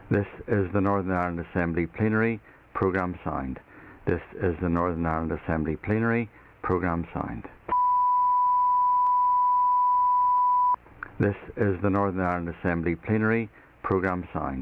This is the Northern Ireland Assembly Plenary, Programme signed. This is the Northern Ireland Assembly Plenary, Programme signed. This is the Northern Ireland Assembly Plenary, Programme signed.